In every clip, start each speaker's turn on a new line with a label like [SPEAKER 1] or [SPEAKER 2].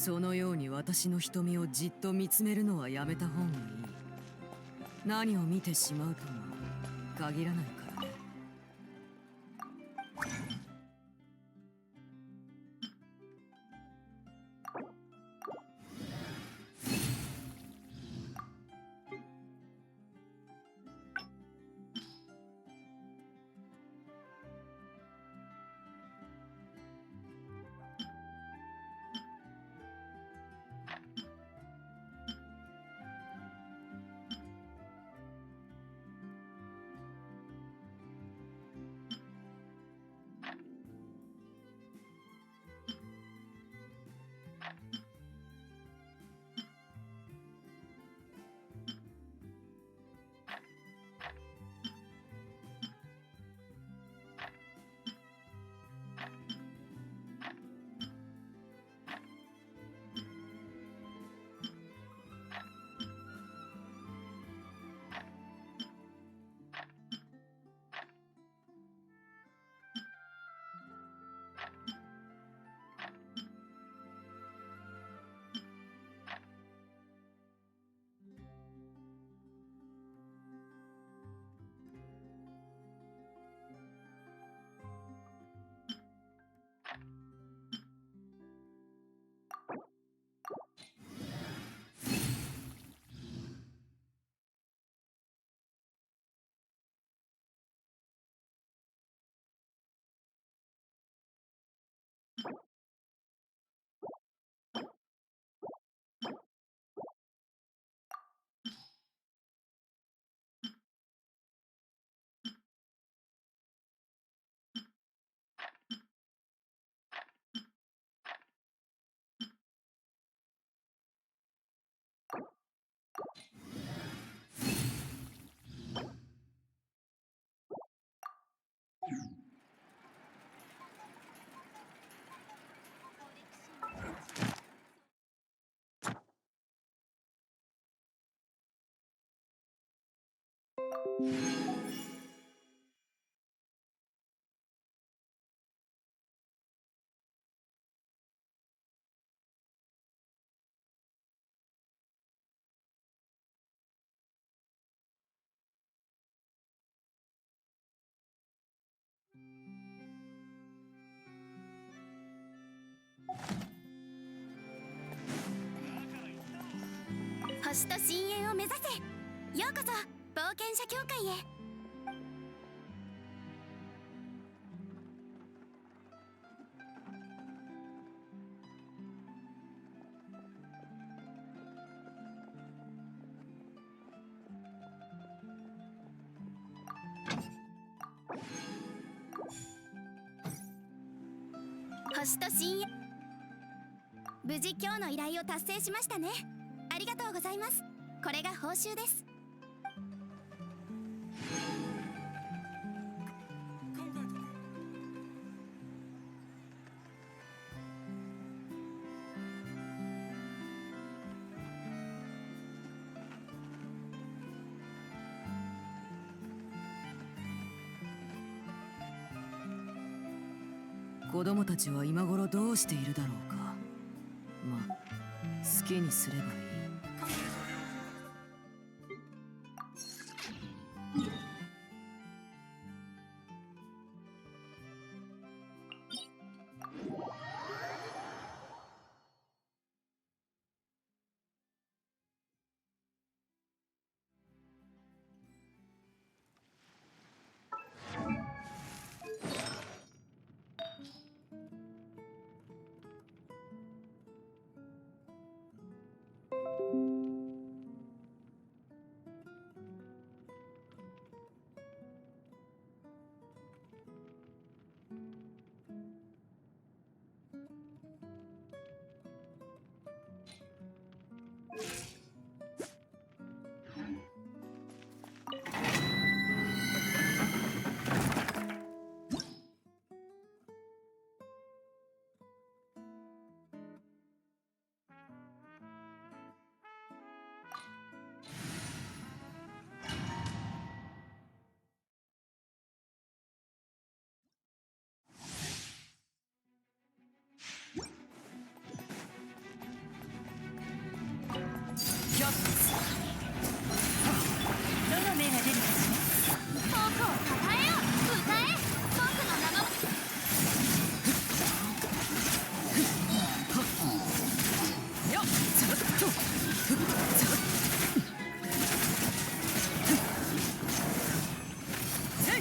[SPEAKER 1] そのように私の瞳をじっと見つめるのはやめた方がいい。何を見てしまうとも限らないからね。
[SPEAKER 2] 星と深淵を目指せ。ようこそ冒険者協会へ。星と深淵、無事今日の依頼を達成しましたね。ありがとうございます。これが報酬です。
[SPEAKER 1] 子供たちは今頃どうしているだろうか。まあ、好きにすればいい。
[SPEAKER 2] 出るかしら。僕をたたえよ、歌え。僕の名の
[SPEAKER 1] よっ、ちょっとせい。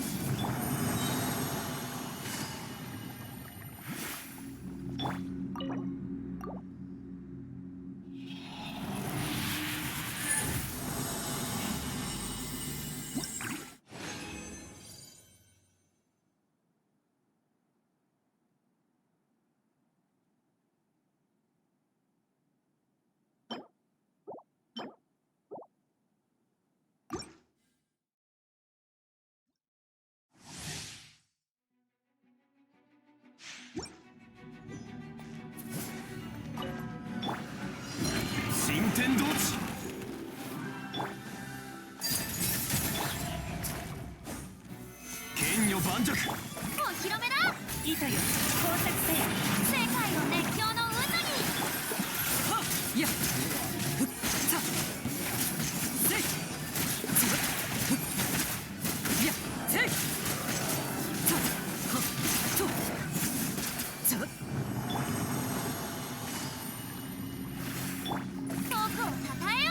[SPEAKER 3] 新天道地。剣女盤石。
[SPEAKER 2] お披露目だ。
[SPEAKER 4] 糸よ、工作せよ。
[SPEAKER 2] 世界を熱狂の渦に。
[SPEAKER 1] はっ、いや、ふっ、さ、せい、つぶ、ふっ、いや、せい、さ、はっ、と、つぶ。
[SPEAKER 2] 僕をたたえよ。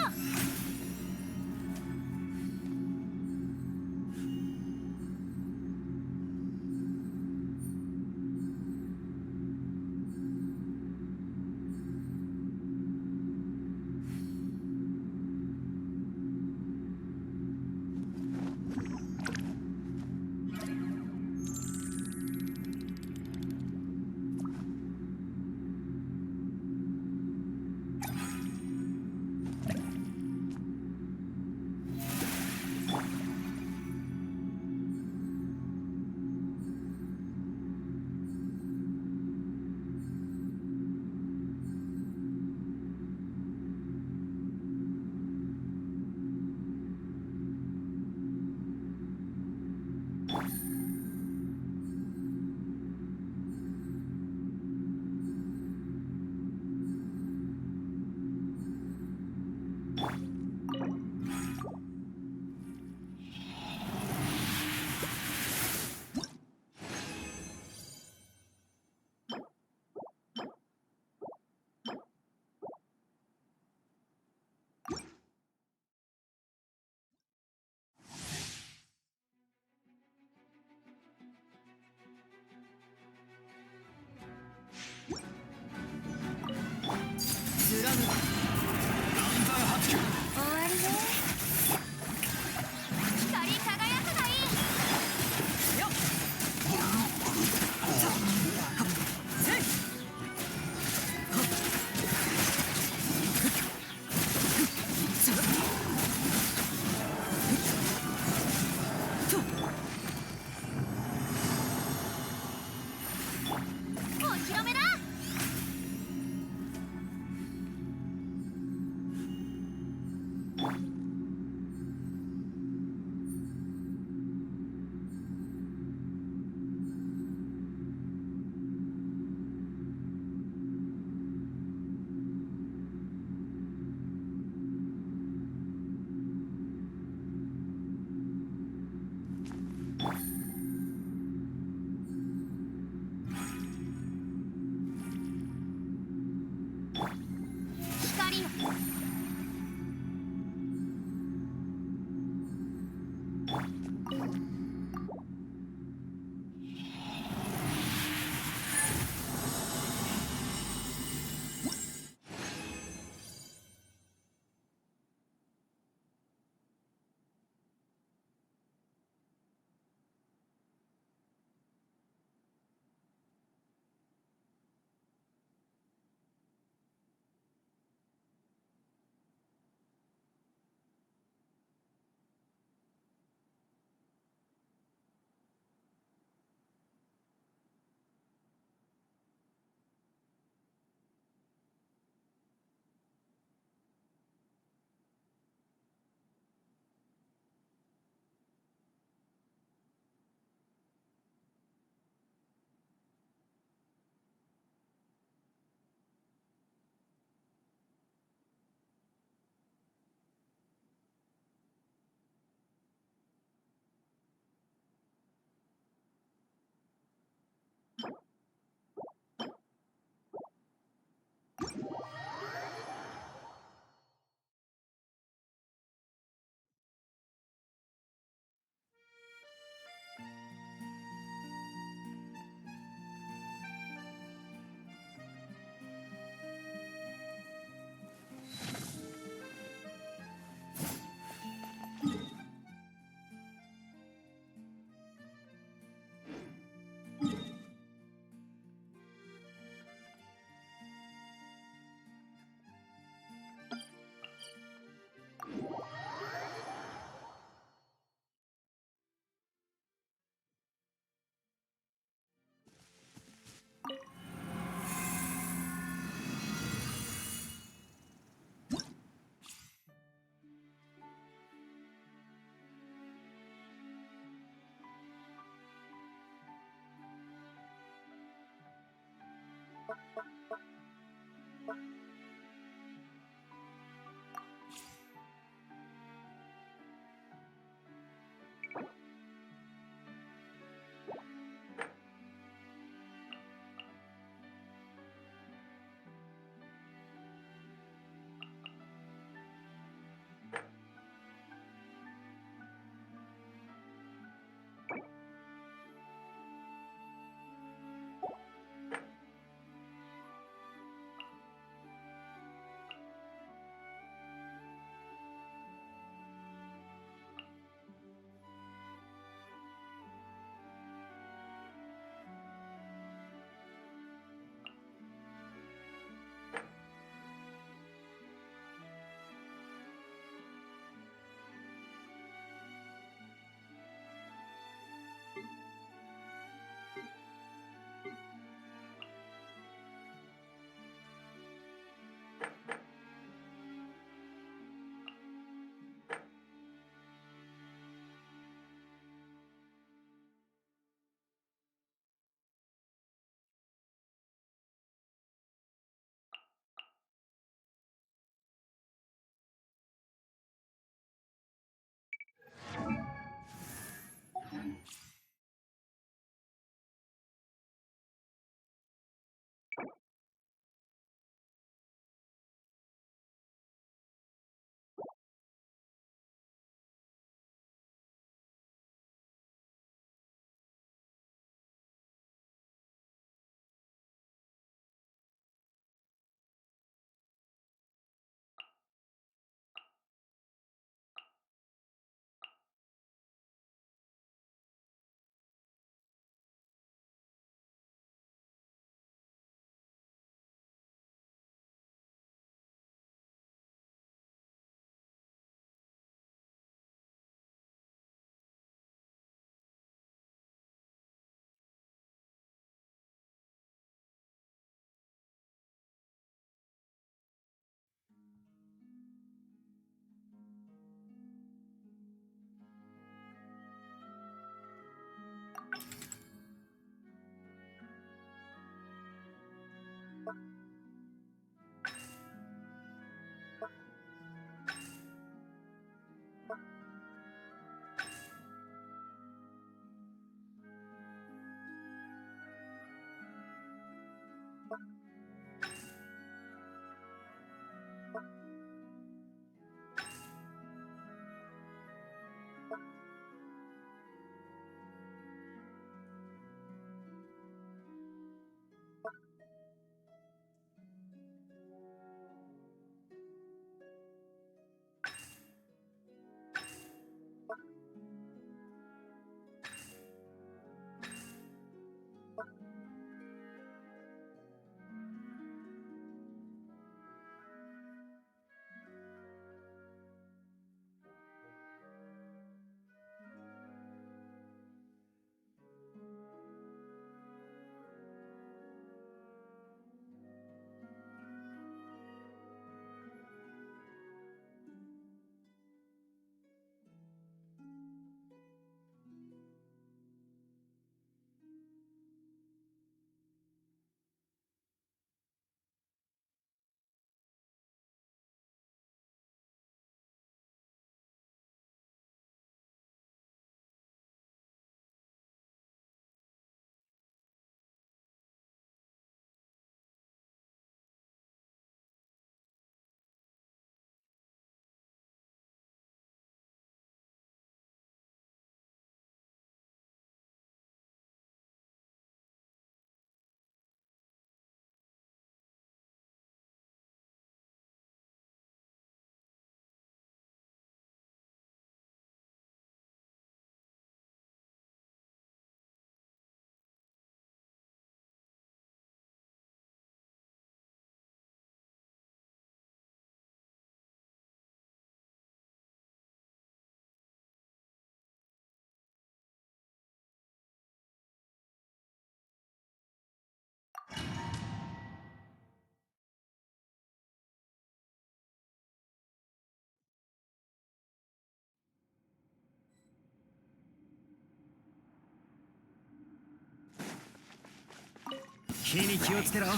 [SPEAKER 3] 火に気をつけろ。風よ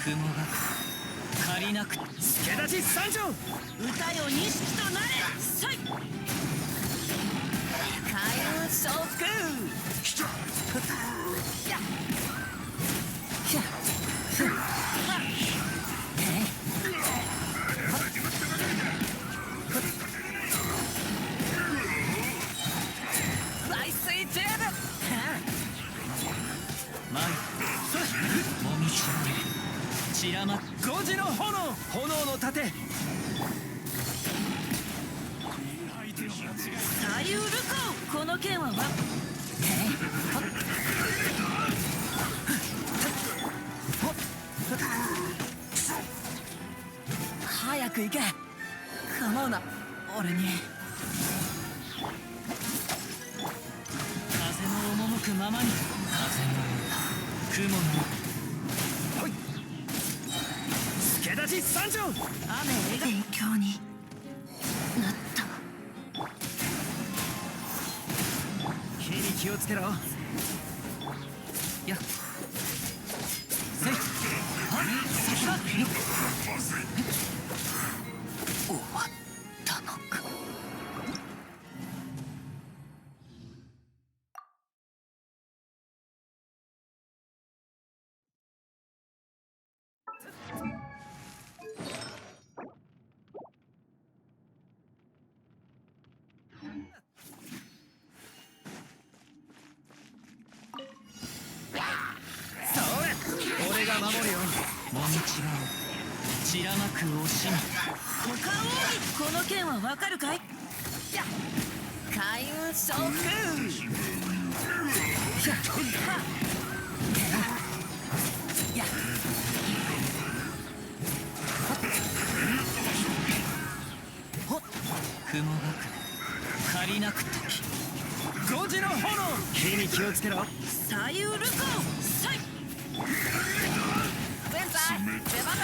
[SPEAKER 3] 雲が借りなく助立ち参上。
[SPEAKER 1] 歌よ錦となれ。さい開運召喚。やっ排水中だ。
[SPEAKER 3] 前もみち散らま5時の炎の盾。
[SPEAKER 1] 左右ルコこの剣は
[SPEAKER 3] 早く行け。構うな俺に。風の赴くままに。風の雲のほい助立ち参上。雨が勉強になった。火に気をつけろ。よっせい先だ。終わったのか。俺が守るよ。もみちが散らまく惜しみ。
[SPEAKER 1] 他奥義この剣はわかるかい。やっ開運召喚。
[SPEAKER 3] やっほっ雲がく借りなく時5時の炎。火に気をつけろ。
[SPEAKER 1] 左右ルコさい前菜出番だ。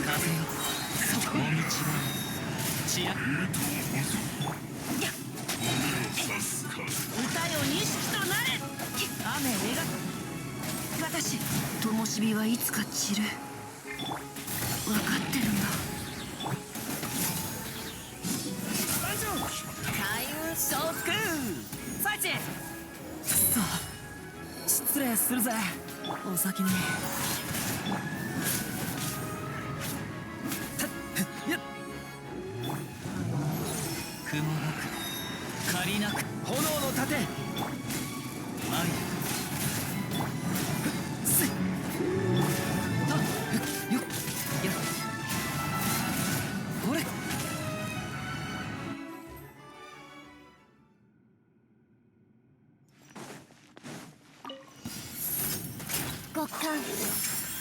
[SPEAKER 3] 風よもみちが散ら
[SPEAKER 1] 歌よ錦となれ。雨描く私灯火はいつか散る。分かってるんだ。開運召喚。ファイチ
[SPEAKER 3] さあ失礼するぜお先に。やっ雲がく借りなく炎の盾。前せいたよっやっほれ。
[SPEAKER 2] 極寒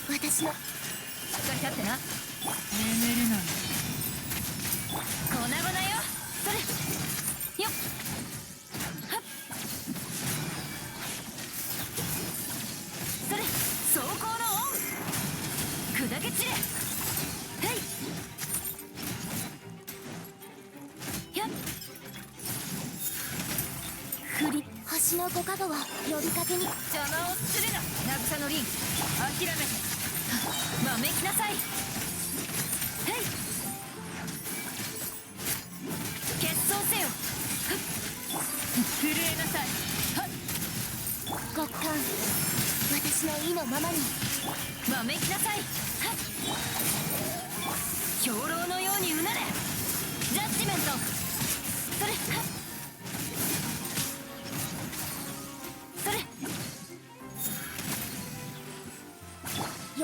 [SPEAKER 2] 私の
[SPEAKER 1] しっかり立ってな。
[SPEAKER 3] 眠れない。
[SPEAKER 2] 粉々よ。それよっはっそれ走行のオン砕け散れ。はいやっ振り星のご加護は呼びかけに。
[SPEAKER 1] 邪魔をするな渚の凛。諦めてわめきなさい。
[SPEAKER 2] はい
[SPEAKER 1] 決闘せよ。震えなさい。
[SPEAKER 2] 極寒私の意のままに。
[SPEAKER 1] わめきなさい。兵糧のようにうなれ。ジャッジメント。
[SPEAKER 2] それそれ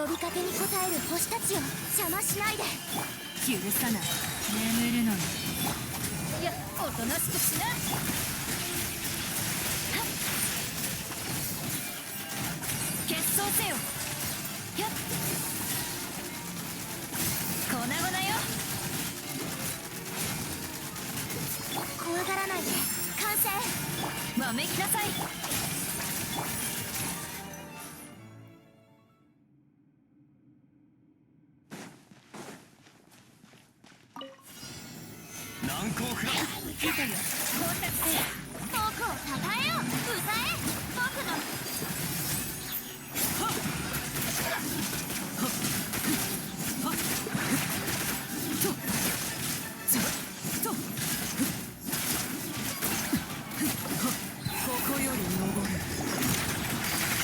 [SPEAKER 2] 呼びかけに応える星たちを邪魔しないで。
[SPEAKER 1] 許さない。
[SPEAKER 3] 眠れない。
[SPEAKER 1] いやおとなしくしな。決闘せよ。
[SPEAKER 2] やっ
[SPEAKER 1] 粉々よ。
[SPEAKER 2] 怖がらないで。完成。
[SPEAKER 1] わめきなさい。
[SPEAKER 3] こを振ら
[SPEAKER 4] 糸よ工作せよ。
[SPEAKER 2] 僕をたたえよ、歌え。僕の
[SPEAKER 1] ここより登る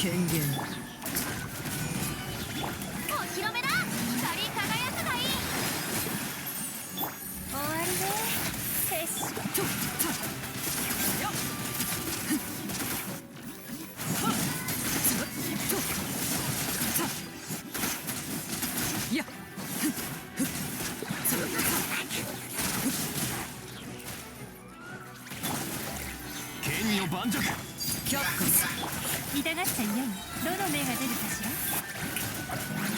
[SPEAKER 1] 権限
[SPEAKER 2] お披露目だ。光り輝くがいい。
[SPEAKER 4] 終わりね。摂取。
[SPEAKER 1] とたやっはっとたやっ
[SPEAKER 3] 剣女盤石。
[SPEAKER 1] 却下す
[SPEAKER 4] 痛がっちゃいない。どの目が出るかしら。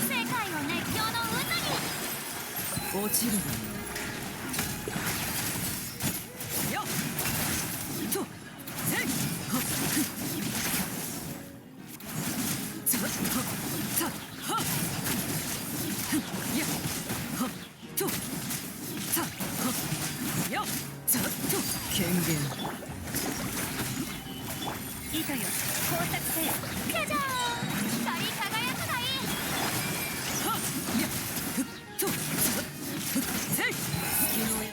[SPEAKER 2] 世界を熱狂の渦に。
[SPEAKER 1] 落ちるやっとせいはっざっはっさっはっやっはっとさっはっやっざっと権限
[SPEAKER 4] 糸よ工作せよ。
[SPEAKER 2] じゃじゃーん。光り輝くがいい。
[SPEAKER 1] はっやっふっとざっふっせい月の矢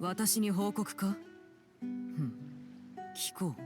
[SPEAKER 1] 私に報告か？ふん、聞こう。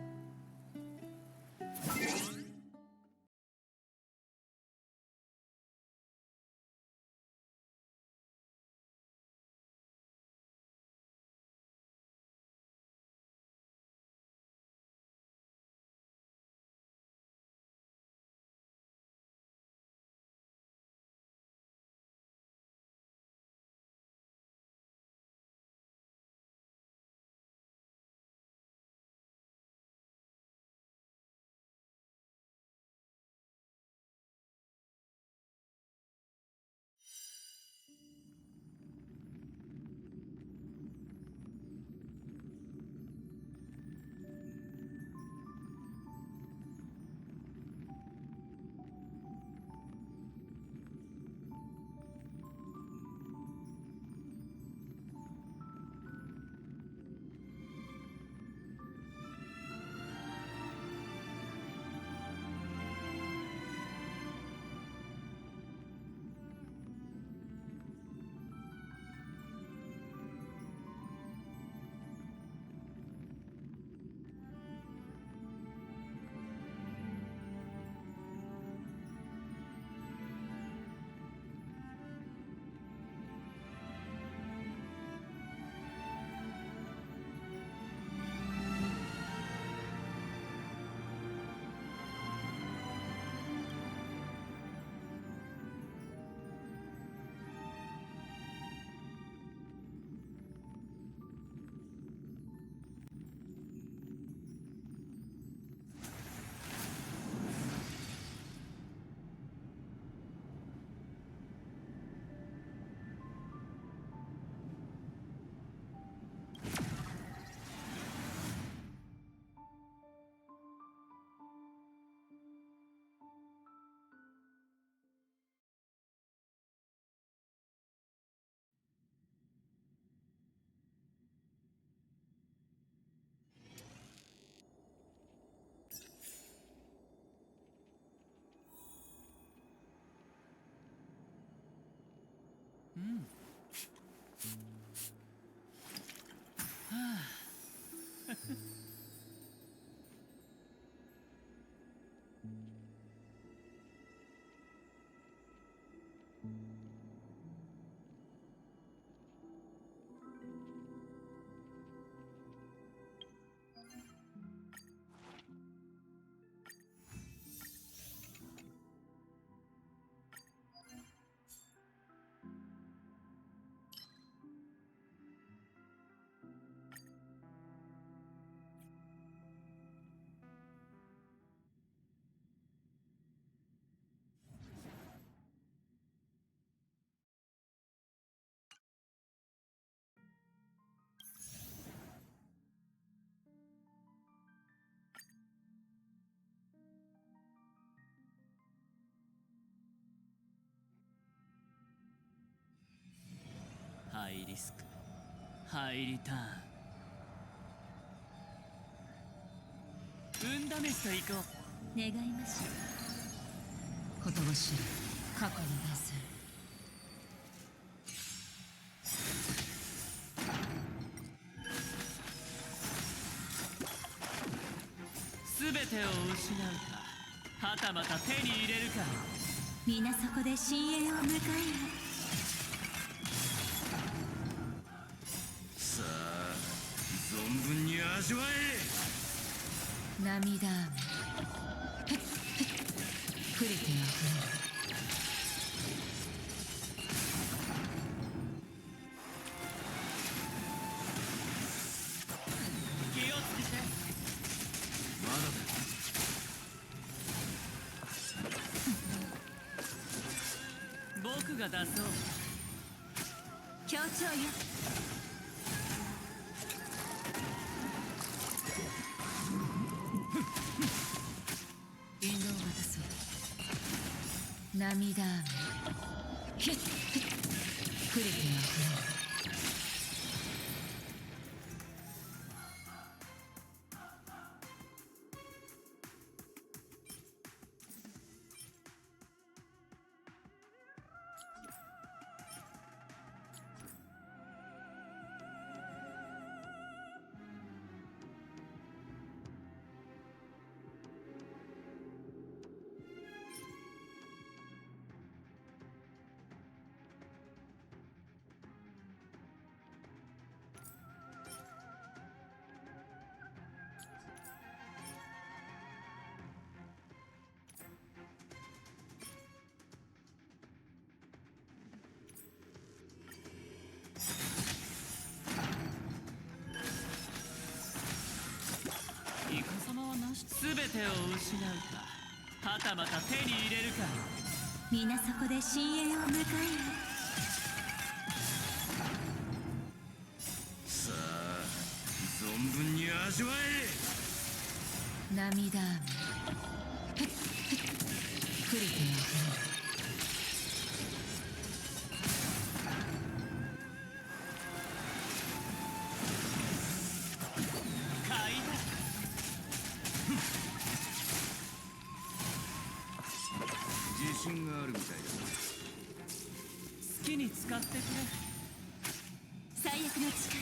[SPEAKER 3] ハイリスクハイリターン運試しと行こう。
[SPEAKER 4] 願いましょう。
[SPEAKER 1] ほとばしる過去の伝説。
[SPEAKER 3] 全てを失うか、はたまた手に入れるか。
[SPEAKER 4] 皆そこで深淵を迎え
[SPEAKER 3] さあ存分に味わえ。
[SPEAKER 1] 涙雨ふっふっふりてあふれる。
[SPEAKER 3] 気をつけて。まだだ。僕が出そう。
[SPEAKER 4] 協調よ。
[SPEAKER 1] 引導を渡そう。涙雨ひっふっふりてあふれる。
[SPEAKER 3] イカ様はなし。全てを失うか、はたまた手に入れるか。
[SPEAKER 4] 皆そこで深淵を迎え
[SPEAKER 3] さあ存分に味わえ。
[SPEAKER 1] 涙雨ふっふっふりてあふれる。
[SPEAKER 3] 買いだ。自信があるみたいだな。好きに使ってくれ。
[SPEAKER 4] 最悪の誓い。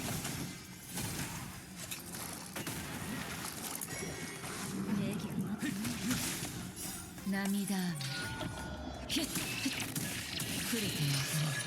[SPEAKER 4] 礼儀が待ってる。
[SPEAKER 1] 涙雨ひっふっふりてあふれる。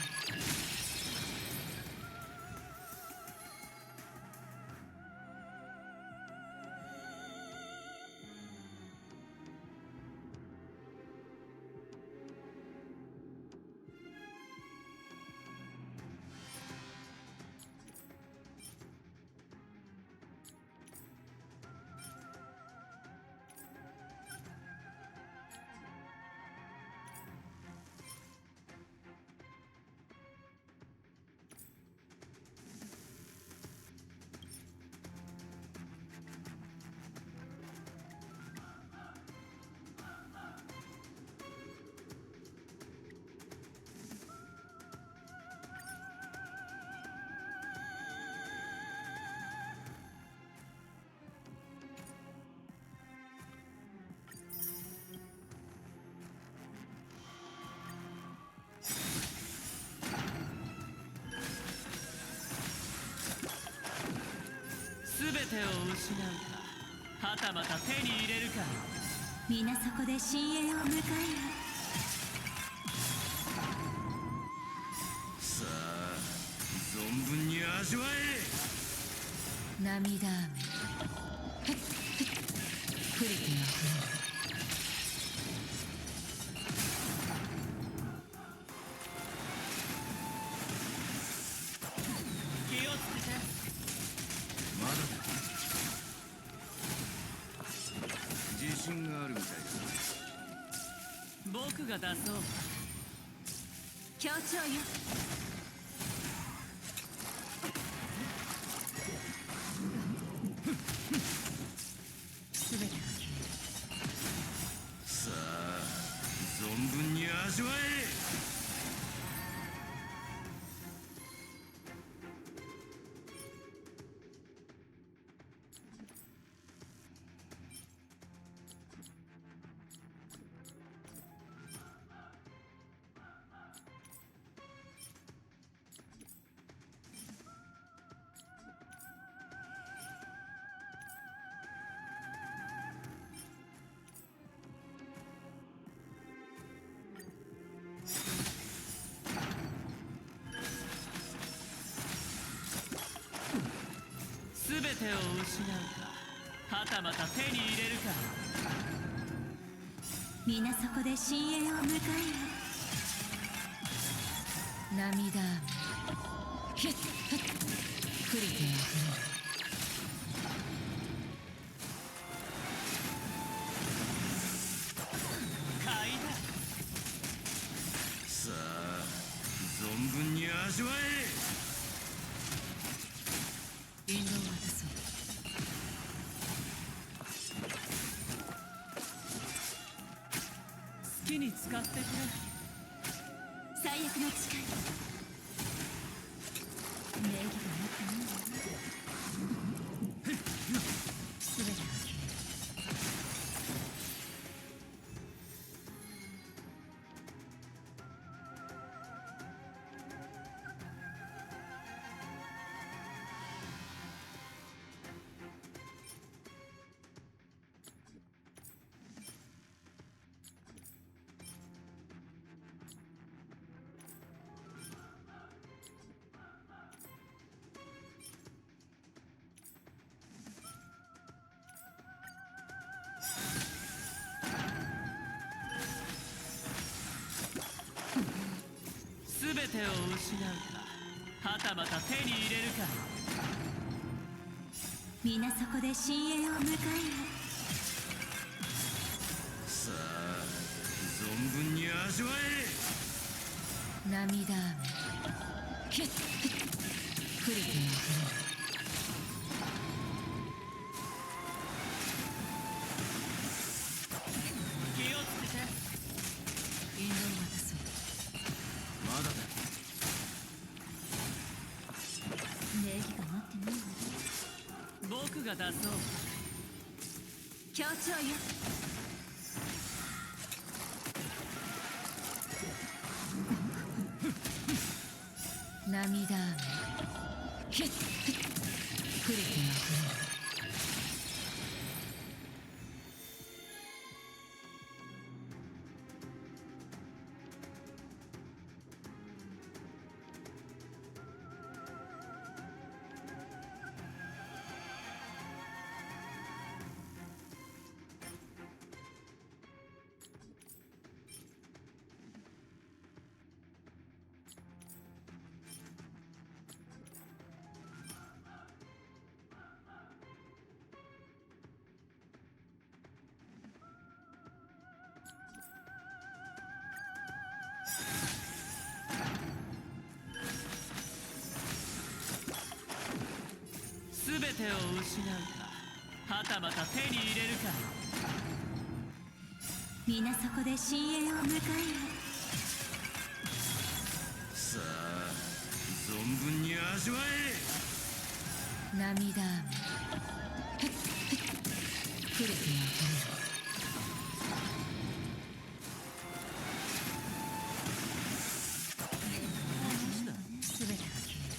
[SPEAKER 3] 全てを失うか、はたまた手に入れるか。
[SPEAKER 4] 皆そこで深淵を迎え
[SPEAKER 3] さあ存分に味わえ。
[SPEAKER 1] 涙雨ふっふっふりてあふれる。
[SPEAKER 3] 気をつけて。まだだ。自信があるみたいだ。僕が出そう。
[SPEAKER 4] 協調よ。
[SPEAKER 1] 全てが消える。
[SPEAKER 3] さあ存分に味わえ。全てを失うか、はたまた手に入れるか。
[SPEAKER 4] 皆そこで深淵を迎えよ。
[SPEAKER 1] 涙雨ヒッフックリテン
[SPEAKER 3] 買いだ。さあ存分に味わえ。
[SPEAKER 1] 引導を渡そう。
[SPEAKER 3] 好きに使ってくれ。
[SPEAKER 4] 最悪の誓い。礼儀がなってないわ。
[SPEAKER 1] 全てが消える。
[SPEAKER 3] 全てを失うか、はたまた手に入れるか。
[SPEAKER 4] 皆そこで深淵を迎えよ。
[SPEAKER 3] さあ存分に味わえ。
[SPEAKER 1] 涙雨ヒッフックリテン
[SPEAKER 3] 気をつけて。
[SPEAKER 1] 引導を渡そう。
[SPEAKER 3] まだだ。
[SPEAKER 4] 礼儀がなってないわ。
[SPEAKER 3] 僕が出そう。
[SPEAKER 4] 協調よ。
[SPEAKER 1] 涙雨ヒッフックリテン
[SPEAKER 3] 全てを失うか、はたまた手に入れるか。
[SPEAKER 4] 皆そこで深淵を迎えよ。
[SPEAKER 3] さあ存分に味わえ。
[SPEAKER 1] 涙雨フッフックリテン全てが消える。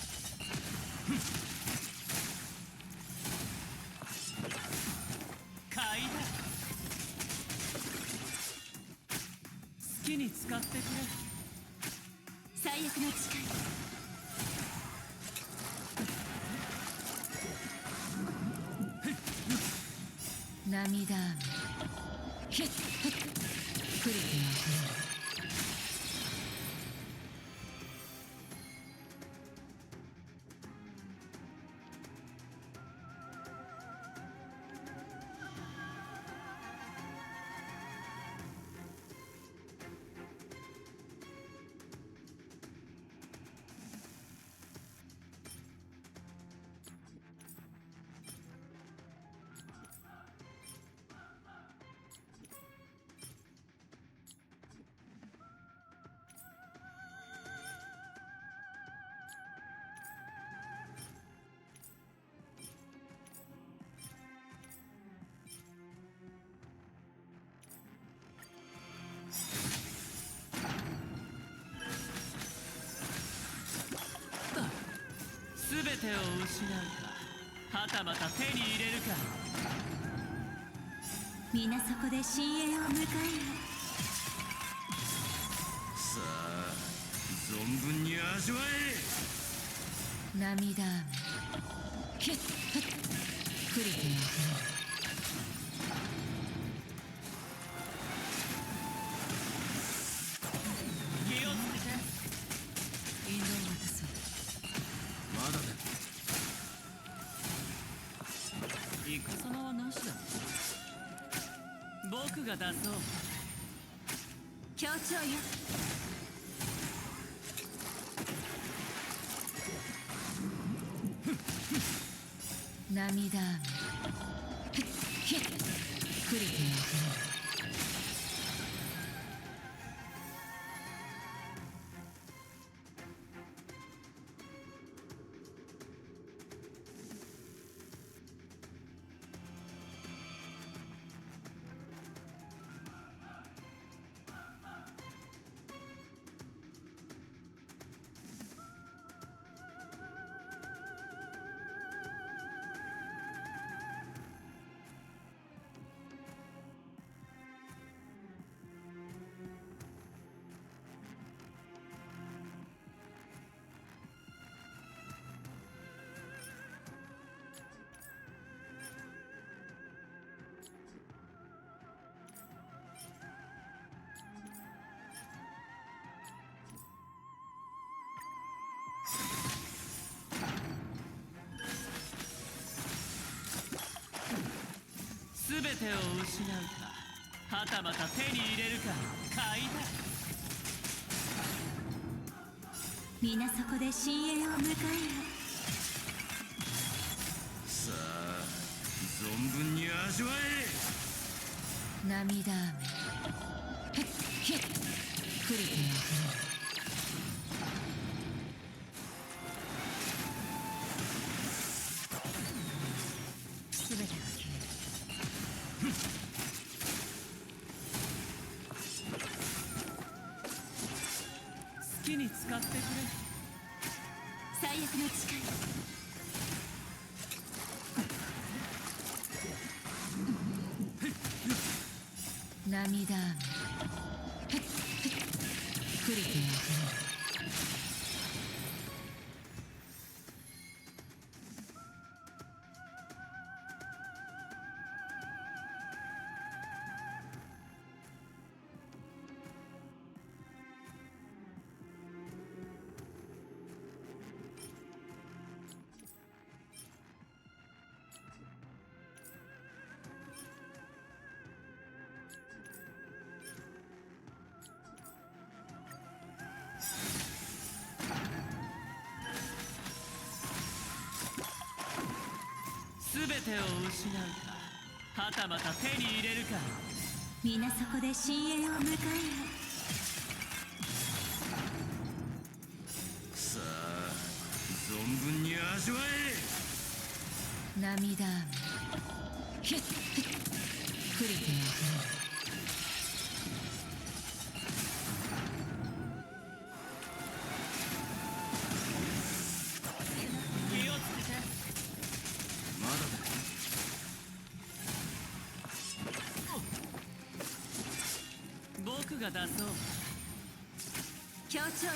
[SPEAKER 3] 買いだ。好きに使ってくれ。
[SPEAKER 4] 最悪の誓い。
[SPEAKER 1] 涙雨ヒッフックリテン
[SPEAKER 3] 全てを失うか、はたまた手に入れるか。
[SPEAKER 4] 皆そこで深淵を迎えよ。
[SPEAKER 3] さあ存分に味わえ。
[SPEAKER 1] 涙雨
[SPEAKER 3] ヒッフックリテンを振ろう。気をつけて。引導を渡そう。まだだ。イカ様はなしだ。僕が出そう。
[SPEAKER 4] 協調よ。
[SPEAKER 3] 涙雨。ヒックリテンを振ろう。全てを失うか、はたまた手に入れるか、買いだ。
[SPEAKER 4] 皆そこで深淵を迎えよ。
[SPEAKER 3] さあ、存分に味わえ。涙雨。ヒッヒックリテンを振ろう。全てが消える。好きに使ってくれ。
[SPEAKER 4] 最悪の誓い。
[SPEAKER 3] 涙雨。クリテンを振ろう。全てを失うか、はたまた手に入れるか。
[SPEAKER 4] 皆そこで深淵を迎えよ。
[SPEAKER 3] さあ、存分に味わえ。涙雨。ヒッヒックリテンを振ろう。気をつけて。まだだ。僕が出そう。
[SPEAKER 4] 協調よ。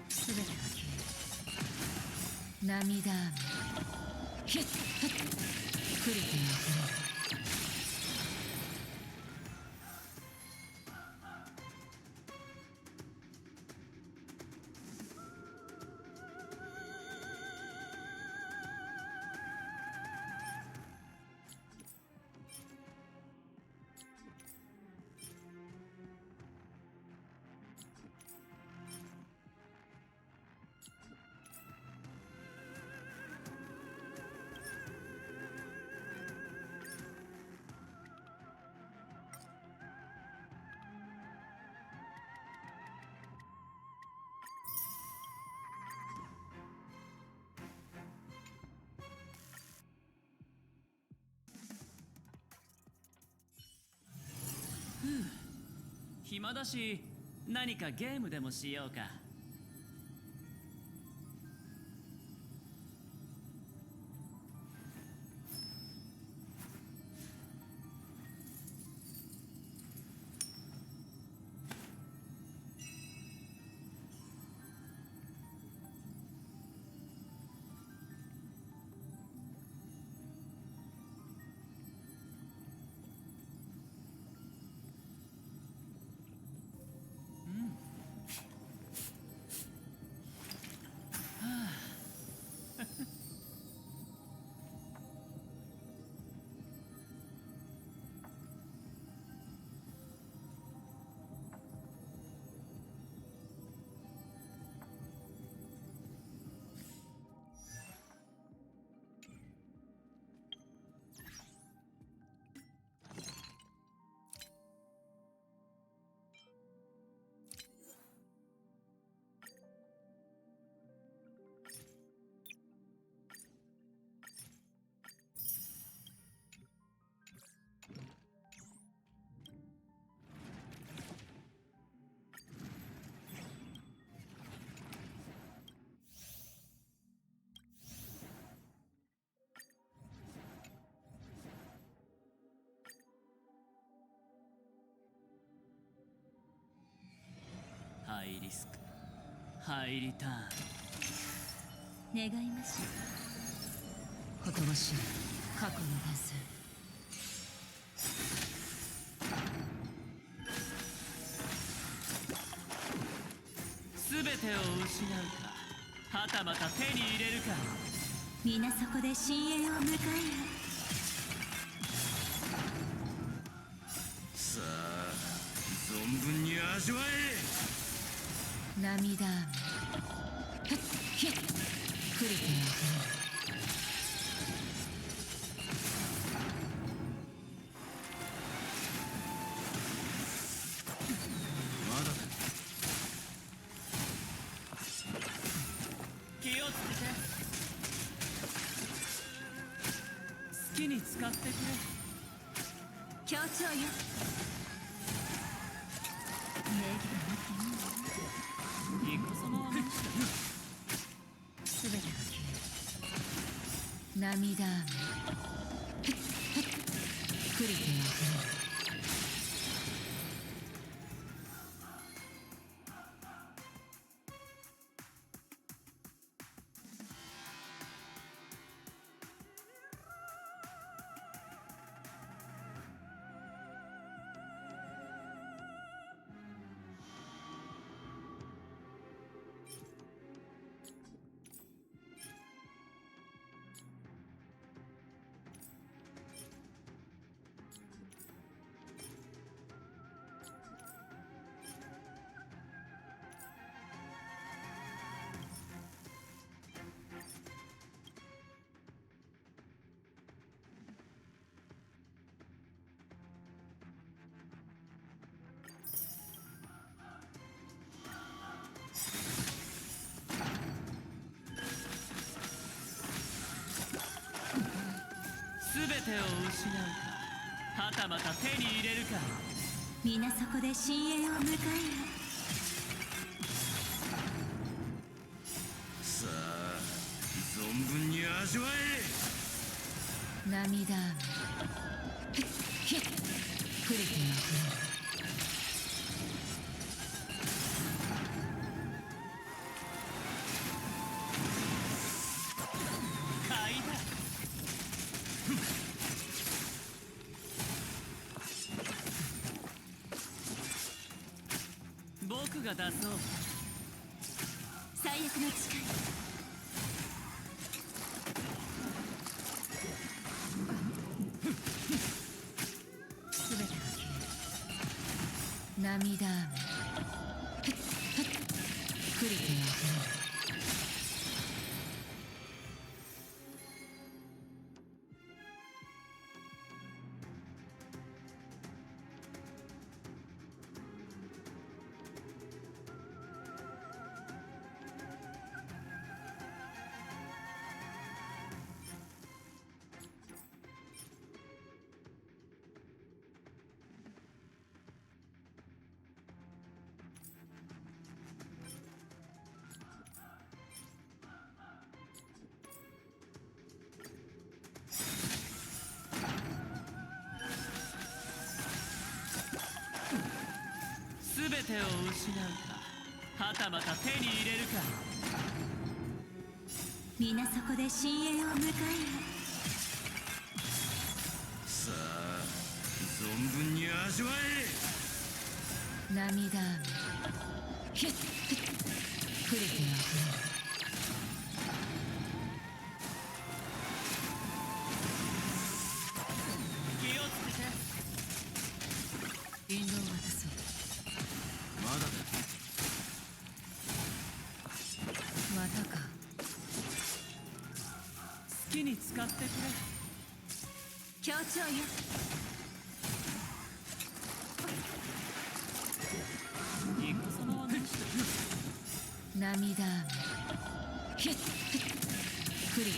[SPEAKER 3] 全てが消える。涙雨。ヒッヒックリテンを振ろう。暇だし、何かゲームでもしようか。ハイリスクハイリターン。
[SPEAKER 4] 願いましょ
[SPEAKER 1] ほとばしい過去の伝説。
[SPEAKER 3] 全てを失うか、はたまた手に入れるか。
[SPEAKER 4] う。皆そこで深淵を迎えよ。
[SPEAKER 3] さあ存分に味わえ。
[SPEAKER 1] 涙雨ふっひっ降る手を
[SPEAKER 3] まだだ。気をつけて。好きに使ってくれ。
[SPEAKER 4] 協調よ。
[SPEAKER 3] イコ様は
[SPEAKER 1] すべてが消える。涙雨ふっふっ降る手を
[SPEAKER 3] 全てを失うか、はたまた手に入れるか。
[SPEAKER 4] 皆そこで深淵を迎えよ。
[SPEAKER 3] さあ存分に味わえ。
[SPEAKER 1] 涙雨ふっひっ降る手を
[SPEAKER 3] 買いだ。僕が出そう。
[SPEAKER 4] 最悪の誓い。
[SPEAKER 1] すべてが消える。涙雨ふっふっ降る手を
[SPEAKER 3] 全てを失うか、はたまた手に入れるか。
[SPEAKER 4] 皆そこで深淵を迎えよ。
[SPEAKER 3] さあ存分に味わえ。
[SPEAKER 1] 涙雨ひっふっ降る手を
[SPEAKER 3] 気をつけて。
[SPEAKER 1] 引導を渡そう。
[SPEAKER 3] まだだ。
[SPEAKER 1] またか。
[SPEAKER 3] 好きに使ってくれ。
[SPEAKER 4] 協調よ。
[SPEAKER 3] イコ様は何してる。
[SPEAKER 1] 涙雨ひっふっ降る手を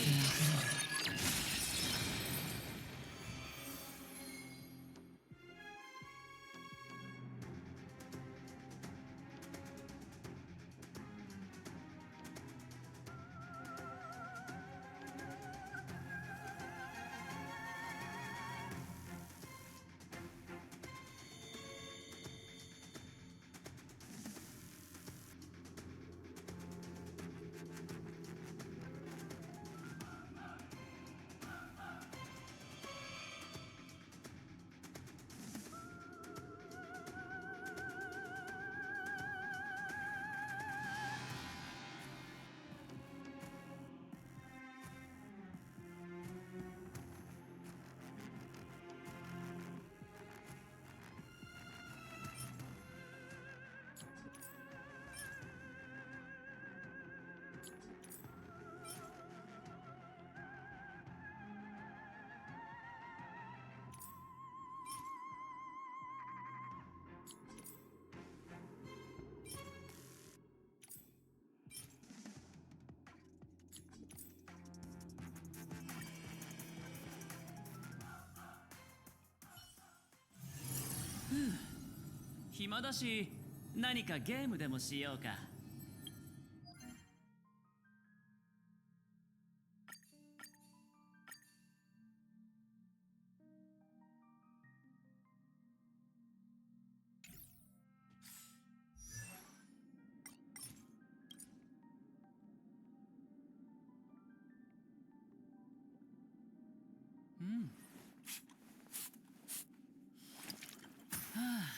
[SPEAKER 3] 暇だし、何かゲームでもしようか。うん。はあ。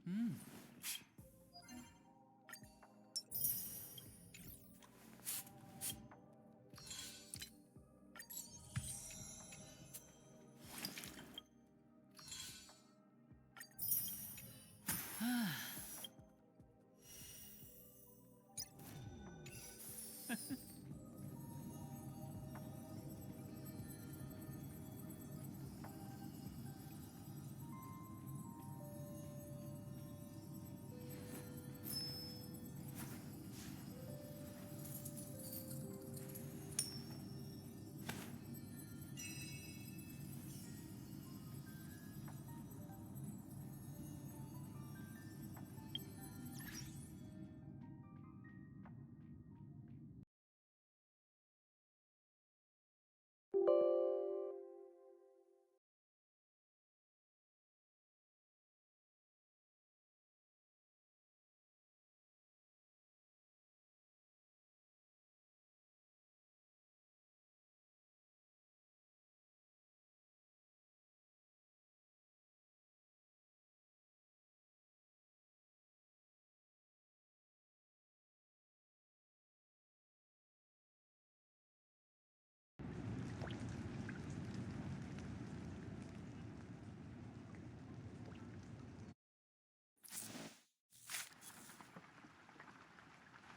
[SPEAKER 3] うん。はあ。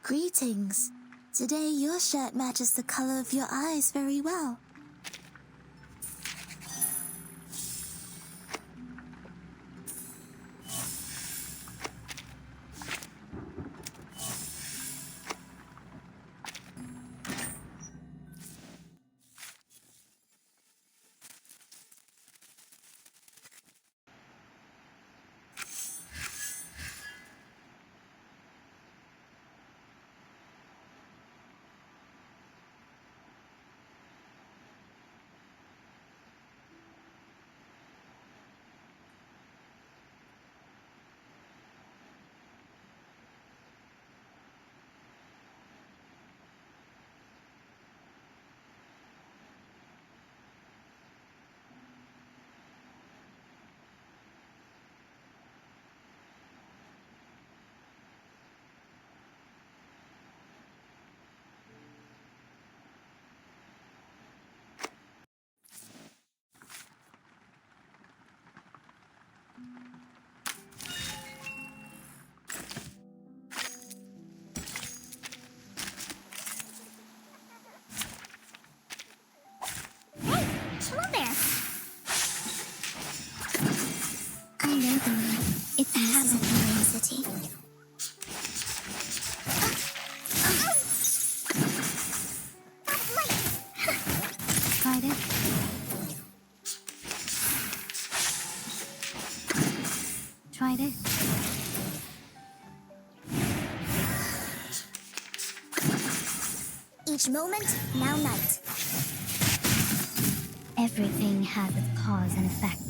[SPEAKER 5] Greetings. Today your shirt matches the color of your eyes very well.
[SPEAKER 2] Each moment, now night.
[SPEAKER 6] Everything has its cause and effect.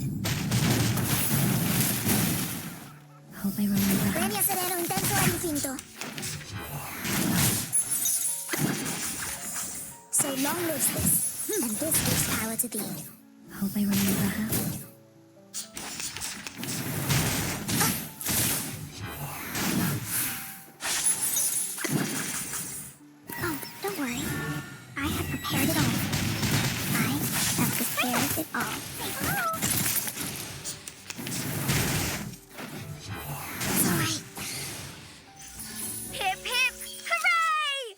[SPEAKER 6] Hope I remember how.
[SPEAKER 2] Premio sereno intenso al infinito. So long lives this, and this gives power to thee.
[SPEAKER 6] Hope I remember how.
[SPEAKER 2] Oh, don't worry. I have prepared it all. I have prepared it all. It's all right.
[SPEAKER 6] Hip hip hooray!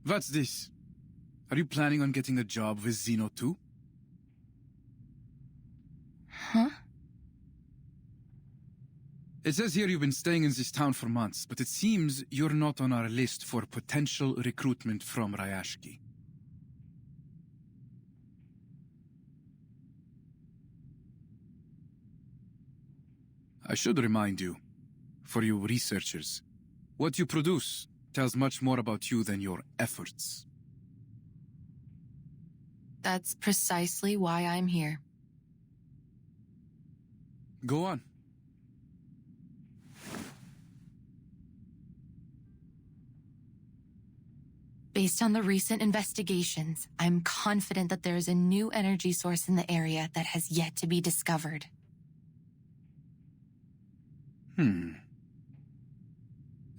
[SPEAKER 7] What's this? Are you planning on getting a job with Xeno too?
[SPEAKER 1] Huh?
[SPEAKER 7] It says here you've been staying in this town for months, but it seems you're not on our list for potential recruitment from Ryashki. I should remind you, for you researchers, what you produce tells much more about you than your efforts.
[SPEAKER 1] That's precisely why I'm here.
[SPEAKER 7] Go on.
[SPEAKER 1] Based on the recent investigations, I'm confident that there is a new energy source in the area that has yet to be discovered.
[SPEAKER 7] And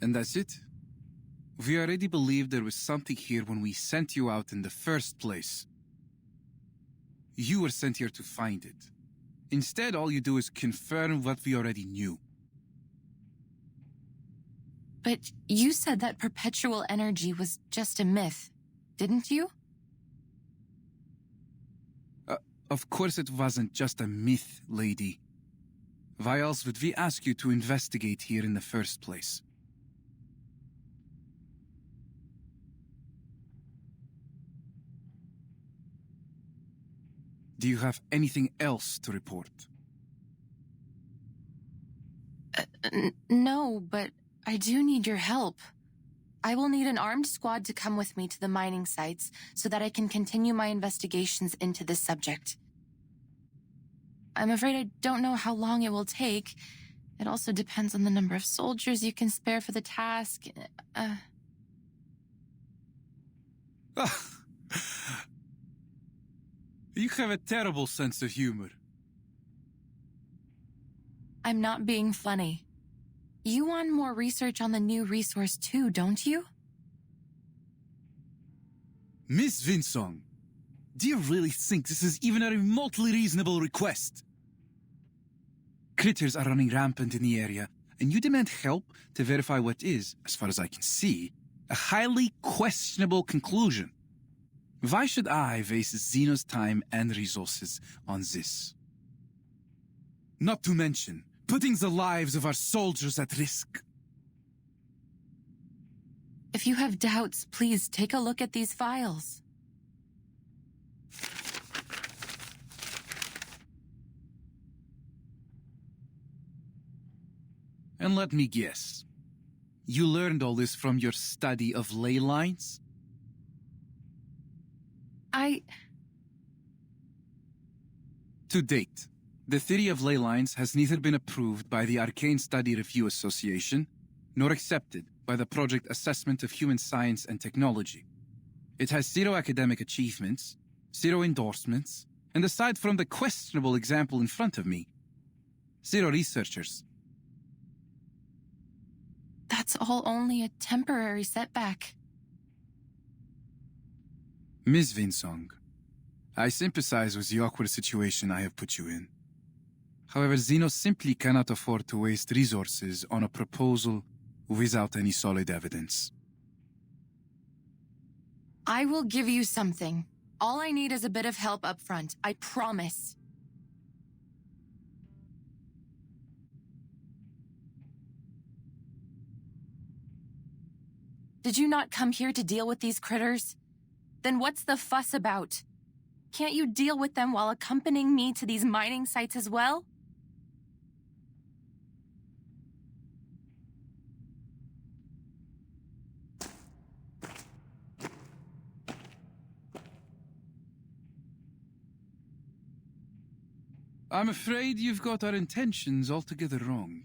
[SPEAKER 7] that's it? We already believed there was something here when we sent you out in the first place. You were sent here to find it. Instead, all you do is confirm what we already knew.
[SPEAKER 1] But you said that perpetual energy was just a myth, didn't you?
[SPEAKER 7] Of course it wasn't just a myth, lady. Why else would we ask you to investigate here in the first place? Do you have anything else to report?
[SPEAKER 1] No, but I do need your help. I will need an armed squad to come with me to the mining sites so that I can continue my investigations into this subject. I'm afraid I don't know how long it will take. It also depends on the number of soldiers you can spare for the task.
[SPEAKER 7] You have a terrible sense of humor.
[SPEAKER 1] I'm not being funny. You want more research on the new resource too, don't you?
[SPEAKER 7] Miss Vinsong, do you really think this is even a remotely reasonable request? Critters are running rampant in the area, and you demand help to verify what is, as far as I can see, a highly questionable conclusion. Why should I waste Xeno's time and resources on this? Not to mention, putting the lives of our soldiers at risk.
[SPEAKER 1] If you have doubts, please take a look at these files.
[SPEAKER 7] And let me guess. You learned all this from your study of ley lines? To date, the theory of ley lines has neither been approved by the Arcane Study Review Association, nor accepted by the Project Assessment of Human Science and Technology. It has 0 academic achievements, 0 endorsements, and aside from the questionable example in front of me, 0 researchers.
[SPEAKER 1] That's all only a temporary setback.
[SPEAKER 7] Ms. Vinsong, I sympathize with the awkward situation I have put you in. However, Xenos simply cannot afford to waste resources on a proposal without any solid evidence.
[SPEAKER 8] I will give you something. All I need is a bit of help up front, I promise. Did you not come here to deal with these critters? Then what's the fuss about? Can't you deal with them while accompanying me to these mining sites as well?
[SPEAKER 7] I'm afraid you've got our intentions altogether wrong.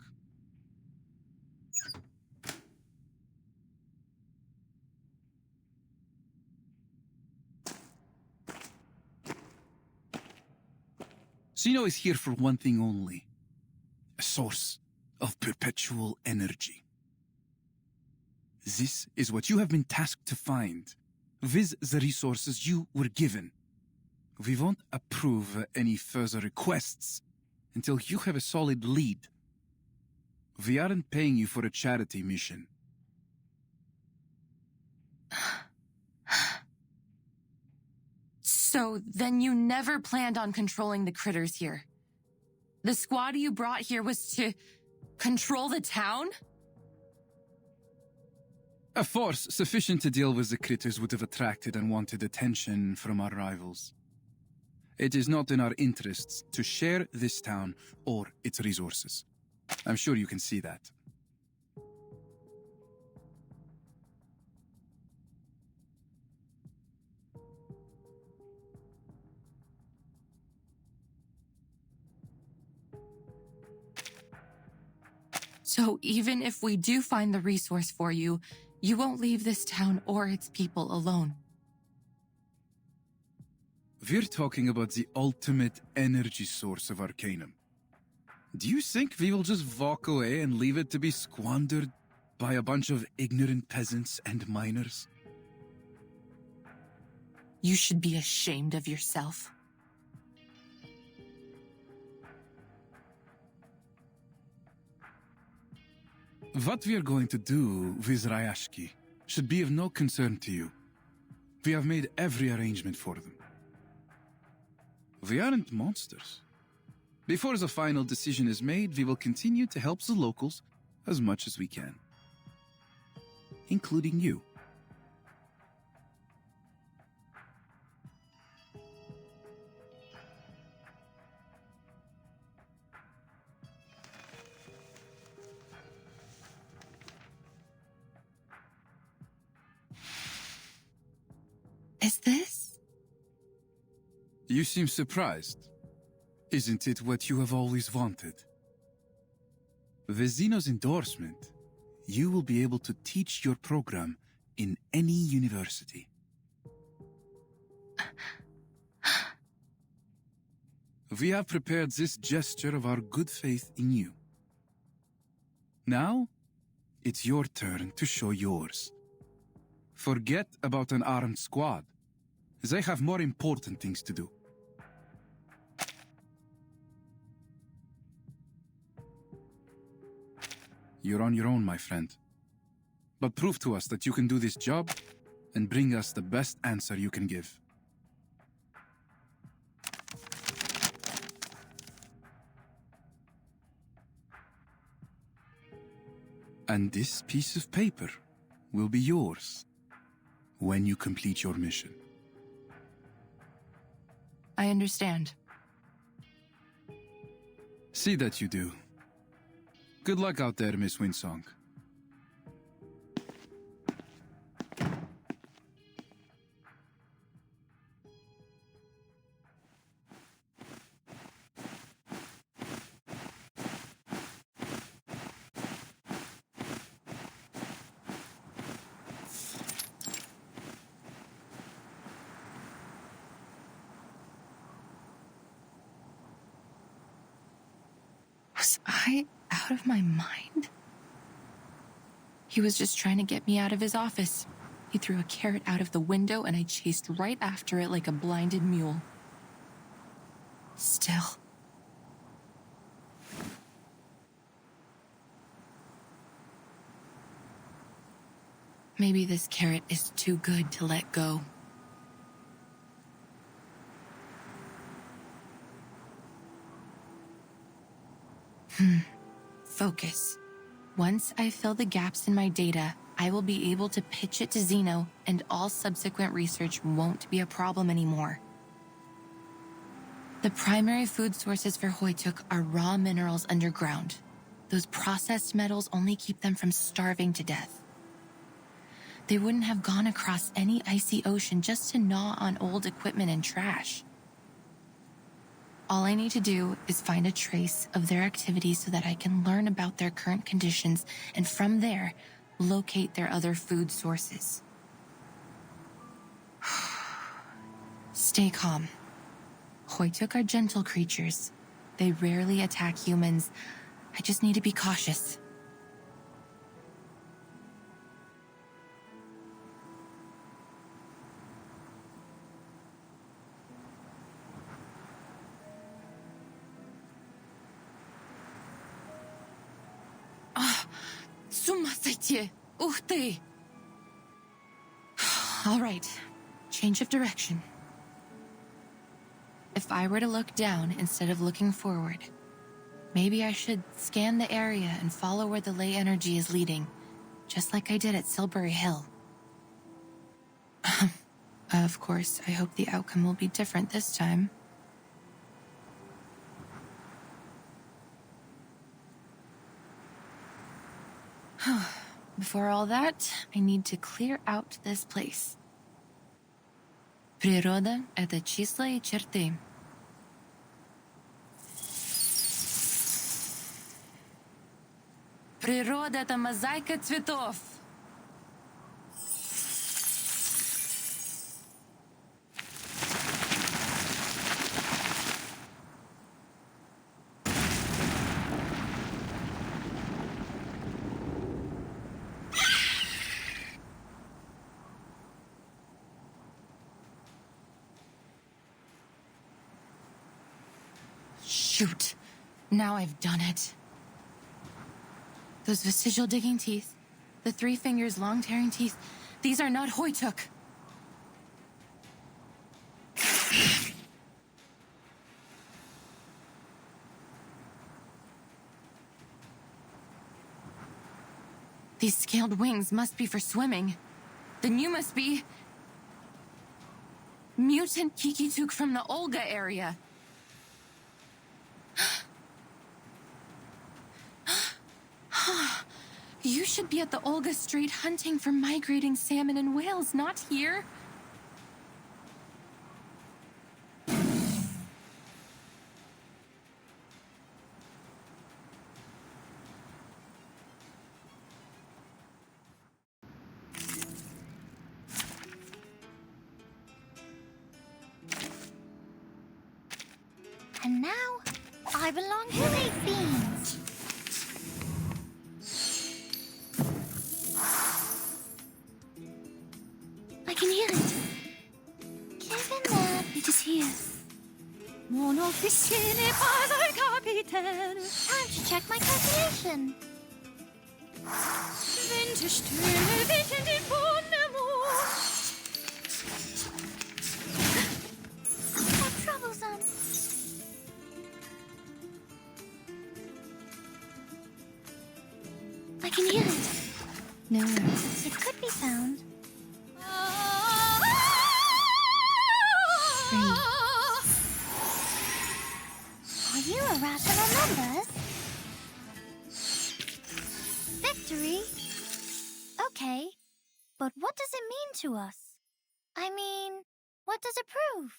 [SPEAKER 7] Xeno is here for one thing only. A source of perpetual energy. This is what you have been tasked to find, with the resources you were given. We won't approve any further requests until you have a solid lead. We aren't paying you for a charity mission.
[SPEAKER 8] So then you never planned on controlling the critters here? The squad you brought here was to control the town?
[SPEAKER 7] A force sufficient to deal with the critters would have attracted unwanted attention from our rivals. It is not in our interests to share this town or its resources. I'm sure you can see that.
[SPEAKER 8] So even if we do find the resource for you, you won't leave this town or its people alone.
[SPEAKER 7] We're talking about the ultimate energy source of Arcanum. Do you think we will just walk away and leave it to be squandered by a bunch of ignorant peasants and miners?
[SPEAKER 8] You should be ashamed of yourself.
[SPEAKER 7] What we are going to do with Ryashki should be of no concern to you. We have made every arrangement for them. We aren't monsters. Before the final decision is made, we will continue to help the locals as much as we can. Including you.
[SPEAKER 8] Is this?
[SPEAKER 7] You seem surprised. Isn't it what you have always wanted? With Xeno's endorsement, you will be able to teach your program in any university. We have prepared this gesture of our good faith in you. Now, it's your turn to show yours. Forget about an armed squad. They have more important things to do. You're on your own, my friend. But prove to us that you can do this job and bring us the best answer you can give. And this piece of paper will be yours when you complete your mission.
[SPEAKER 8] I understand.
[SPEAKER 7] See that you do. Good luck out there, Miss Winsong.
[SPEAKER 8] Was I out of my mind? He was just trying to get me out of his office. He threw a carrot out of the window and I chased right after it like a blinded mule. Still, Maybe this carrot is too good to let go. Focus. Once I fill the gaps in my data, I will be able to pitch it to Xeno, and all subsequent research won't be a problem anymore. The primary food sources for Hoytuk are raw minerals underground. Those processed metals only keep them from starving to death. They wouldn't have gone across any icy ocean just to gnaw on old equipment and trash. All I need to do is find a trace of their activity so that I can learn about their current conditions, and from there, locate their other food sources. Stay calm. Hoytuk are gentle creatures. They rarely attack humans. I just need to be cautious. Ух ты! All right, change of direction. If I were to look down instead of looking forward, maybe I should scan the area and follow where the ley energy is leading, just like I did at Silbury Hill. Of course, I hope the outcome will be different this time. Before all that, I need to clear out this place. Природа — это числа и черты. Природа — это мозаика цветов. Shoot. Now I've done it. Those vestigial digging teeth, the 3 fingers long tearing teeth, these are not Hoytuk. These scaled wings must be for swimming. Then you must be... Mutant Kikituk from the Olga area. You should be at the Olga Strait hunting for migrating salmon and whales, not here.
[SPEAKER 2] And now, I belong to baked beans. I can hear it. Given that it is here.
[SPEAKER 1] Mon officier n'est pas un capitaine.
[SPEAKER 2] Time to check my calculation.
[SPEAKER 1] Winterstürme wehen den Bonnemond.
[SPEAKER 2] How troublesome. I can hear it. Nowhere. It could be found. Are you irrational numbers? Victory? Okay, but what does it mean to us? I mean, what does it prove?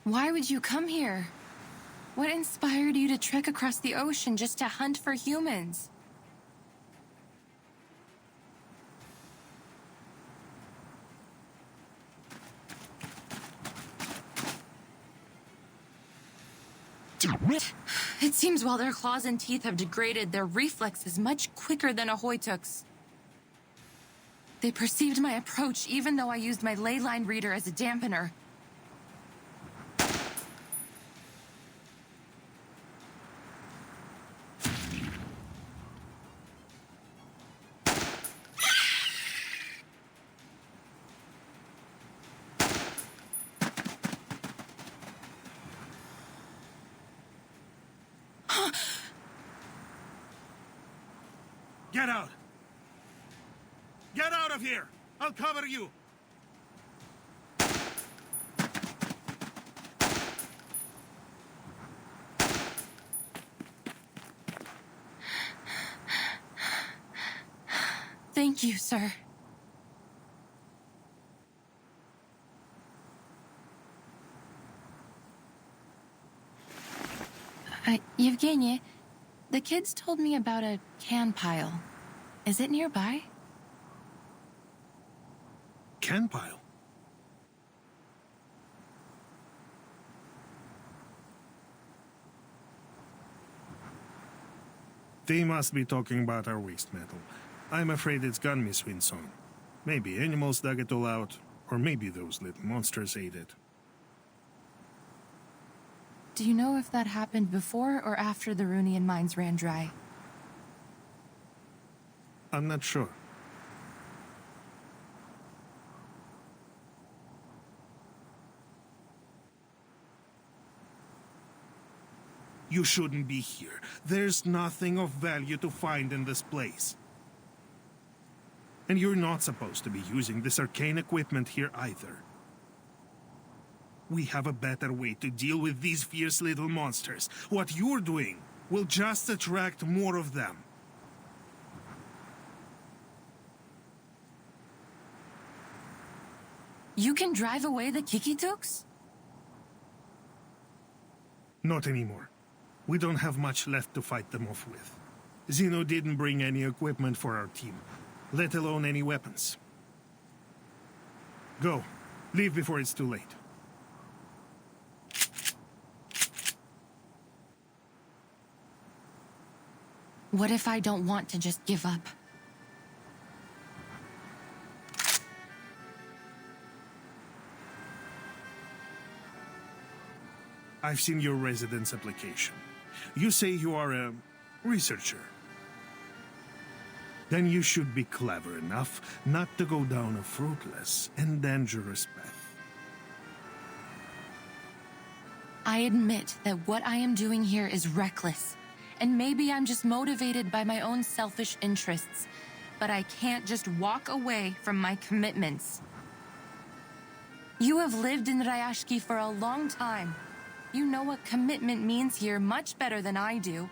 [SPEAKER 8] Why would you come here? What inspired you to trek across the ocean just to hunt for humans? It seems while their claws and teeth have degraded, their reflex is much quicker than a Hoytuk's. They perceived my approach even though I used my ley line reader as a dampener.
[SPEAKER 9] Get out! Get out of here! I'll cover you!
[SPEAKER 8] Thank you, sir. Yevgeny, the kids told me about a can pile. Is it nearby?
[SPEAKER 9] Can pile? They must be talking about our waste metal. I'm afraid it's gone, Miss Winson. Maybe animals dug it all out, or maybe those little monsters ate it.
[SPEAKER 8] Do you know if that happened before or after the Runian mines ran dry?
[SPEAKER 9] I'm not sure. You shouldn't be here. There's nothing of value to find in this place. And you're not supposed to be using this arcane equipment here either. We have a better way to deal with these fierce little monsters. What you're doing will just attract more of them.
[SPEAKER 8] You can drive away the Kikituks?
[SPEAKER 9] Not anymore. We don't have much left to fight them off with. Zeno didn't bring any equipment for our team, let alone any weapons. Go. Leave before it's too late.
[SPEAKER 8] What if I don't want to just give up?
[SPEAKER 9] I've seen your residence application. You say you are a researcher. Then you should be clever enough not to go down a fruitless and dangerous path.
[SPEAKER 8] I admit that what I am doing here is reckless. And maybe I'm just motivated by my own selfish interests. But I can't just walk away from my commitments. You have lived in Ryashki for a long time. You know what commitment means here much better than I do.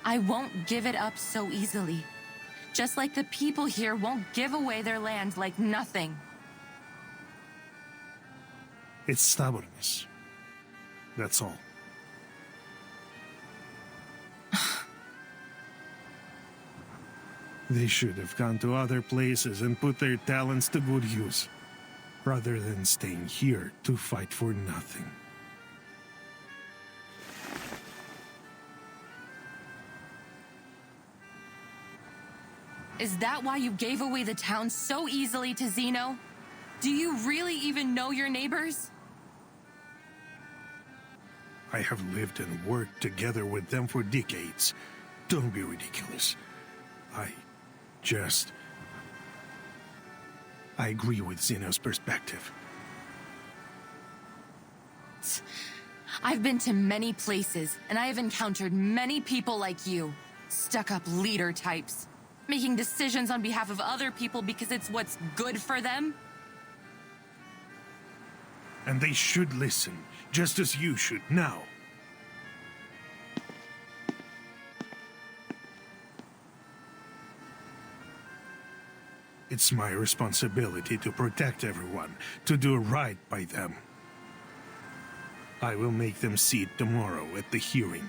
[SPEAKER 8] I won't give it up so easily. Just like the people here won't give away their land like nothing.
[SPEAKER 9] It's stubbornness. That's all. They should have gone to other places and put their talents to good use, rather than staying here to fight for nothing.
[SPEAKER 8] Is that why you gave away the town so easily to Zeno? Do you really even know your neighbors?
[SPEAKER 9] I have lived and worked together with them for decades. Don't be ridiculous. I agree with Zeno's perspective.
[SPEAKER 8] I've been to many places, and I have encountered many people like you. Stuck-up leader types. Making decisions on behalf of other people because it's what's good for them.
[SPEAKER 9] And they should listen, just as you should now. It's my responsibility to protect everyone, to do right by them. I will make them see it tomorrow at the hearing.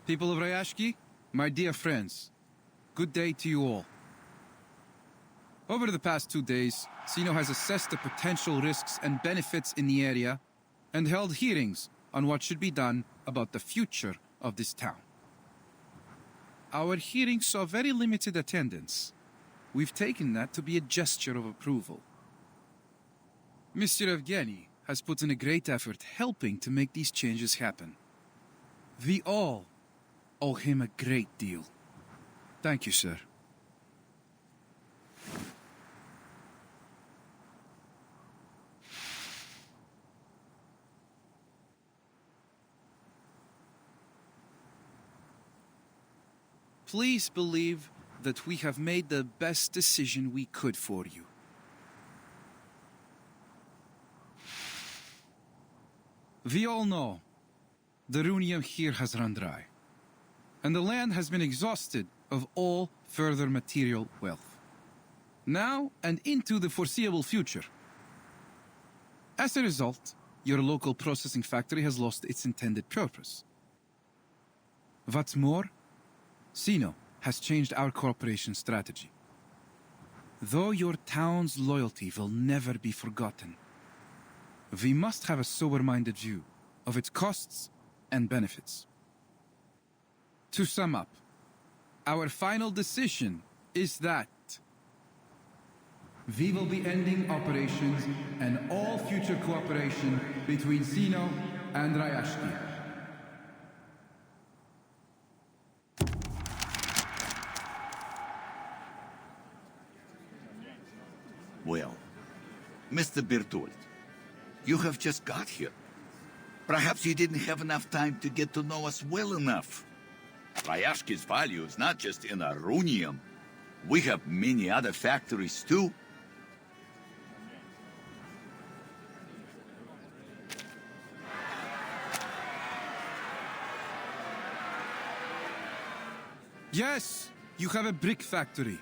[SPEAKER 7] People of Rayashki, my dear friends, good day to you all. Over the past 2 days, Sino has assessed the potential risks and benefits in the area and held hearings on what should be done about the future of this town. Our hearings saw very limited attendance. We've taken that to be a gesture of approval. Mr. Evgeny has put in a great effort helping to make these changes happen. We all owe him a great deal. Thank you, sir. Please believe that we have made the best decision we could for you. We all know the runium here has run dry, and the land has been exhausted of all further material wealth, now and into the foreseeable future. As a result, your local processing factory has lost its intended purpose. What's more, Sino has changed our cooperation strategy. Though your town's loyalty will never be forgotten, we must have a sober-minded view of its costs and benefits. To sum up, our final decision is that we will be ending operations and all future cooperation between Sino and Rayashki.
[SPEAKER 10] Well, Mr. Bertolt, you have just got here. Perhaps you didn't have enough time to get to know us well enough. Rayashki's value is not just in arunium. We have many other factories too.
[SPEAKER 7] Yes, you have a brick factory,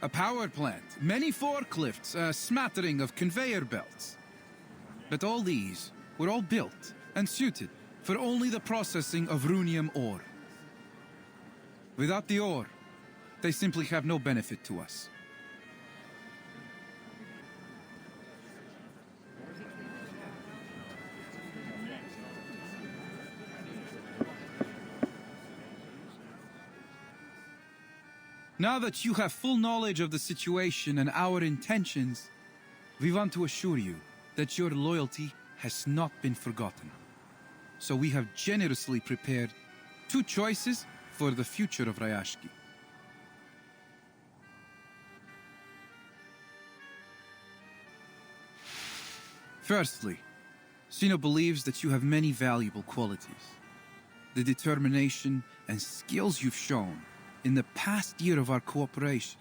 [SPEAKER 7] a power plant, many forklifts, a smattering of conveyor belts. But all these were all built and suited for only the processing of runium ore. Without the ore, they simply have no benefit to us. Now that you have full knowledge of the situation and our intentions, we want to assure you that your loyalty has not been forgotten. So we have generously prepared 2 choices for the future of Rayashki. Firstly, Sino believes that you have many valuable qualities. The determination and skills you've shown in the past year of our cooperation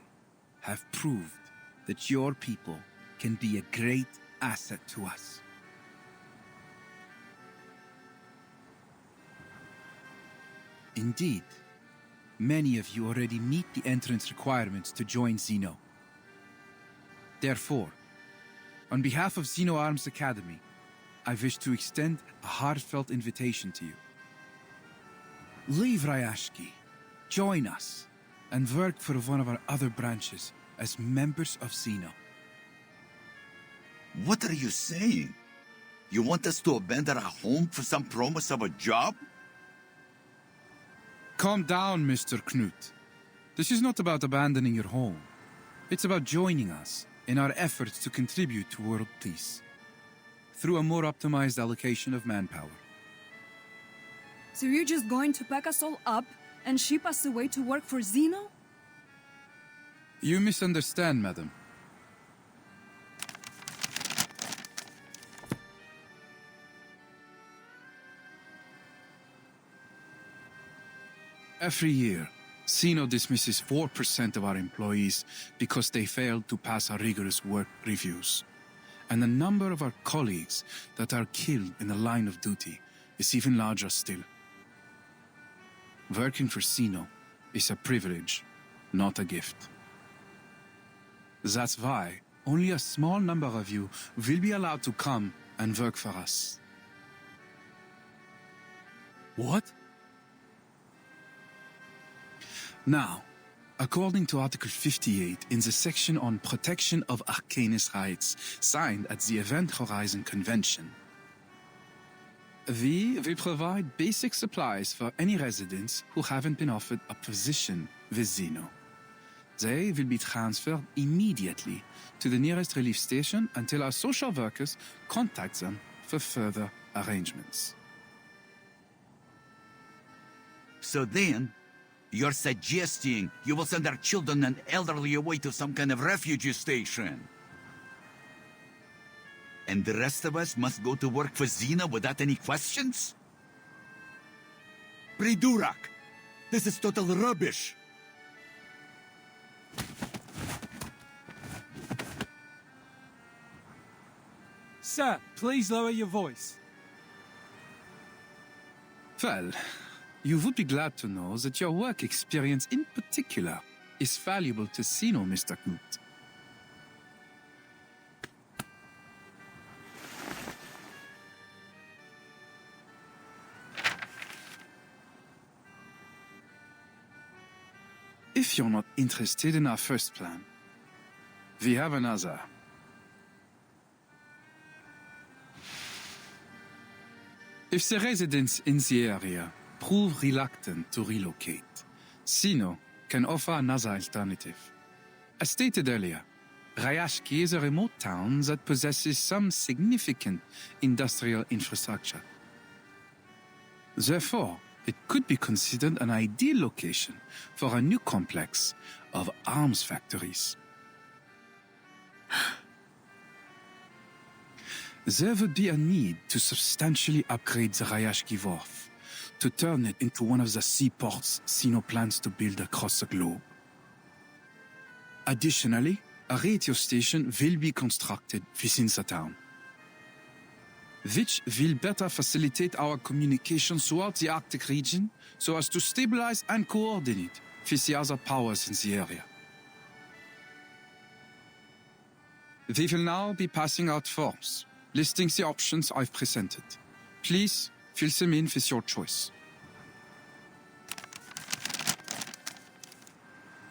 [SPEAKER 7] have proved that your people can be a great asset to us. Indeed, many of you already meet the entrance requirements to join Xeno. Therefore, on behalf of Xeno Arms Academy, I wish to extend a heartfelt invitation to you. Leave Rayashki, join us, and work for one of our other branches as members of Xeno.
[SPEAKER 10] What are you saying? You want us to abandon our home for some promise of a job?
[SPEAKER 7] Calm down, Mr. Knut. This is not about abandoning your home. It's about joining us in our efforts to contribute to world peace through a more optimized allocation of manpower.
[SPEAKER 1] So you're just going to pack us all up and ship us away to work for Xeno?
[SPEAKER 7] You misunderstand, madam. Every year, Xeno dismisses 4% of our employees because they failed to pass our rigorous work reviews. And the number of our colleagues that are killed in the line of duty is even larger still. Working for Xeno is a privilege, not a gift. That's why only a small number of you will be allowed to come and work for us. What? Now, according to Article 58 in the section on protection of Arcanist rights signed at the Event Horizon Convention, we will provide basic supplies for any residents who haven't been offered a position with Xeno. They will be transferred immediately to the nearest relief station until our social workers contact them for further arrangements.
[SPEAKER 10] So then, you're suggesting you will send our children and elderly away to some kind of refugee station? And the rest of us must go to work for Xena without any questions? Pridurak! This is total rubbish!
[SPEAKER 11] Sir, please lower your voice.
[SPEAKER 7] Well, you would be glad to know that your work experience in particular is valuable to Xeno, Mr. Knut. If you're not interested in our first plan, we have another. If the residents in the area prove reluctant to relocate, Xeno can offer another alternative. As stated earlier, Rayashki is a remote town that possesses some significant industrial infrastructure. Therefore, it could be considered an ideal location for a new complex of arms factories. There would be a need to substantially upgrade the Rayashki Wharf to turn it into one of the seaports Xeno plans to build across the globe. Additionally, a radio station will be constructed within the town, which will better facilitate our communication throughout the Arctic region so as to stabilize and coordinate with the other powers in the area. We will now be passing out forms, listing the options I've presented. Please fill them in with your choice.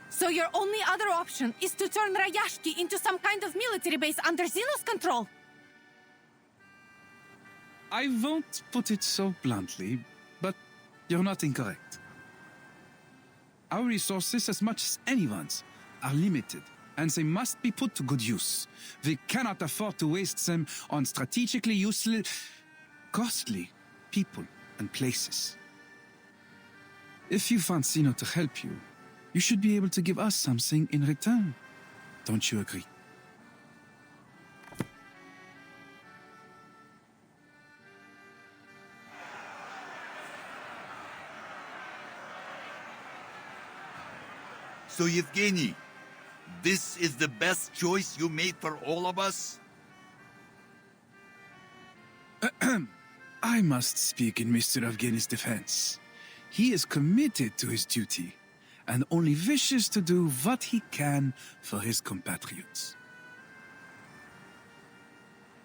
[SPEAKER 4] So your only other option is to turn Rayashki into some kind of military base under Xeno's control?
[SPEAKER 7] I won't put it so bluntly, but you're not incorrect. Our resources, as much as anyone's, are limited, and they must be put to good use. We cannot afford to waste them on strategically useless, costly people and places. If you want Xeno to help you, you should be able to give us something in return. Don't you agree?
[SPEAKER 10] So, Yevgeny, this is the best choice you made for all of us?
[SPEAKER 7] I must speak in Mr. Evgeny's defense. He is committed to his duty and only wishes to do what he can for his compatriots.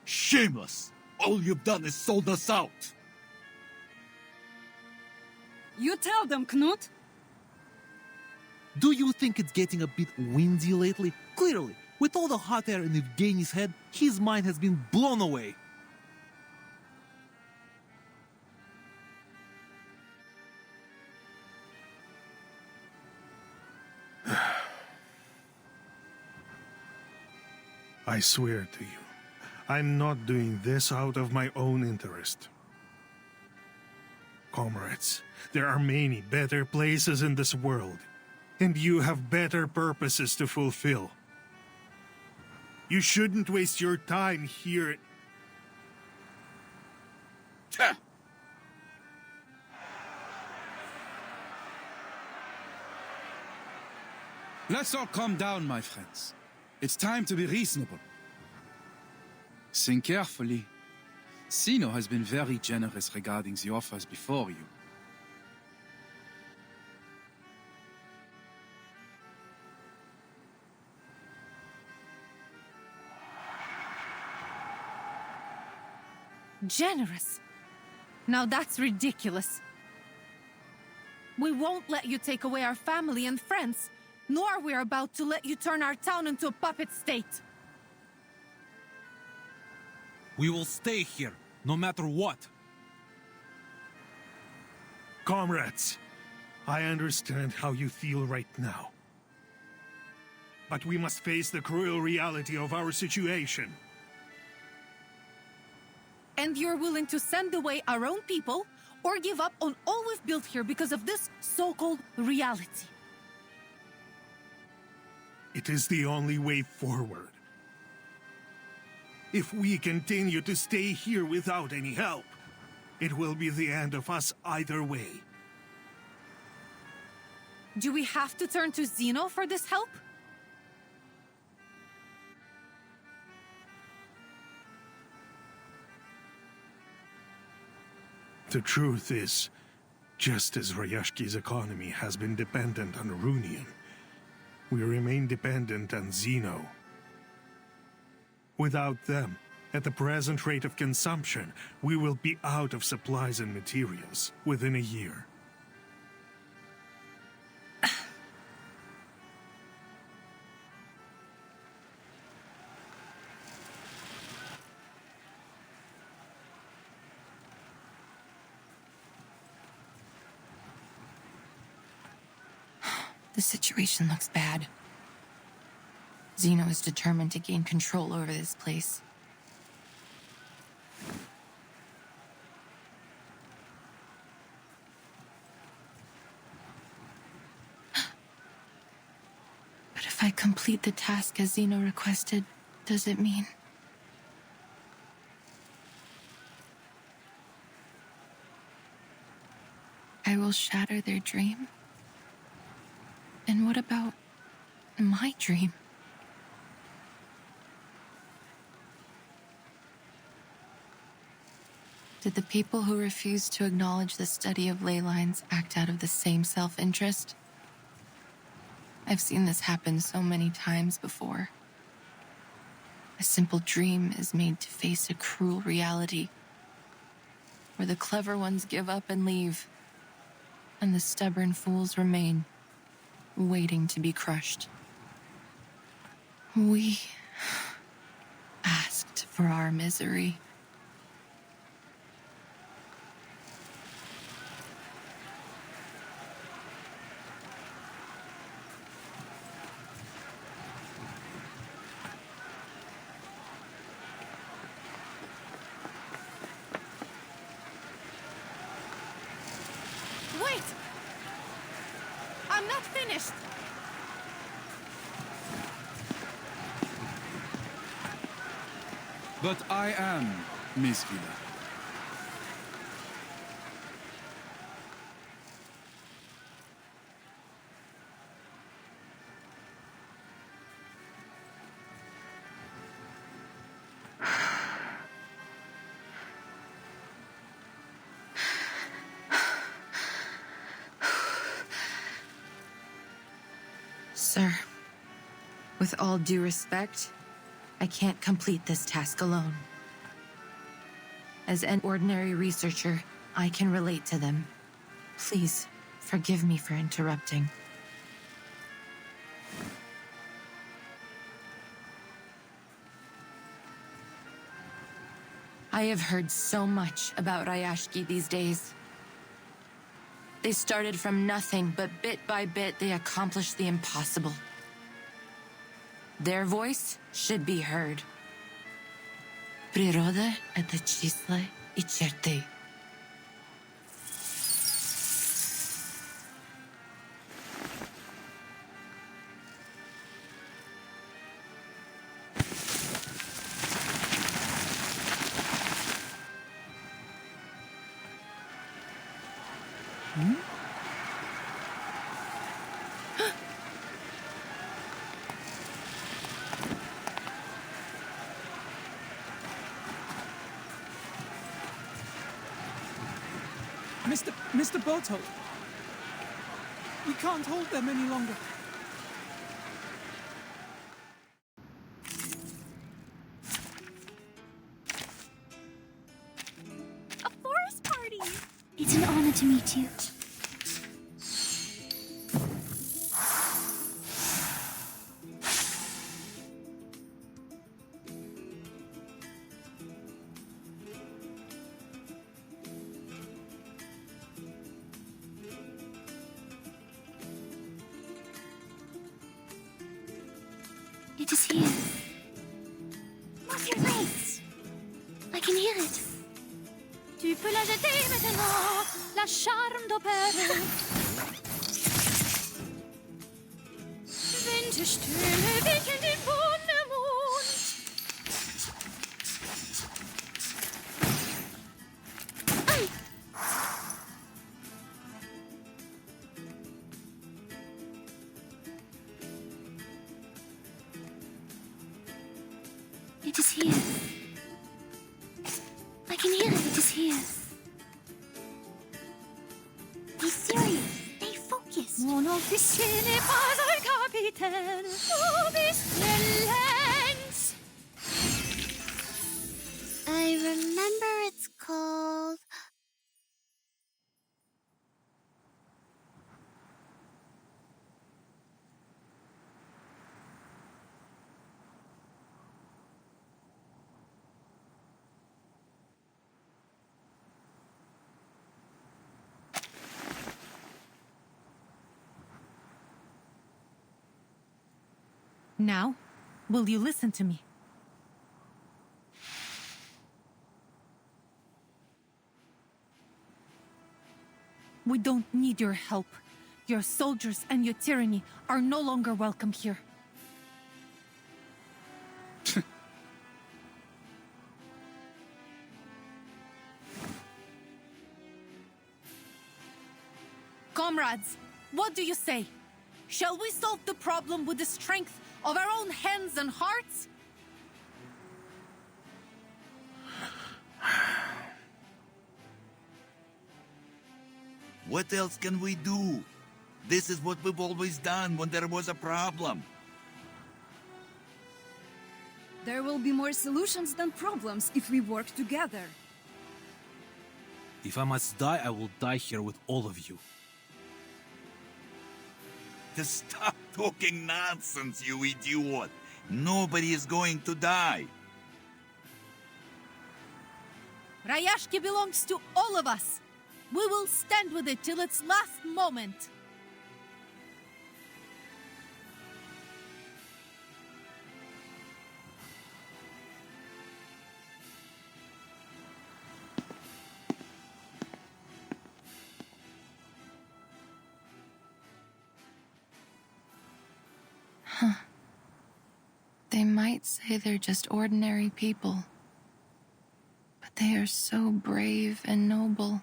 [SPEAKER 10] Shameless! All you've done is sold us out!
[SPEAKER 1] You tell them, Knut.
[SPEAKER 11] Do you think it's getting a bit windy lately?
[SPEAKER 12] Clearly, with all the hot air in Evgeny's head, his mind has been blown away.
[SPEAKER 9] I swear to you, I'm not doing this out of my own interest. Comrades, there are many better places in this world, and you have better purposes to fulfill. You shouldn't waste your time here.
[SPEAKER 7] Let's all calm down, my friends. It's time to be reasonable. Think carefully. Zeno has been very generous regarding the offers before you.
[SPEAKER 4] Generous? Now that's ridiculous. We won't let you take away our family and friends, nor we're about to let you turn our town into a puppet state.
[SPEAKER 12] We will stay here, no matter what.
[SPEAKER 9] Comrades, I understand how you feel right now. But we must face the cruel reality of our situation.
[SPEAKER 4] And you're willing to send away our own people, or give up on all we've built here because of this so-called reality?
[SPEAKER 9] It is the only way forward. If we continue to stay here without any help, it will be the end of us either way.
[SPEAKER 4] Do we have to turn to Zeno for this help?
[SPEAKER 9] The truth is, just as Ryashki's economy has been dependent on Runion, we remain dependent on Zeno. Without them, at the present rate of consumption, we will be out of supplies and materials within a year.
[SPEAKER 8] The situation looks bad. Zeno is determined to gain control over this place. But if I complete the task as Zeno requested, does it mean... I will shatter their dream? And what about my dream? Did the people who refused to acknowledge the study of ley lines act out of the same self-interest? I've seen this happen so many times before. A simple dream is made to face a cruel reality, where the clever ones give up and leave, and the stubborn fools remain, waiting to be crushed. We asked for our misery.
[SPEAKER 4] Wait! I'm not finished!
[SPEAKER 7] But I am, Miss Villa.
[SPEAKER 8] Sir, with all due respect, I can't complete this task alone. As an ordinary researcher, I can relate to them. Please, forgive me for interrupting. I have heard so much about Ryashki these days. They started from nothing, but bit by bit they accomplished the impossible. Their voice should be heard. Природа — это числа и черты.
[SPEAKER 11] Mr. Boto, we can't hold them any longer.
[SPEAKER 2] A forest party! It's an honor to meet you. It is here. What's your face? I can hear it. Tu peux la jeter maintenant, la charme d'opéra. Winterstürme wickeln den Wundermond. Ai! It is here. I can hear it. It is here. Be serious. Stay focused. Mon officier n'est pas un capitaine. Oh, be silent. I remember it's called...
[SPEAKER 4] Now, will you listen to me? We don't need your help. Your soldiers and your tyranny are no longer welcome here. Comrades, what do you say? Shall we solve the problem with the strength of our own hands and hearts?
[SPEAKER 10] What else can we do? This is what we've always done when there was a problem.
[SPEAKER 1] There will be more solutions than problems if we work together.
[SPEAKER 12] If I must die, I will die here with all of you.
[SPEAKER 10] Just stop talking nonsense, you idiot. Nobody is going to die.
[SPEAKER 4] Ryashki belongs to all of us. We will stand with it till its last moment.
[SPEAKER 8] They might say they're just ordinary people, but they are so brave and noble.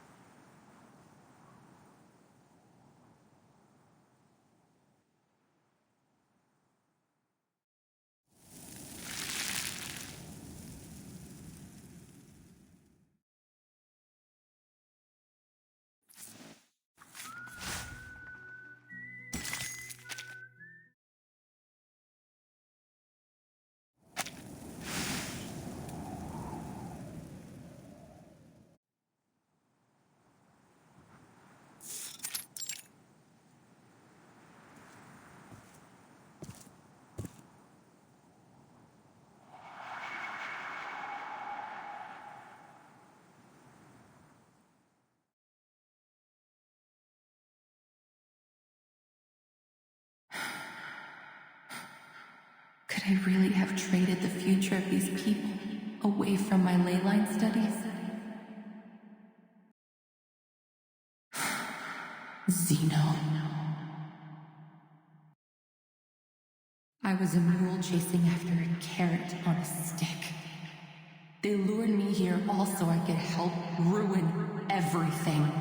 [SPEAKER 8] I really have traded the future of these people away from my ley line studies? Zeno. I was a mule chasing after a carrot on a stick. They lured me here all so I could help ruin everything.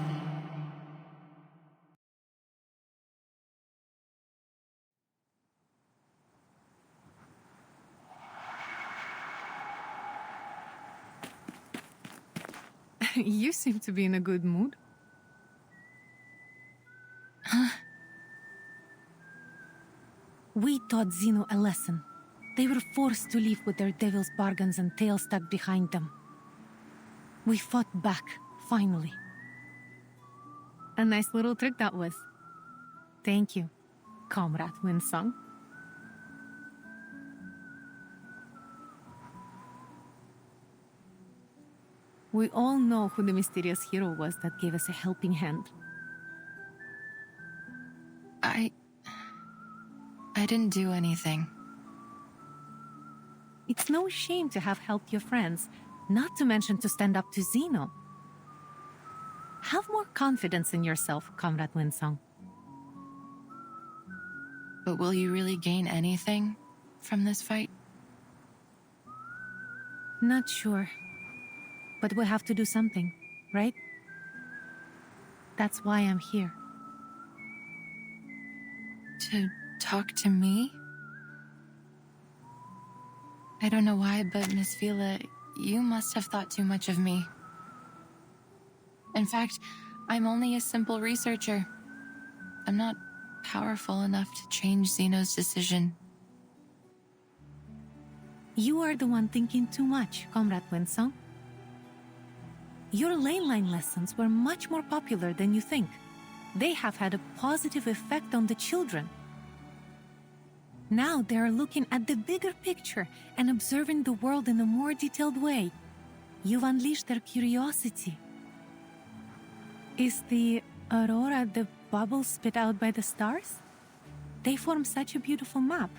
[SPEAKER 4] You seem to be in a good mood. We taught Zeno a lesson. They were forced to leave with their devil's bargains and tails stuck behind them. We fought back, finally. A nice little trick that was. Thank you, Comrade Winsong. We all know who the mysterious hero was that gave us a helping hand.
[SPEAKER 8] I didn't do anything.
[SPEAKER 4] It's no shame to have helped your friends, not to mention to stand up to Zeno. Have more confidence in yourself, Comrade Winsong.
[SPEAKER 8] But will you really gain anything from this fight?
[SPEAKER 4] Not sure. But we have to do something, right? That's why I'm here.
[SPEAKER 8] To talk to me? I don't know why, but Miss Vila, you must have thought too much of me. In fact, I'm only a simple researcher. I'm not powerful enough to change Zeno's decision.
[SPEAKER 4] You are the one thinking too much, Comrade Winsong. Your ley line lessons were much more popular than you think. They have had a positive effect on the children. Now they are looking at the bigger picture and observing the world in a more detailed way. You've unleashed their curiosity. Is the aurora the bubble spit out by the stars? They form such a beautiful map.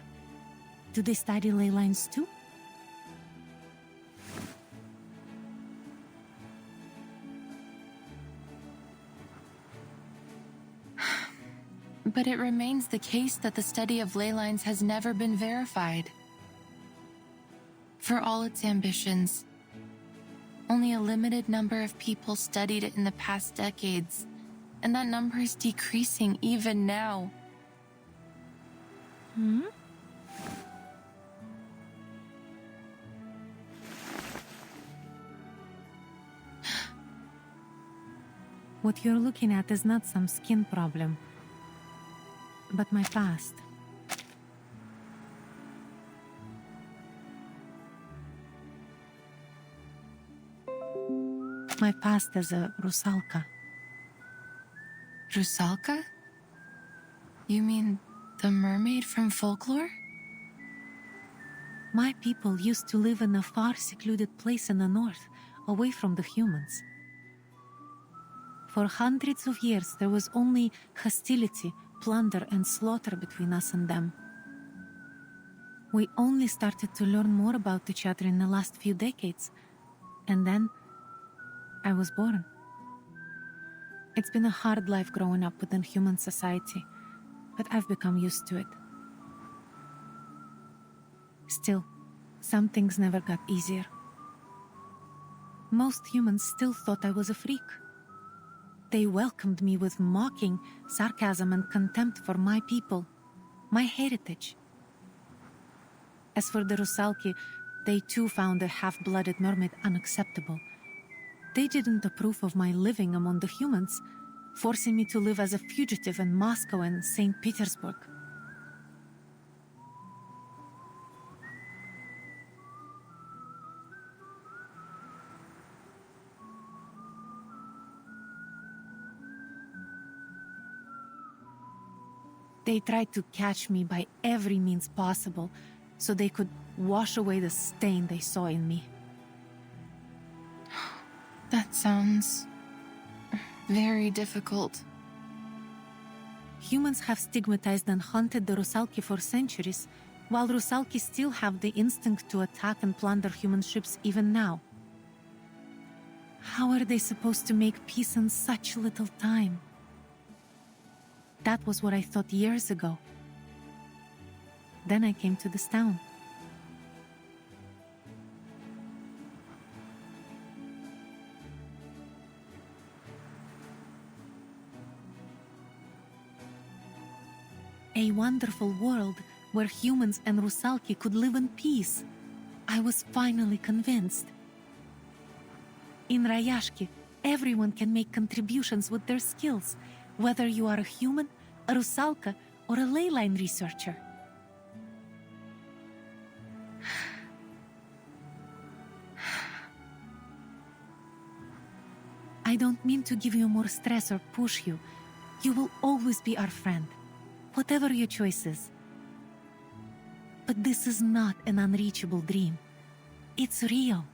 [SPEAKER 4] Do they study ley lines too?
[SPEAKER 8] But it remains the case that the study of ley lines has never been verified. For all its ambitions, only a limited number of people studied it in the past decades, and that number is decreasing even now.
[SPEAKER 4] What you're looking at is not some skin problem, but my past. My past as a Rusalka.
[SPEAKER 8] Rusalka? You mean the mermaid from folklore?
[SPEAKER 4] My people used to live in a far secluded place in the north, away from the humans. For hundreds of years, there was only hostility, plunder, and slaughter between us and them. We only started to learn more about each other in the last few decades, and then I was born. It's been a hard life growing up within human society, but I've become used to it. Still, some things never got easier. Most humans still thought I was a freak. They welcomed me with mocking, sarcasm, and contempt for my people, my heritage. As for the Rusalki, they too found a half-blooded mermaid unacceptable. They didn't approve of my living among the humans, forcing me to live as a fugitive in Moscow and St. Petersburg. They tried to catch me by every means possible, so they could wash away the stain they saw in me.
[SPEAKER 8] That sounds very difficult.
[SPEAKER 4] Humans have stigmatized and hunted the Rusalki for centuries, while Rusalki still have the instinct to attack and plunder human ships even now. How are they supposed to make peace in such little time? That was what I thought years ago. Then I came to this town. A wonderful world where humans and Rusalki could live in peace. I was finally convinced. In Rayashki, everyone can make contributions with their skills, whether you are a human, a Rusalka, or a leyline researcher. I don't mean to give you more stress or push you. You will always be our friend, whatever your choices. But this is not an unreachable dream. It's real.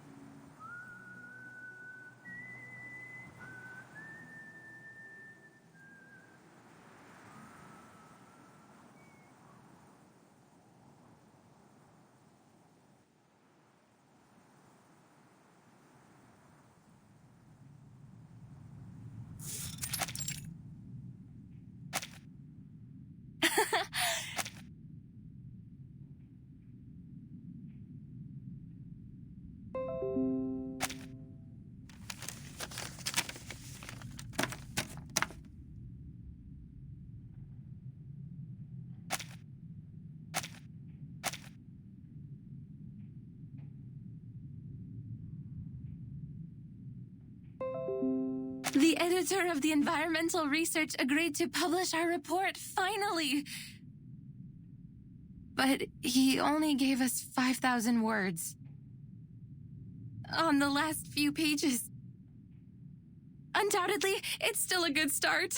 [SPEAKER 8] The editor of the environmental research agreed to publish our report, finally! But he only gave us 5,000 words. On the last few pages. Undoubtedly, it's still a good start.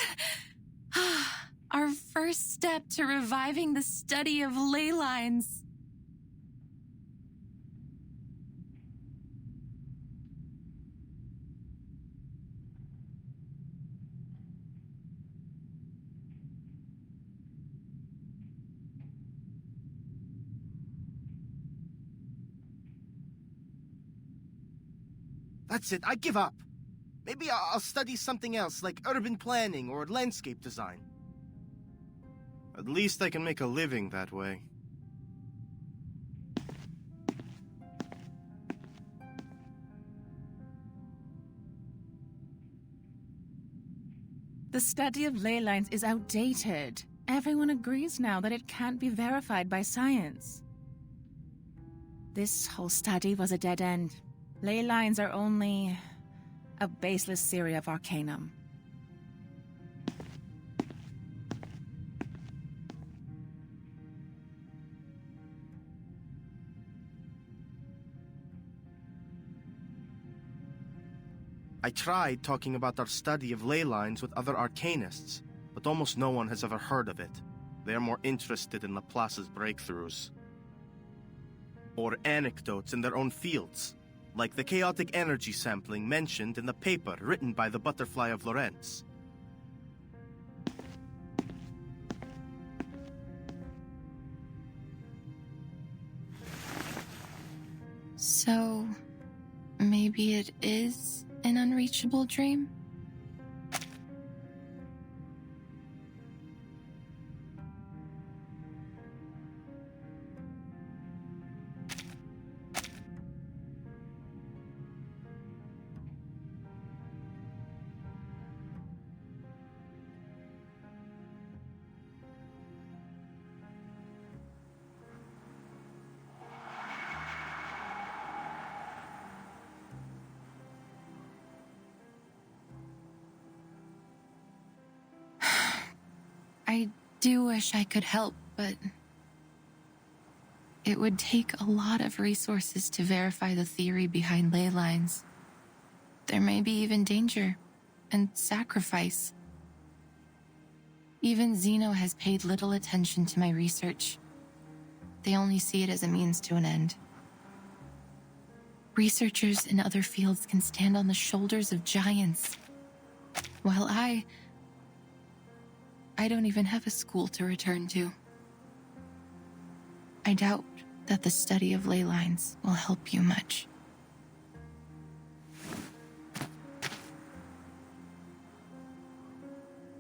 [SPEAKER 8] Our first step to reviving the study of ley lines.
[SPEAKER 11] That's it, I give up. Maybe I'll study something else, like urban planning or landscape design. At least I can make a living that way.
[SPEAKER 13] The study of ley lines is outdated. Everyone agrees now that it can't be verified by science. This whole study was a dead end. Ley lines are only a baseless theory of arcanum.
[SPEAKER 11] I tried talking about our study of ley lines with other arcanists, but almost no one has ever heard of it. They are more interested in Laplace's breakthroughs. Or anecdotes in their own fields, like the chaotic energy sampling mentioned in the paper written by the Butterfly of Lorentz.
[SPEAKER 8] So, maybe it is an unreachable dream? I do wish I could help, but it would take a lot of resources to verify the theory behind ley lines. There may be even danger and sacrifice. Even Zeno has paid little attention to my research. They only see it as a means to an end. Researchers in other fields can stand on the shoulders of giants, while I don't even have a school to return to. I doubt that the study of ley lines will help you much.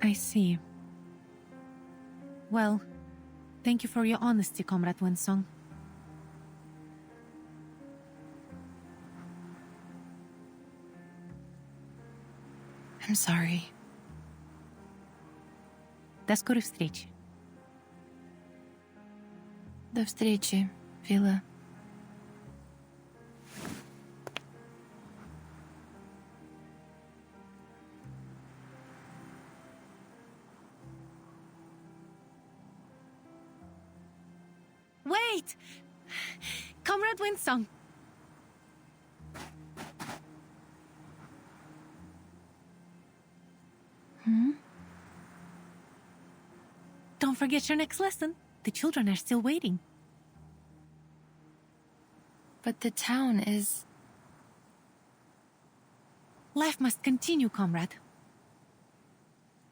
[SPEAKER 4] I see. Well, thank you for your honesty, Comrade Winsong.
[SPEAKER 8] I'm sorry.
[SPEAKER 4] До скорой встречи.
[SPEAKER 8] До встречи, Вилла.
[SPEAKER 4] Wait! Comrade Winsong! Don't forget your next lesson. The children are still waiting.
[SPEAKER 8] But the town is...
[SPEAKER 4] Life must continue, comrade.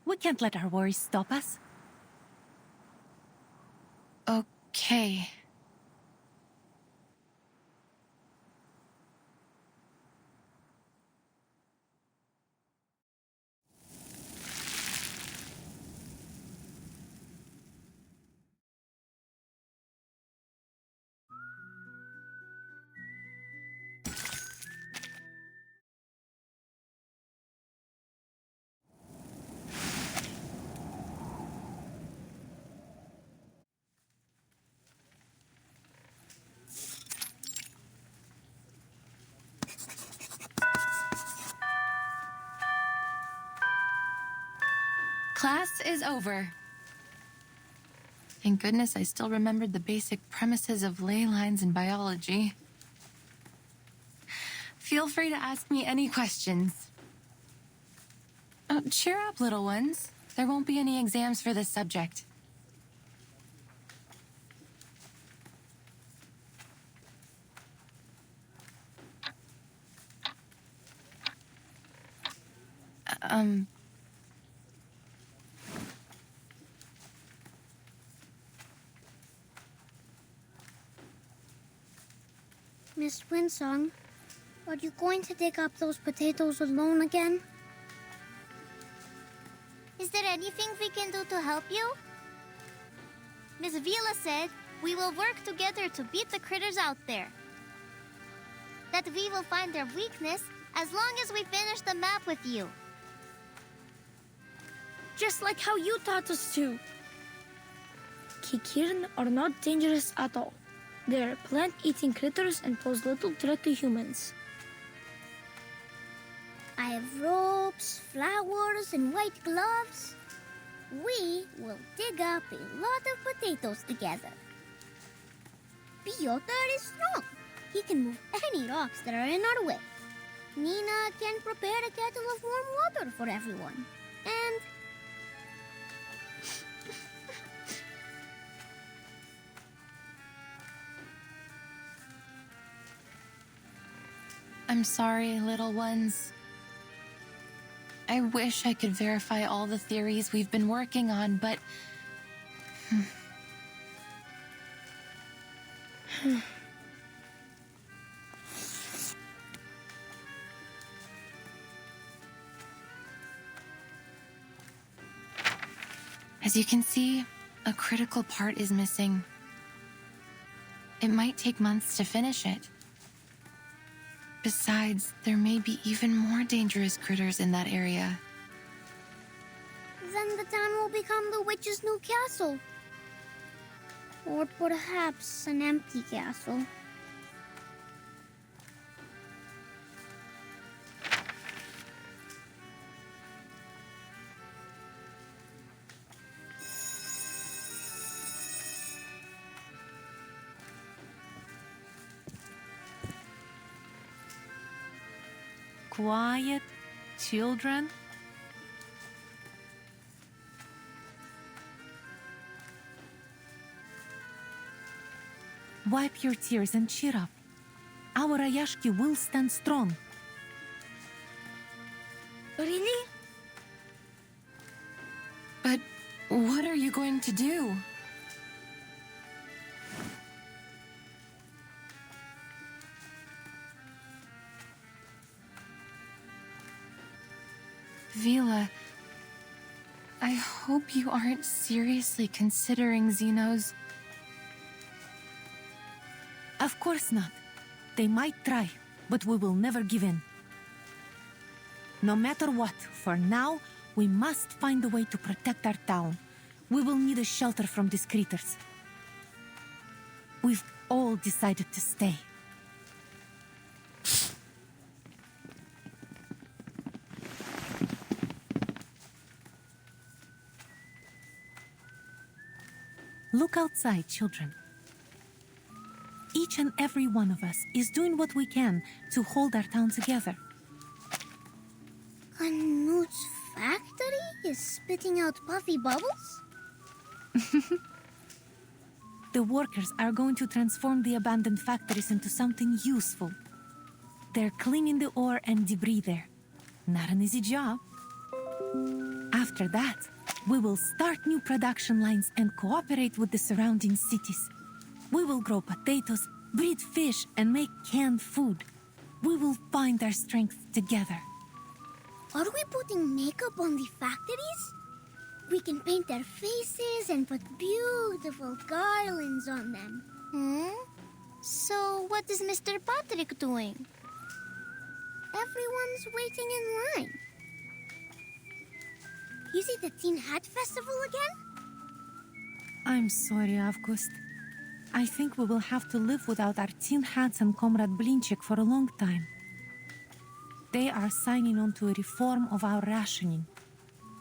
[SPEAKER 4] We can't let our worries stop us.
[SPEAKER 8] Okay. Class is over. Thank goodness I still remembered the basic premises of ley lines in biology. Feel free to ask me any questions. Oh, cheer up, little ones. There won't be any exams for this subject.
[SPEAKER 2] Miss Winsong, are you going to dig up those potatoes alone again?
[SPEAKER 14] Is there anything we can do to help you? Miss Vila said we will work together to beat the critters out there. That we will find their weakness as long as we finish the map with you.
[SPEAKER 15] Just like how you taught us to. Kikirin are not dangerous at all. They're plant-eating critters and pose little threat to humans.
[SPEAKER 2] I have ropes, flowers, and white gloves. We will dig up a lot of potatoes together. Piotr is strong. He can move any rocks that are in our way. Nina can prepare a kettle of warm water for everyone. And...
[SPEAKER 8] I'm sorry, little ones. I wish I could verify all the theories we've been working on, but... As you can see, a critical part is missing. It might take months to finish it. Besides, there may be even more dangerous critters in that area.
[SPEAKER 2] then the town will become the witch's new castle. Or perhaps an empty castle.
[SPEAKER 4] Quiet, children. Wipe your tears and cheer up. Our Ayashki will stand strong.
[SPEAKER 15] Really?
[SPEAKER 8] But what are you going to do? I hope you aren't seriously considering Xenos.
[SPEAKER 4] Of course not. They might try, but we will never give in. No matter what, for now, we must find a way to protect our town. We will need a shelter from these critters. We've all decided to stay. Look outside, children. Each and every one of us is doing what we can to hold our town together.
[SPEAKER 14] Knut's factory is spitting out puffy bubbles?
[SPEAKER 4] The workers are going to transform the abandoned factories into something useful. They're cleaning the ore and debris there. Not an easy job. After that, we will start new production lines and cooperate with the surrounding cities. We will grow potatoes, breed fish, and make canned food. We will find our strength together.
[SPEAKER 14] Are we putting makeup on the factories? We can paint their faces and put beautiful garlands on them. So what is Mr. Patrick doing? Everyone's waiting in line. Is it the Tin Hat Festival again?
[SPEAKER 4] I'm sorry, August. I think we will have to live without our tin hats and Comrade Blinchik for a long time. They are signing on to a reform of our rationing.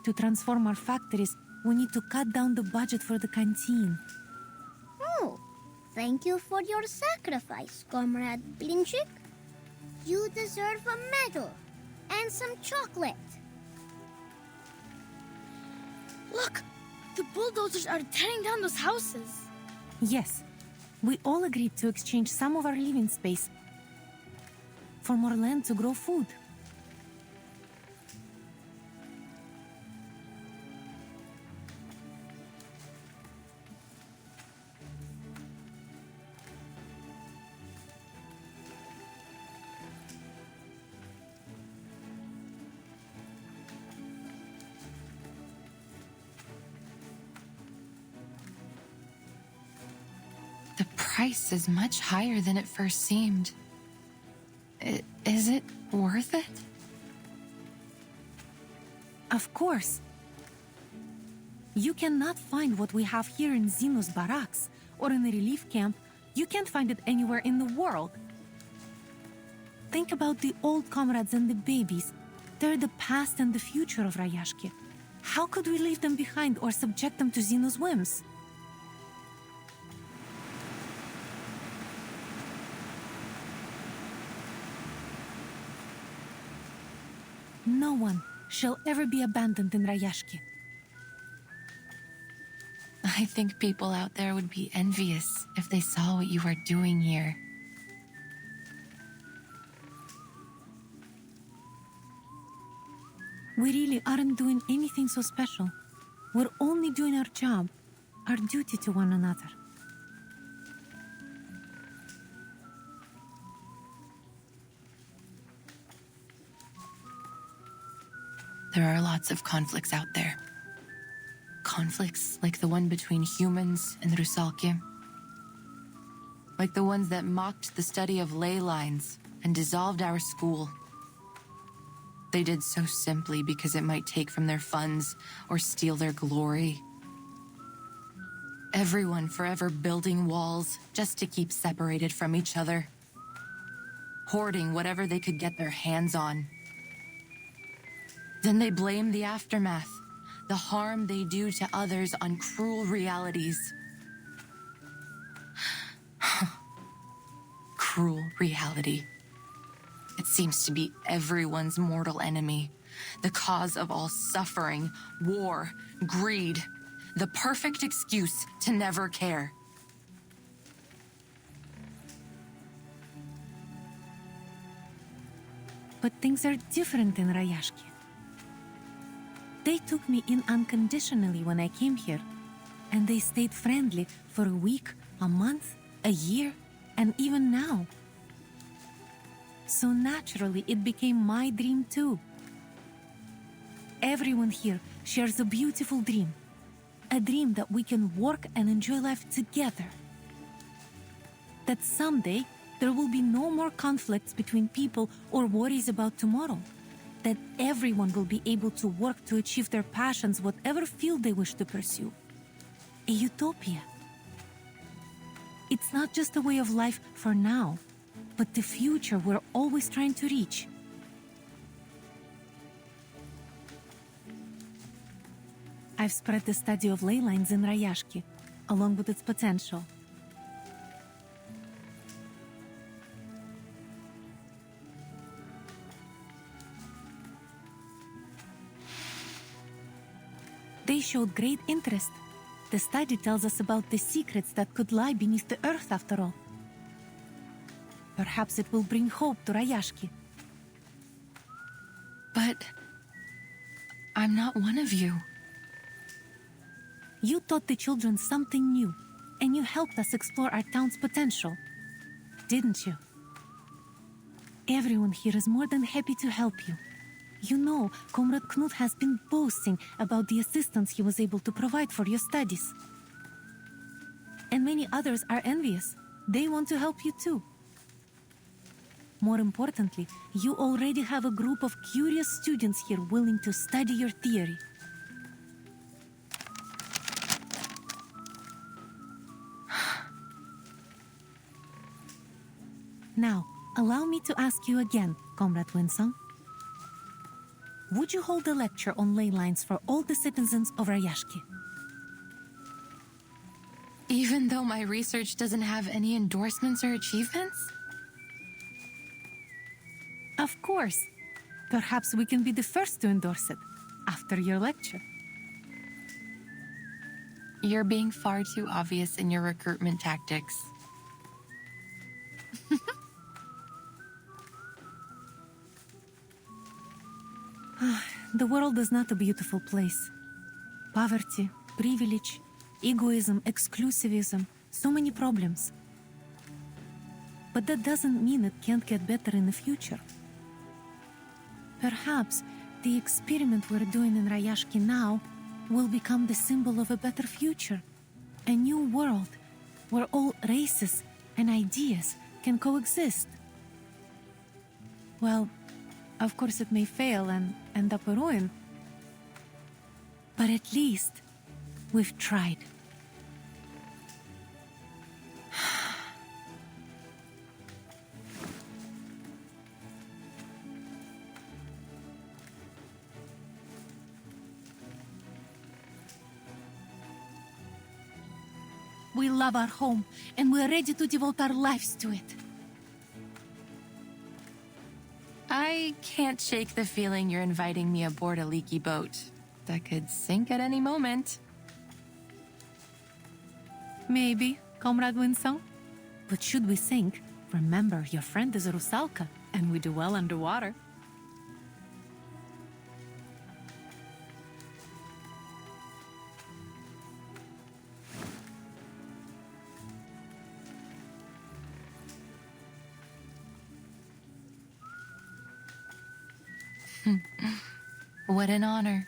[SPEAKER 4] To transform our factories, we need to cut down the budget for the canteen.
[SPEAKER 14] Oh, thank you for your sacrifice, Comrade Blinchik. You deserve a medal and some chocolate.
[SPEAKER 15] Look! The bulldozers are tearing down those houses.
[SPEAKER 4] Yes, we all agreed to exchange some of our living space for more land to grow food.
[SPEAKER 8] The price is much higher than it first seemed. Is it worth it?
[SPEAKER 4] Of course. You cannot find what we have here in Xenos barracks or in the relief camp. You can't find it anywhere in the world. Think about the old comrades and the babies. They're the past and the future of Rayashki. How could we leave them behind or subject them to Xenos whims? No one shall ever be abandoned in Rayashki.
[SPEAKER 8] I think people out there would be envious if they saw what you are doing here.
[SPEAKER 4] We really aren't doing anything so special. We're only doing our job, our duty to one another.
[SPEAKER 8] There are lots of conflicts out there. Conflicts like the one between humans and Rusalki. Like the ones that mocked the study of ley lines and dissolved our school. They did so simply because it might take from their funds or steal their glory. Everyone forever building walls just to keep separated from each other. Hoarding whatever they could get their hands on. Then they blame the aftermath, the harm they do to others on cruel realities. Cruel reality. It seems to be everyone's mortal enemy, the cause of all suffering, war, greed, the perfect excuse to never care.
[SPEAKER 4] But things are different in Rayashki. They took me in unconditionally when I came here, and they stayed friendly for a week, a month, a year, and even now. So naturally, it became my dream too. everyone here shares a beautiful dream. A dream that we can work and enjoy life together. That someday there will be no more conflicts between people or worries about tomorrow. That everyone will be able to work to achieve their passions, whatever field they wish to pursue. A utopia. It's not just a way of life for now, but the future we're always trying to reach. I've spread the study of ley lines in Rayashki, along with its potential. They showed great interest. The study tells us about the secrets that could lie beneath the earth after all. Perhaps it will bring hope to Rayashki.
[SPEAKER 8] But I'm not one of you.
[SPEAKER 4] You taught the children something new, and you helped us explore our town's potential, didn't you? Everyone here is more than happy to help you. You know, Comrade Knut has been boasting about the assistance he was able to provide for your studies. And many others are envious. They want to help you too. More importantly, you already have a group of curious students here willing to study your theory. Now, allow me to ask you again, Comrade Winsong. Would you hold a lecture on ley lines for all the citizens of Rayashki?
[SPEAKER 8] Even though my research doesn't have any endorsements or achievements?
[SPEAKER 4] Of course. Perhaps we can be the first to endorse it, after your lecture.
[SPEAKER 8] You're being far too obvious in your recruitment tactics.
[SPEAKER 4] The world is not a beautiful place. Poverty, privilege, egoism, exclusivism, so many problems. But that doesn't mean it can't get better in the future. Perhaps the experiment we're doing in Rayashki now will become the symbol of a better future. A new world where all races and ideas can coexist. Well, of course it may fail and end up a ruin. But at least we've tried. We love our home, and we're ready to devote our lives to it.
[SPEAKER 8] I can't shake the feeling you're inviting me aboard a leaky boat that could sink at any moment.
[SPEAKER 4] Maybe, Comrade Winsong. But should we sink, remember your friend is a Rusalka, and we do well underwater.
[SPEAKER 8] What an honor.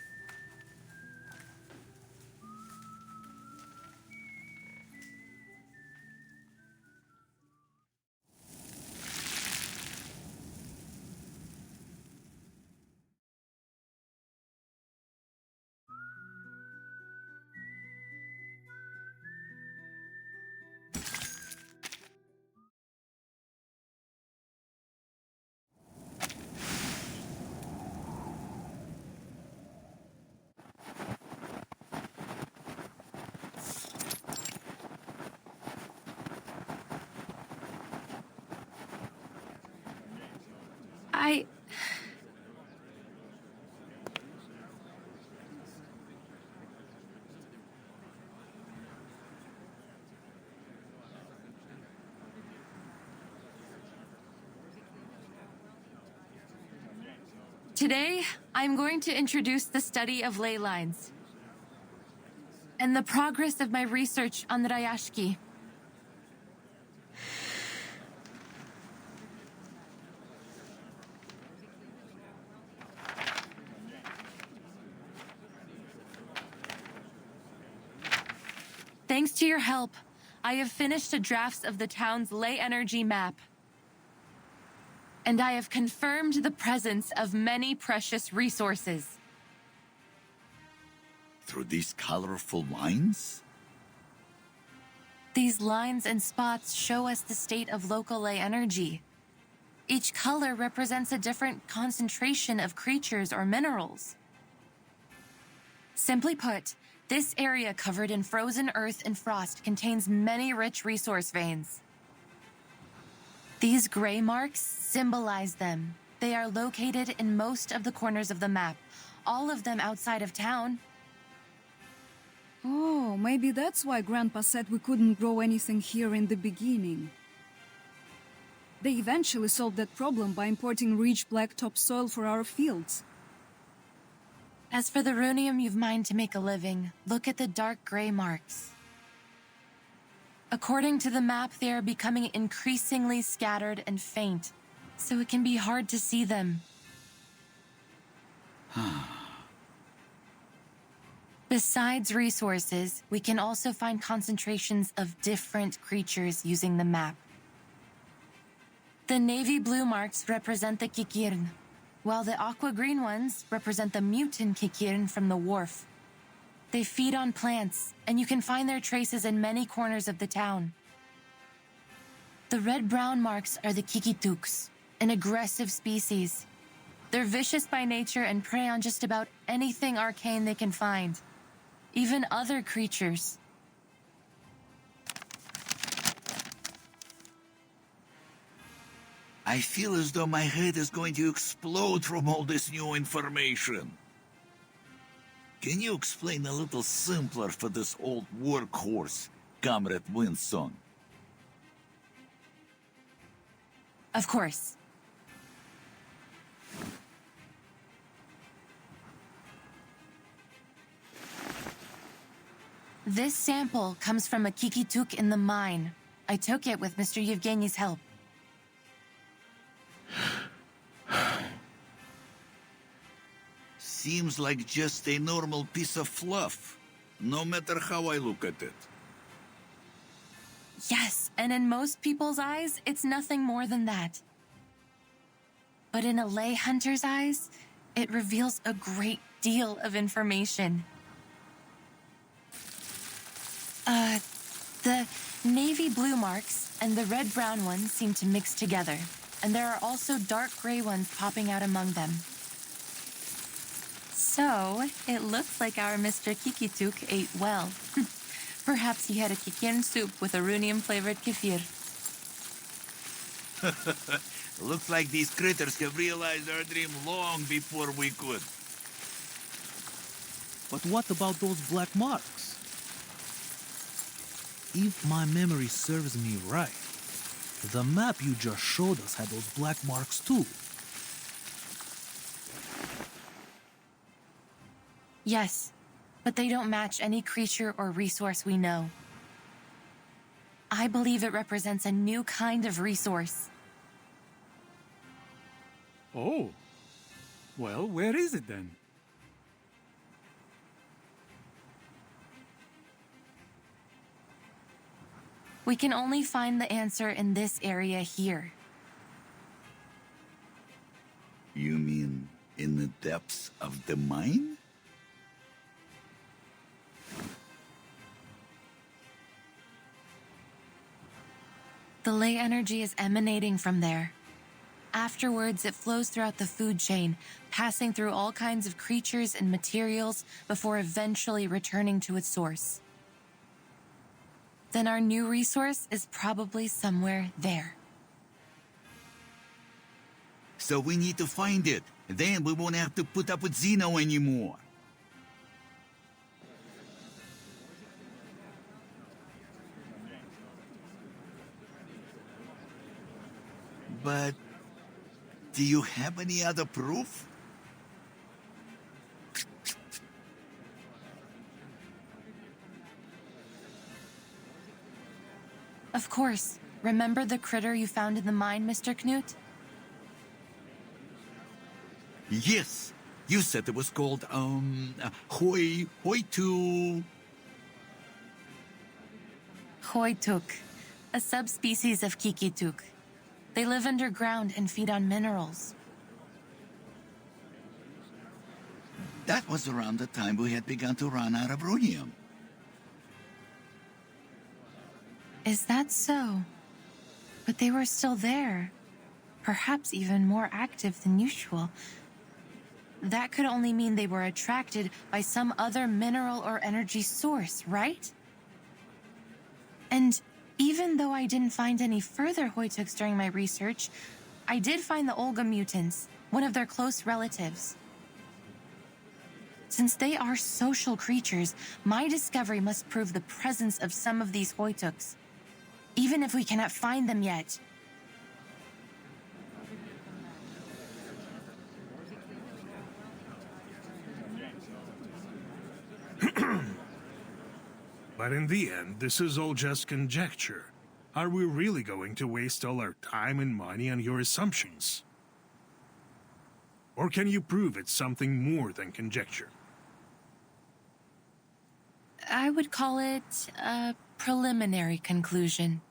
[SPEAKER 8] Today, I'm going to introduce the study of ley lines and the progress of my research on the Rayashki. Thanks to your help, I have finished a draft of the town's ley energy map. And I have confirmed the presence of many precious resources.
[SPEAKER 10] Through these colorful lines?
[SPEAKER 8] These lines and spots show us the state of local ley energy. Each color represents a different concentration of creatures or minerals. Simply put, this area covered in frozen earth and frost contains many rich resource veins. These gray marks symbolize them. They are located in most of the corners of the map, all of them outside of town.
[SPEAKER 1] Oh, maybe that's why Grandpa said we couldn't grow anything here in the beginning. They eventually solved that problem by importing rich black topsoil for our fields.
[SPEAKER 8] As for the runium you've mined to make a living, look at the dark gray marks. According to the map, they are becoming increasingly scattered and faint, so it can be hard to see them. Besides resources, we can also find concentrations of different creatures using the map. The navy blue marks represent the Kikirn, while the aqua green ones represent the mutant Kikirn from the wharf. They feed on plants, and you can find their traces in many corners of the town. The red-brown marks are the Kikituks, an aggressive species. They're vicious by nature and prey on just about anything arcane they can find, even other creatures.
[SPEAKER 10] I feel as though my head is going to explode from all this new information. Can you explain a little simpler for this old workhorse, Comrade Winsong?
[SPEAKER 8] Of course. This sample comes from a Kikituk in the mine. I took it with Mr. Yevgeny's help.
[SPEAKER 10] Seems like just a normal piece of fluff, no matter how I look at it.
[SPEAKER 8] Yes, and in most people's eyes, it's nothing more than that. But in a ley hunter's eyes, it reveals a great deal of information. The navy blue marks and the red-brown ones seem to mix together, and there are also dark gray ones popping out among them. So, it looks like our Mr. Kikituk ate well. Perhaps he had a kikin soup with a runium-flavored kefir.
[SPEAKER 10] Looks like these critters have realized our dream long before we could.
[SPEAKER 12] But what about those black marks? If my memory serves me right, the map you just showed us had those black marks too.
[SPEAKER 8] Yes, but they don't match any creature or resource we know. I believe it represents a new kind of resource.
[SPEAKER 16] Oh. Well, where is it then?
[SPEAKER 8] We can only find the answer in this area here.
[SPEAKER 10] You mean in the depths of the mine?
[SPEAKER 8] The ley energy is emanating from there. Afterwards, it flows throughout the food chain, passing through all kinds of creatures and materials before eventually returning to its source. Then our new resource is probably somewhere there.
[SPEAKER 10] So we need to find it. Then we won't have to put up with Zeno anymore. But do you have any other proof?
[SPEAKER 8] Of course. Remember the critter you found in the mine, Mr. Knut?
[SPEAKER 10] Yes. You said it was called, Hoitu.
[SPEAKER 8] Hoituk, a subspecies of Kikituk. They live underground and feed on minerals.
[SPEAKER 10] That was around the time we had begun to run out of rhenium.
[SPEAKER 8] Is that so? But they were still there. Perhaps even more active than usual. That could only mean they were attracted by some other mineral or energy source, right? And even though I didn't find any further Hoituks during my research, I did find the Olga mutants, one of their close relatives. Since they are social creatures, my discovery must prove the presence of some of these Hoituks, even if we cannot find them yet.
[SPEAKER 9] But in the end, this is all just conjecture. Are we really going to waste all our time and money on your assumptions? Or can you prove it's something more than conjecture?
[SPEAKER 8] I would call it a preliminary conclusion.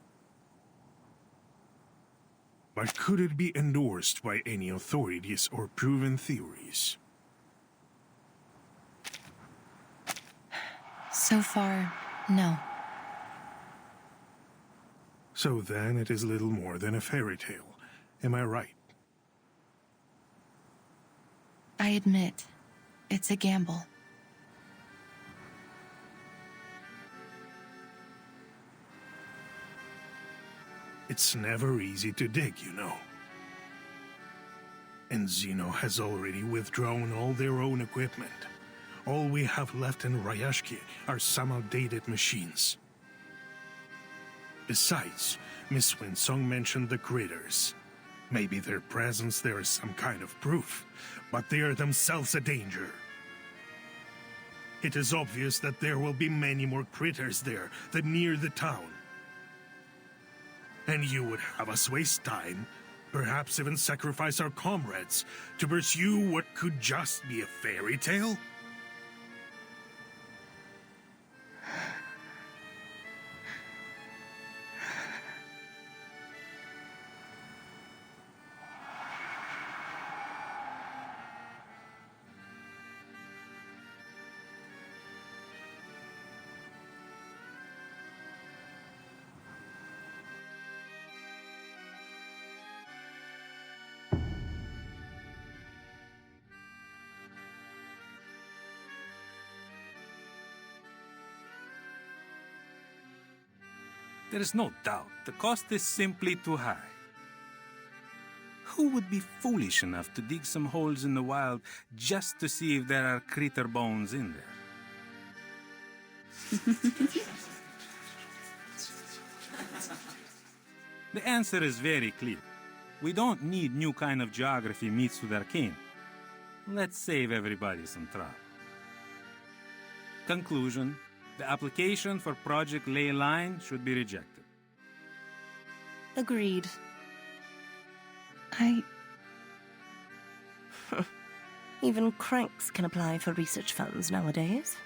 [SPEAKER 9] But could it be endorsed by any authorities or proven theories?
[SPEAKER 8] So far, no.
[SPEAKER 9] So then it is little more than a fairy tale. Am I right?
[SPEAKER 8] I admit, it's a gamble.
[SPEAKER 9] It's never easy to dig, you know. And Xeno has already withdrawn all their own equipment. All we have left in Ryashki are some outdated machines. Besides, Miss Winsong mentioned the critters. Maybe their presence there is some kind of proof, but they are themselves a danger. It is obvious that there will be many more critters there than near the town. And you would have us waste time, perhaps even sacrifice our comrades, to pursue what could just be a fairy tale?
[SPEAKER 16] There is no doubt the cost is simply too high. Who would be foolish enough to dig some holes in the wild just to see if there are critter bones in there? The answer is very clear. We don't need new kind of geography meets with arcane. Let's save everybody some trouble. Conclusion. The application for Project Ley Line should be rejected.
[SPEAKER 13] Agreed.
[SPEAKER 17] Even cranks can apply for research funds nowadays.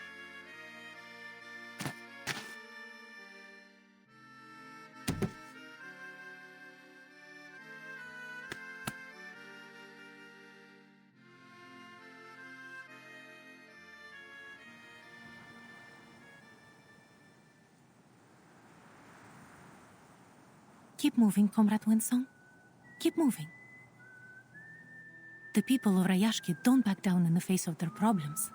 [SPEAKER 4] Keep moving, Comrade Winsong. Keep moving. The people of Ryashki don't back down in the face of their problems.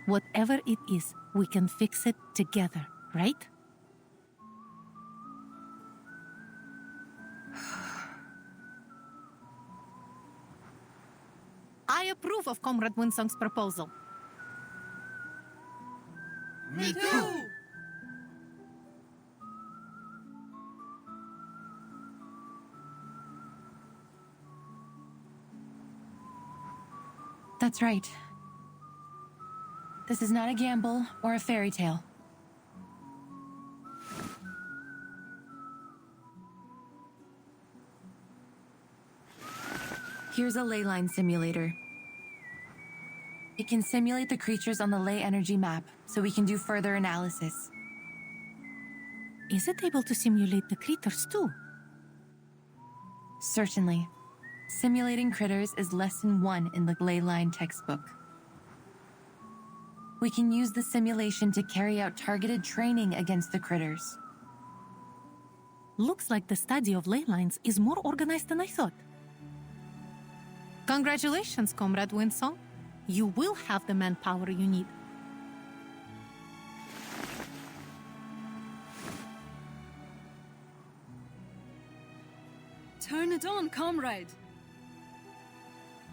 [SPEAKER 4] Whatever it is, we can fix it together, right? I approve of Comrade Winsong's proposal.
[SPEAKER 1] Me too!
[SPEAKER 8] That's right. This is not a gamble or a fairy tale. Here's a ley line simulator. It can simulate the creatures on the ley energy map, so we can do further analysis.
[SPEAKER 4] Is it able to simulate the critters too?
[SPEAKER 8] Certainly. Simulating critters is lesson 1 in the ley line textbook. We can use the simulation to carry out targeted training against the critters.
[SPEAKER 4] Looks like the study of ley lines is more organized than I thought. Congratulations, Comrade Windsong. You will have the manpower you need.
[SPEAKER 1] Turn it on, comrade.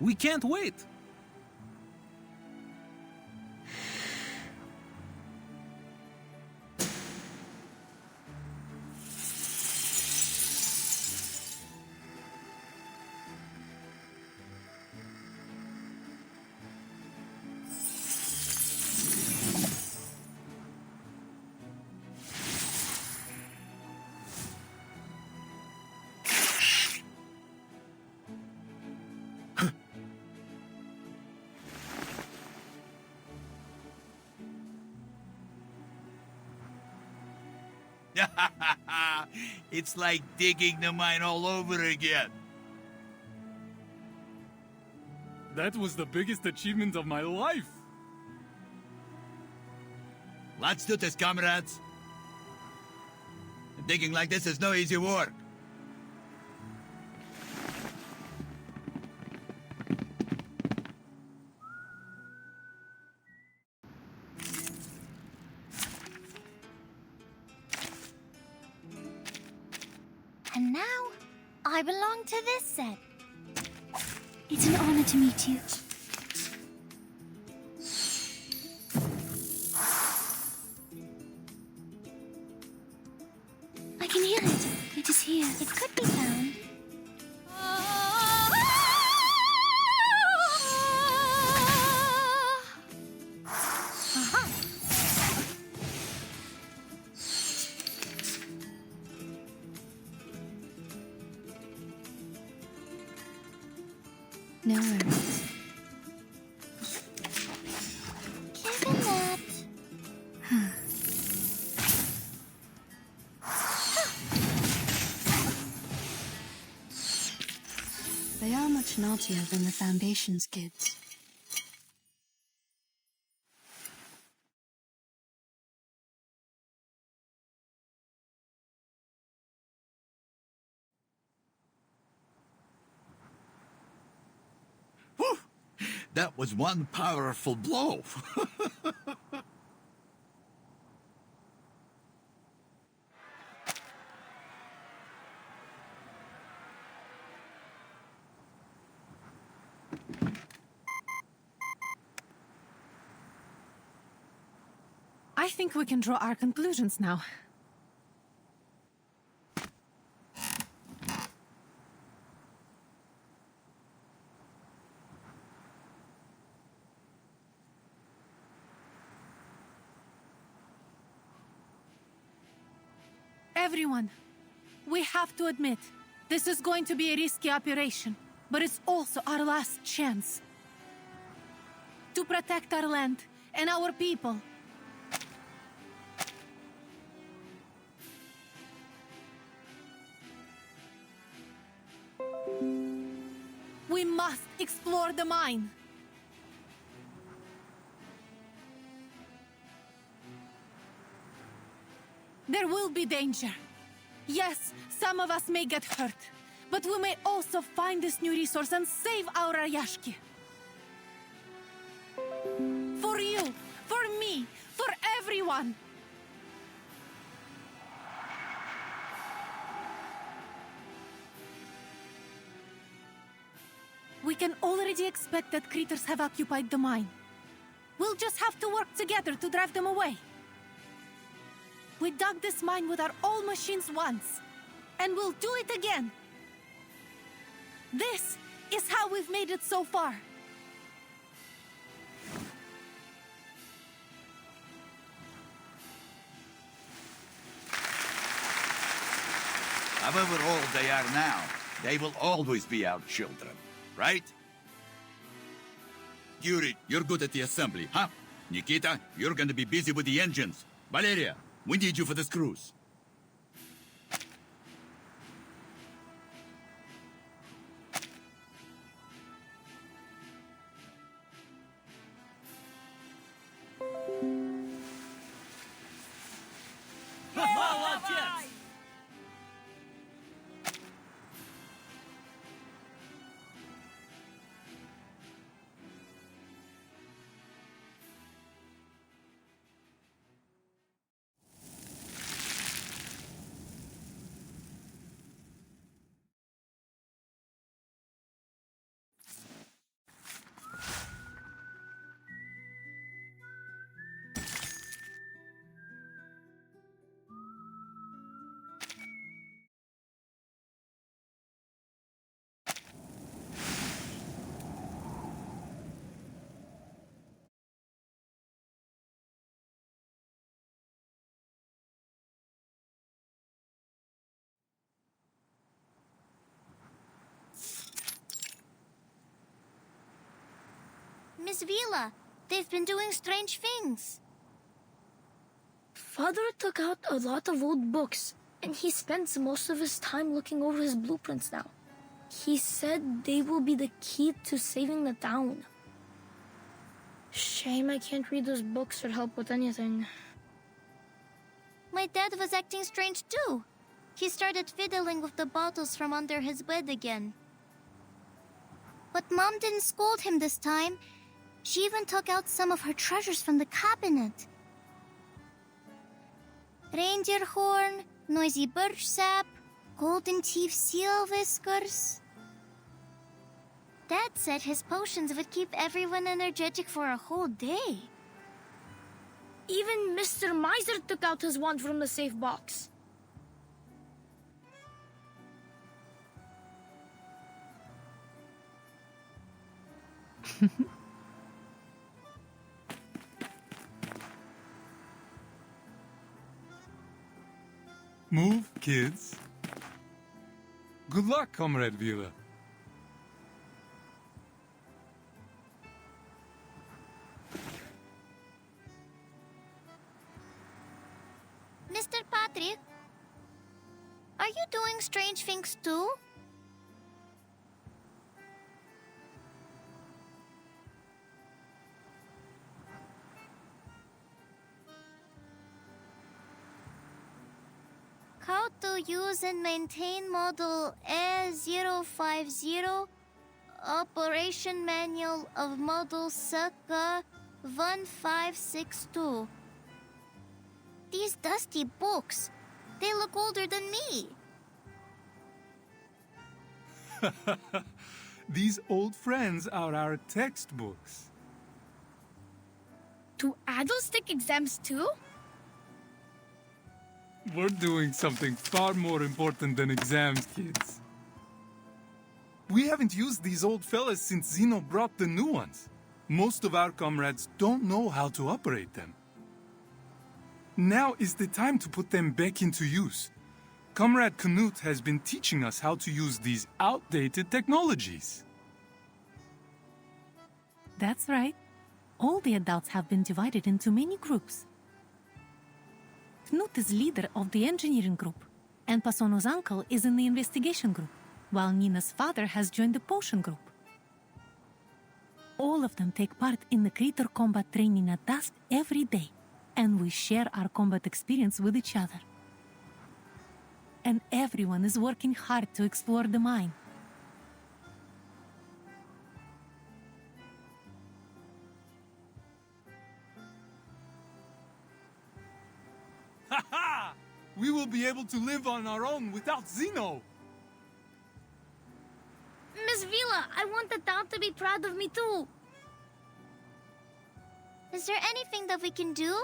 [SPEAKER 12] We can't wait.
[SPEAKER 10] It's like digging the mine all over again.
[SPEAKER 7] That was the biggest achievement of my life.
[SPEAKER 10] Let's do this, comrades. Digging like this is no easy work.
[SPEAKER 14] And now, I belong to this set.
[SPEAKER 2] It's an honor to meet you. I can hear it. It is here.
[SPEAKER 14] It could be found.
[SPEAKER 2] No worries.
[SPEAKER 14] Given that...
[SPEAKER 2] They are much naughtier than the Foundation's kids.
[SPEAKER 10] That was one powerful blow.
[SPEAKER 4] I think we can draw our conclusions now. Everyone, we have to admit, this is going to be a risky operation, but it's also our last chance to protect our land and our people. We must explore the mine. There will be danger. Yes, some of us may get hurt, but we may also find this new resource and save our Ayashki. For you, for me, for everyone. We can already expect that critters have occupied the mine. We'll just have to work together to drive them away. We dug this mine with our old machines once, and we'll do it again. This is how we've made it so far.
[SPEAKER 10] However old they are now, they will always be our children, right? Yuri, you're good at the assembly, huh? Nikita, you're gonna be busy with the engines. Valeria, we need you for this cruise.
[SPEAKER 14] Miss Vila, they've been doing strange things.
[SPEAKER 15] Father took out a lot of old books, and he spends most of his time looking over his blueprints now. He said they will be the key to saving the town. Shame I can't read those books or help with anything.
[SPEAKER 14] My dad was acting strange too. He started fiddling with the bottles from under his bed again. But Mom didn't scold him this time. She even took out some of her treasures from the cabinet. Reindeer horn, noisy birch sap, golden teeth seal whiskers. Dad said his potions would keep everyone energetic for a whole day.
[SPEAKER 15] Even Mr. Miser took out his wand from the safe box.
[SPEAKER 18] Move, kids. Good luck, Comrade Vila.
[SPEAKER 14] Mr. Patrick, are you doing strange things too? How to use and maintain model A050, operation manual of model Suka 1562. These dusty books, they look older than me.
[SPEAKER 18] These old friends are our textbooks.
[SPEAKER 15] Do adults take exams too?
[SPEAKER 18] We're doing something far more important than exams, kids. We haven't used these old fellas since Zeno brought the new ones. Most of our comrades don't know how to operate them. Now is the time to put them back into use. Comrade Knut has been teaching us how to use these outdated technologies.
[SPEAKER 4] That's right. All the adults have been divided into many groups. Knut is leader of the engineering group, and Pasono's uncle is in the investigation group, while Nina's father has joined the potion group. All of them take part in the creator combat training at dusk every day, and we share our combat experience with each other. And everyone is working hard to explore the mine.
[SPEAKER 18] Ha-ha! We will be able to live on our own without Zeno!
[SPEAKER 15] Miss Vila, I want the town to be proud of me too.
[SPEAKER 14] Is there anything that we can do?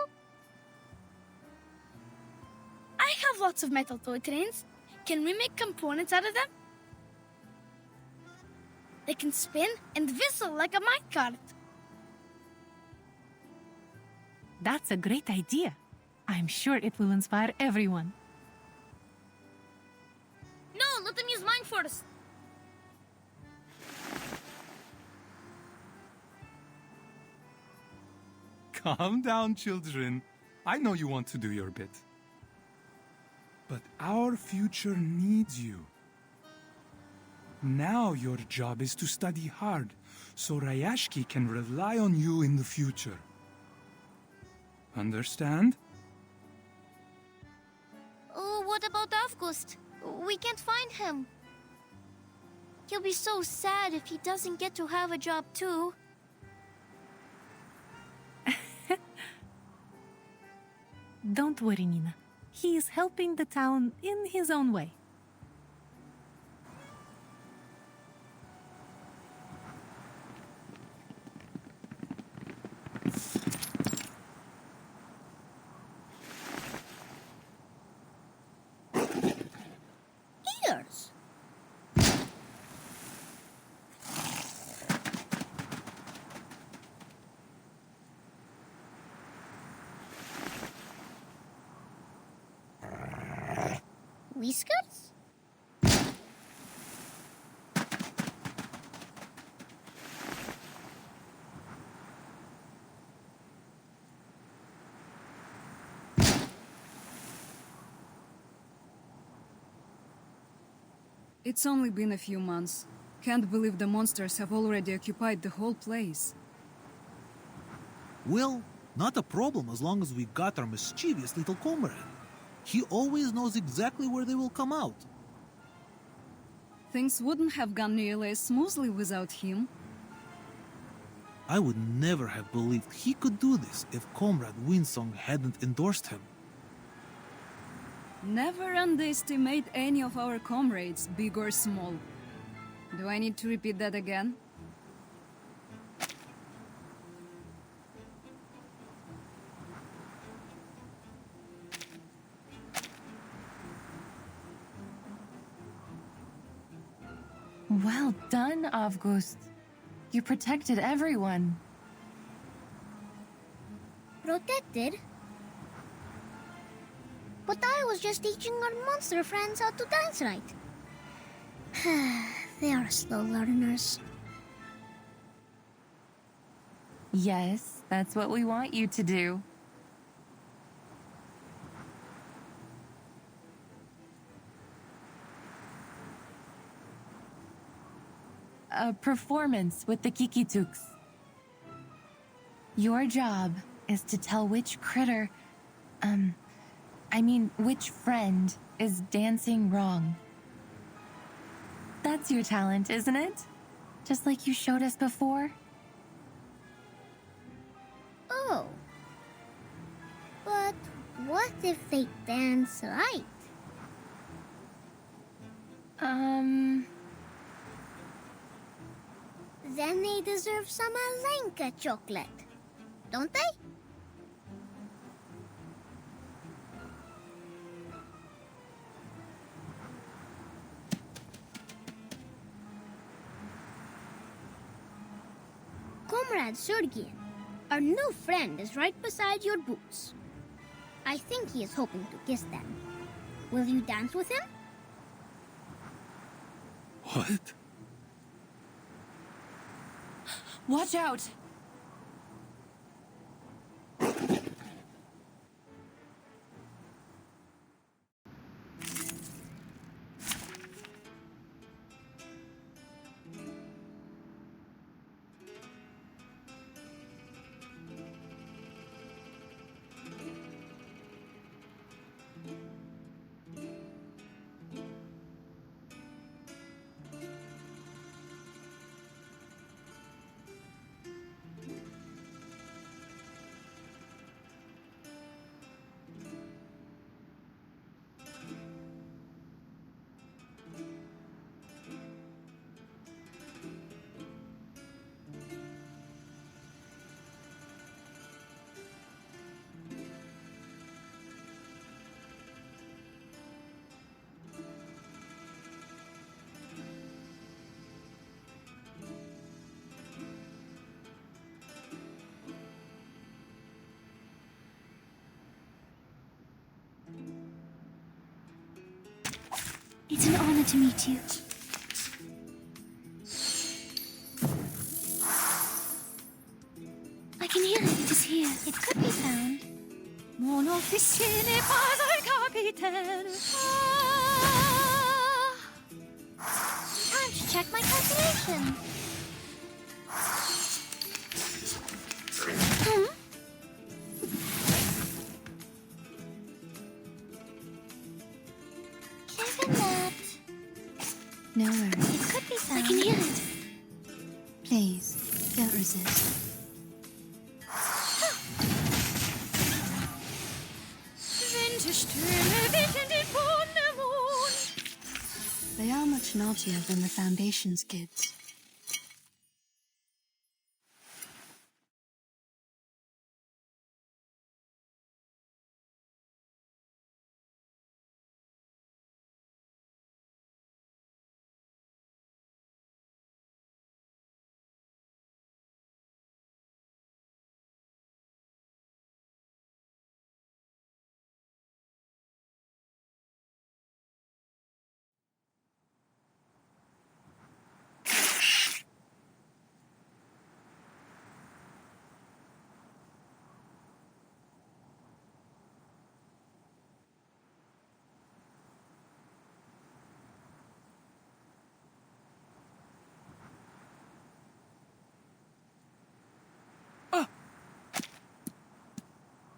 [SPEAKER 15] I have lots of metal toy trains. Can we make components out of them? They can spin and whistle like a minecart.
[SPEAKER 4] That's a great idea. I'm sure it will inspire everyone.
[SPEAKER 15] No, let them use mine first.
[SPEAKER 18] Calm down, children. I know you want to do your bit. But our future needs you. Now your job is to study hard, so Rayashki can rely on you in the future. Understand?
[SPEAKER 14] Oh, what about August? We can't find him. He'll be so sad if he doesn't get to have a job too.
[SPEAKER 4] Don't worry, Nina. He is helping the town in his own way.
[SPEAKER 14] Ears. Whiskers?
[SPEAKER 1] It's only been a few months. Can't believe the monsters have already occupied the whole place.
[SPEAKER 12] Well, not a problem as long as we got our mischievous little comrade. He always knows exactly where they will come out.
[SPEAKER 1] Things wouldn't have gone nearly as smoothly without him.
[SPEAKER 12] I would never have believed he could do this if Comrade Winsong hadn't endorsed him.
[SPEAKER 1] Never underestimate any of our comrades, big or small. Do I need to repeat that again?
[SPEAKER 8] Well done, August. You protected everyone.
[SPEAKER 14] Protected? But I was just teaching our monster friends how to dance right. They are slow learners.
[SPEAKER 8] Yes, that's what we want you to do. A performance with the Kikituks. Your job is to tell which critter, which friend is dancing wrong. That's your talent, isn't it? Just like you showed us before?
[SPEAKER 14] Oh. But what if they dance right? Then they deserve some Alenka chocolate, don't they? Comrade Sergian, our new friend is right beside your boots. I think he is hoping to kiss them. Will you dance with him?
[SPEAKER 18] What?
[SPEAKER 8] Watch out!
[SPEAKER 15] It's an honor to meet you. I can hear it. It is here.
[SPEAKER 2] here?
[SPEAKER 14] It could be found.
[SPEAKER 2] Mon officier n'est pas un capitaine.
[SPEAKER 14] Time to check my calculations. Given that,
[SPEAKER 6] No worries.
[SPEAKER 14] it could be found.
[SPEAKER 2] I can hear it.
[SPEAKER 6] Please, don't resist.
[SPEAKER 2] Winterstürme wecken den Mond.
[SPEAKER 6] They are much naughtier than the Foundation's kids.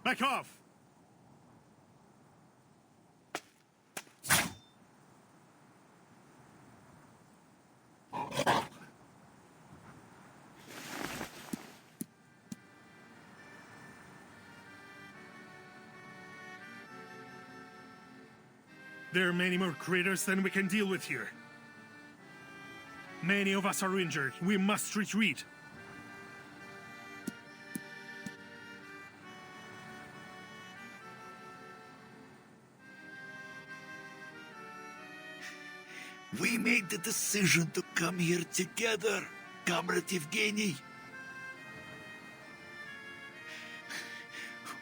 [SPEAKER 9] Back off! There are many more critters than we can deal with here. Many of us are injured. We must retreat.
[SPEAKER 10] We made the decision to come here together, Comrade Evgeny.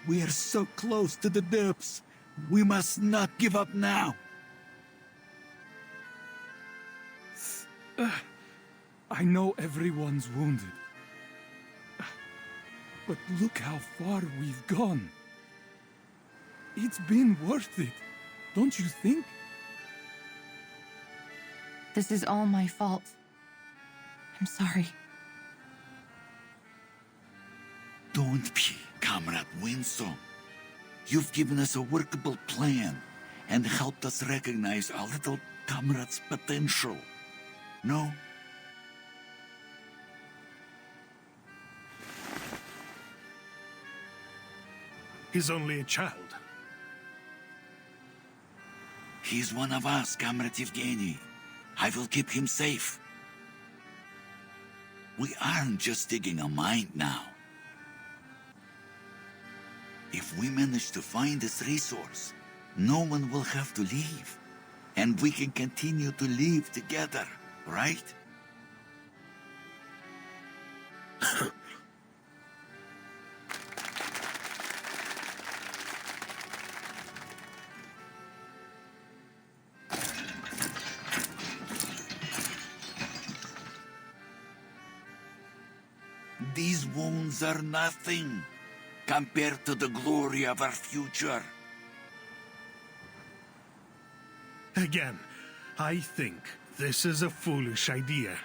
[SPEAKER 10] We are so close to the depths. We must not give up now.
[SPEAKER 18] I know everyone's wounded. But look how far we've gone. It's been worth it, don't you think?
[SPEAKER 8] This is all my fault. I'm sorry.
[SPEAKER 10] Don't be, Comrade Winsome. You've given us a workable plan and helped us recognize our little comrade's potential. No?
[SPEAKER 9] He's only a child.
[SPEAKER 10] He's one of us, Comrade Evgeny. I will keep him safe. We aren't just digging a mine now. If we manage to find this resource, no one will have to leave. And we can continue to live together, right? These wounds are nothing compared to the glory of our future.
[SPEAKER 9] Again, I think this is a foolish idea.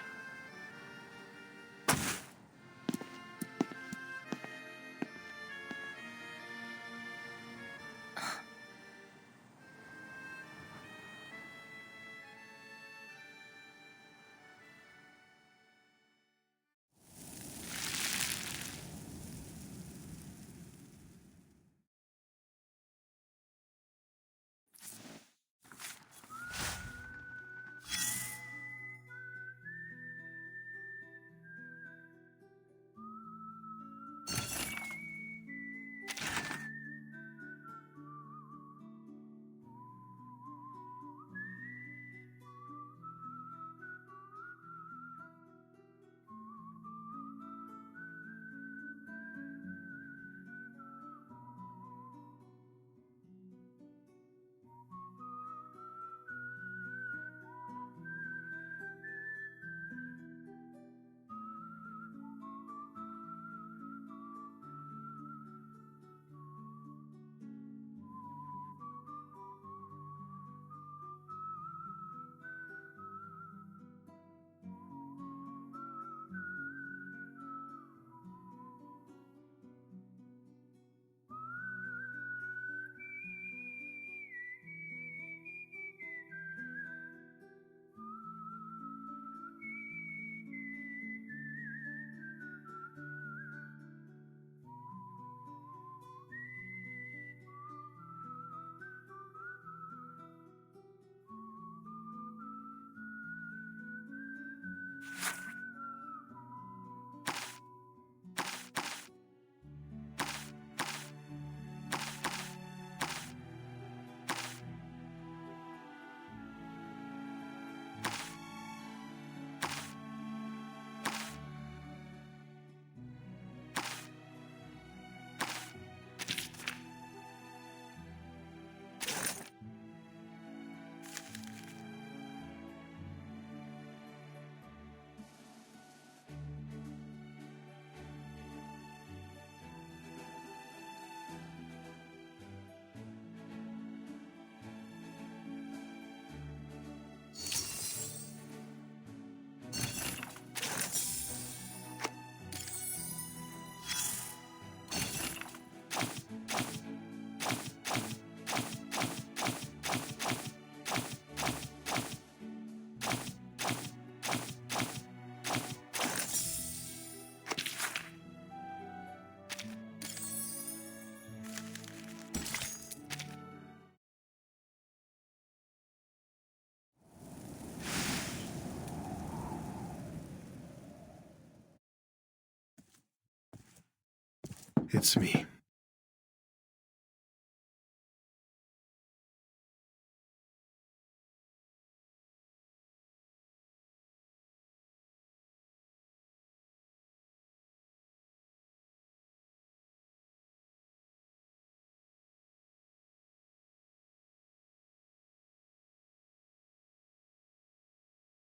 [SPEAKER 9] It's me.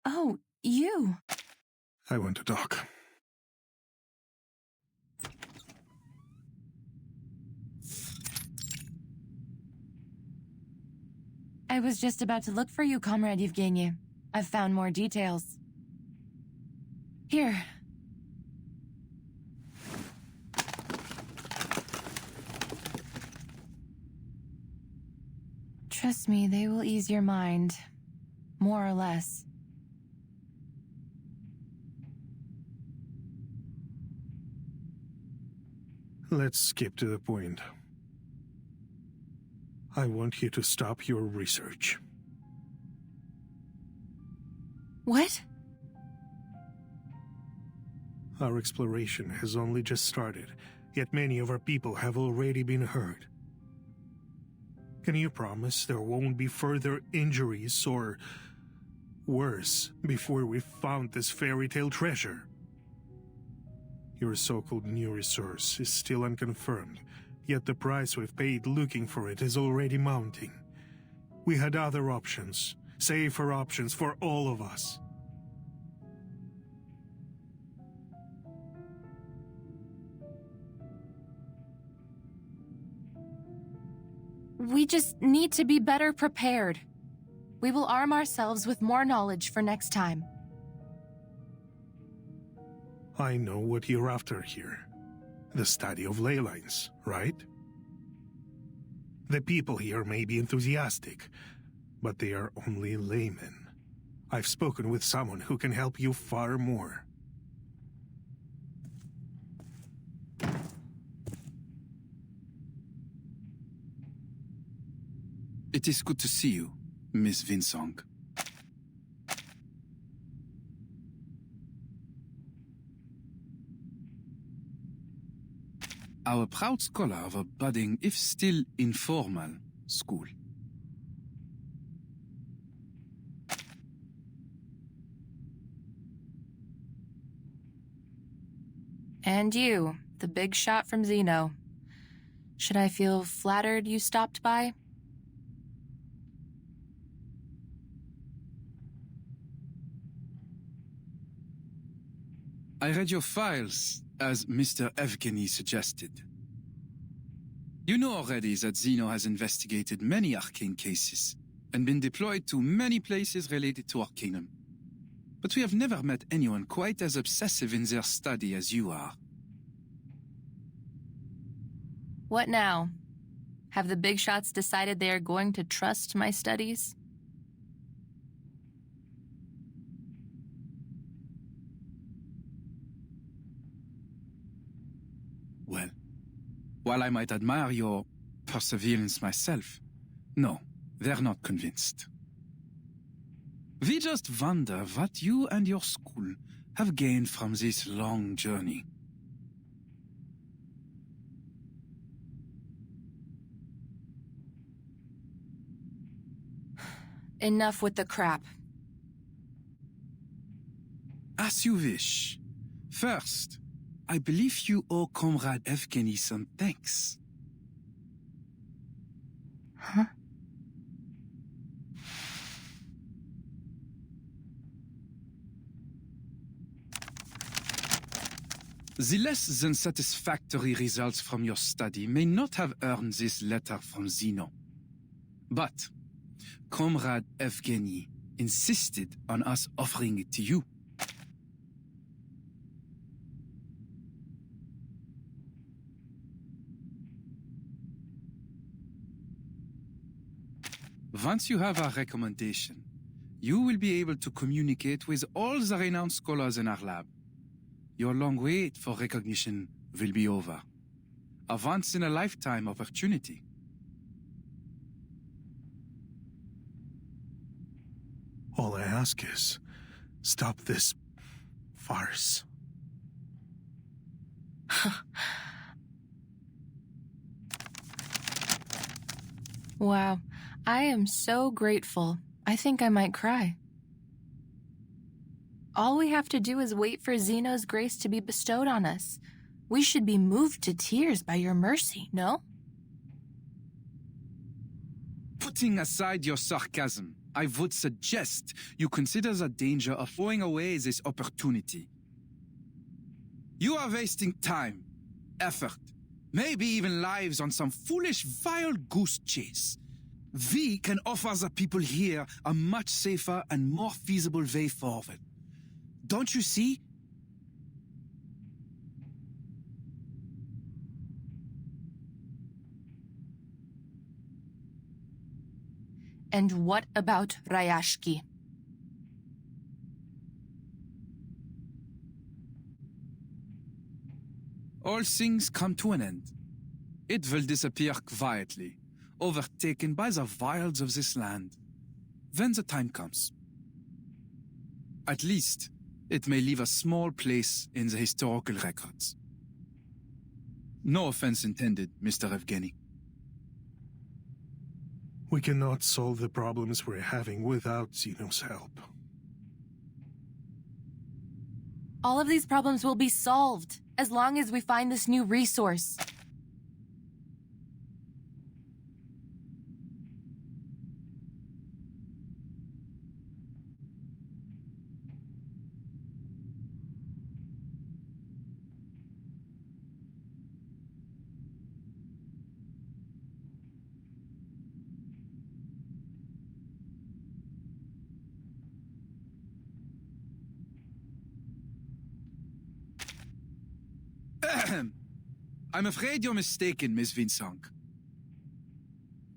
[SPEAKER 8] Oh, you.
[SPEAKER 9] I want to talk.
[SPEAKER 8] I was just about to look for you, Comrade Yevgeny. I've found more details. Here. Trust me, they will ease your mind. More or less.
[SPEAKER 9] Let's skip to the point. I want you to stop your research.
[SPEAKER 8] What?
[SPEAKER 9] Our exploration has only just started, yet many of our people have already been hurt. Can you promise there won't be further injuries or worse before we've found this fairy tale treasure? Your so-called new resource is still unconfirmed, yet the price we've paid looking for it is already mounting. We had other options, safer options for all of us.
[SPEAKER 8] We just need to be better prepared. We will arm ourselves with more knowledge for next time.
[SPEAKER 9] I know what you're after here. The study of ley lines, right? The people here may be enthusiastic, but they are only laymen. I've spoken with someone who can help you far more.
[SPEAKER 7] It is good to see you, Miss Vinsong. Our proud scholar of a budding, if still informal, school.
[SPEAKER 8] And you, the big shot from Zeno. Should I feel flattered you stopped by?
[SPEAKER 7] I read your files, as Mr. Evgeny suggested. You know already that Zeno has investigated many arcane cases, and been deployed to many places related to Arcanum. But we have never met anyone quite as obsessive in their study as you are.
[SPEAKER 8] What now? Have the big shots decided they are going to trust my studies?
[SPEAKER 7] Well, while I might admire your perseverance myself, no, they're not convinced. We just wonder what you and your school have gained from this long journey.
[SPEAKER 8] Enough with the crap.
[SPEAKER 7] As you wish. First, I believe you owe Comrade Evgeny some thanks.
[SPEAKER 8] Huh?
[SPEAKER 7] The less than satisfactory results from your study may not have earned this letter from Zeno. But Comrade Evgeny insisted on us offering it to you. Once you have our recommendation, you will be able to communicate with all the renowned scholars in our lab. Your long wait for recognition will be over. A once-in-a-lifetime opportunity.
[SPEAKER 9] All I ask is, stop this farce.
[SPEAKER 8] Wow, I am so grateful. I think I might cry. All we have to do is wait for Zeno's grace to be bestowed on us. We should be moved to tears by your mercy, no?
[SPEAKER 7] Putting aside your sarcasm, I would suggest you consider the danger of throwing away this opportunity. You are wasting time, effort, maybe even lives on some foolish wild goose chase. We can offer the people here a much safer and more feasible way forward. Don't you see?
[SPEAKER 8] And what about Rayashki?
[SPEAKER 7] All things come to an end. It will disappear quietly, overtaken by the wilds of this land, when the time comes. At least, it may leave a small place in the historical records. No offense intended, Mr. Evgeny.
[SPEAKER 9] We cannot solve the problems we're having without Zeno's help.
[SPEAKER 8] All of these problems will be solved as long as we find this new resource.
[SPEAKER 7] I'm afraid you're mistaken, Miss Vinsong.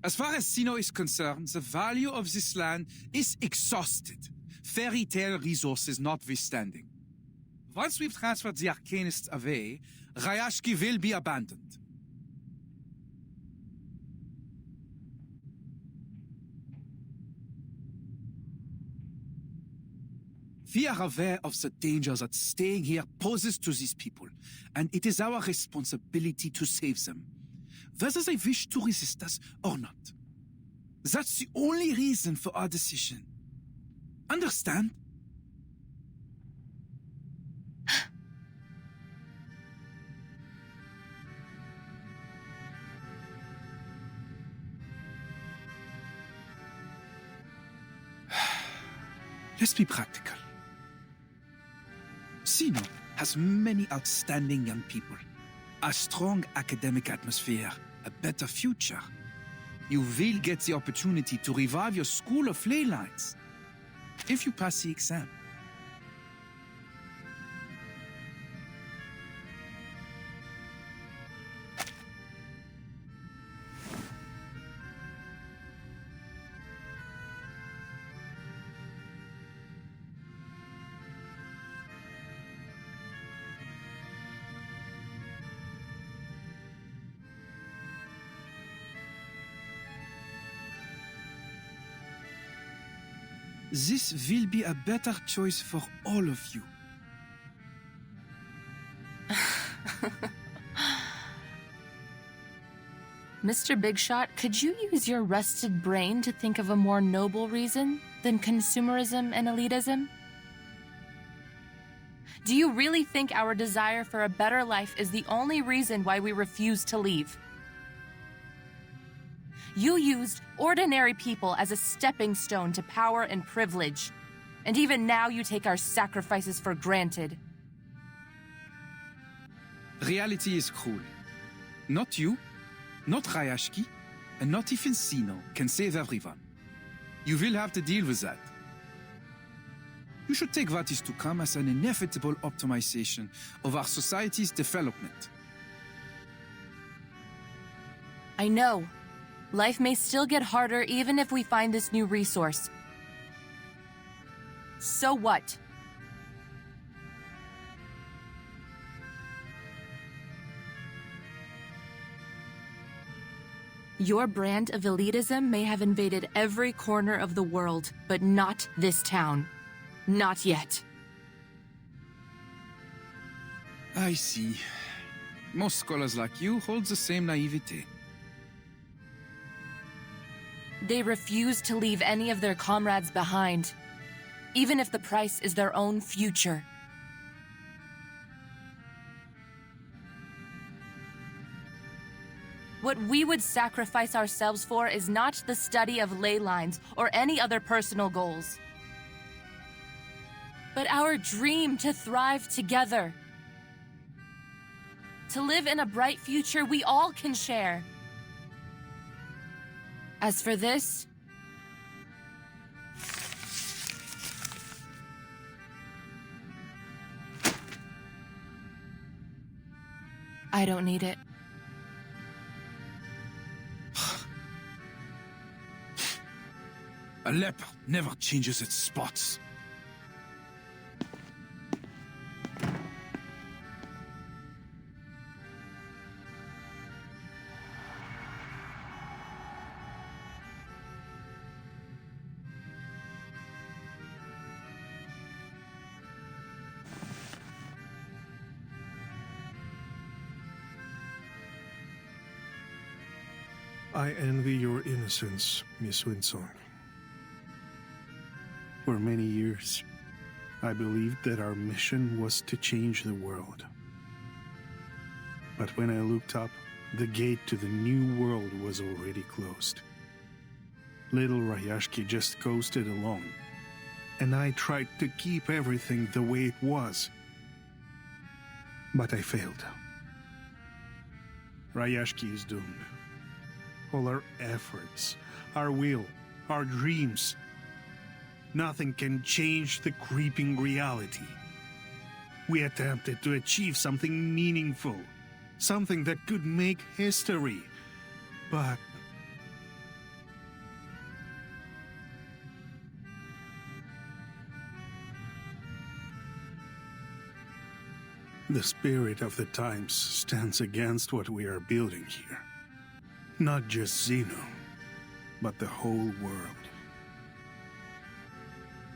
[SPEAKER 7] As far as Sino is concerned, the value of this land is exhausted, fairy tale resources notwithstanding. Once we've transferred the Arcanists away, Rayashki will be abandoned. We are aware of the danger that staying here poses to these people, and it is our responsibility to save them, whether they wish to resist us or not. That's the only reason for our decision. Understand? Let's be practical. Sino has many outstanding young people, a strong academic atmosphere, a better future. You will get the opportunity to revive your school of ley lines if you pass the exam. This will be a better choice for all of you.
[SPEAKER 8] Mr. Bigshot, could you use your rusted brain to think of a more noble reason than consumerism and elitism? Do you really think our desire for a better life is the only reason why we refuse to leave? You used ordinary people as a stepping stone to power and privilege. And even now you take our sacrifices for granted.
[SPEAKER 7] Reality is cruel. Not you, not Rayashki, and not even Sino can save everyone. You will have to deal with that. You should take what is to come as an inevitable optimization of our society's development.
[SPEAKER 8] I know. Life may still get harder even if we find this new resource. So what? Your brand of elitism may have invaded every corner of the world, but not this town. Not yet.
[SPEAKER 7] I see. Most scholars like you hold the same naivete.
[SPEAKER 8] They refuse to leave any of their comrades behind, even if the price is their own future. What we would sacrifice ourselves for is not the study of ley lines or any other personal goals, but our dream to thrive together, to live in a bright future we all can share. As for this, I don't need it.
[SPEAKER 7] A leopard never changes its spots.
[SPEAKER 9] I envy your innocence, Miss Winsong. For many years, I believed that our mission was to change the world. But when I looked up, the gate to the new world was already closed. Little Rayashki just coasted along, and I tried to keep everything the way it was. But I failed. Rayashki is doomed. All our efforts, our will, our dreams, nothing can change the creeping reality. We attempted to achieve something meaningful, something that could make history, but the spirit of the times stands against what we are building here. Not just Zeno, but the whole world.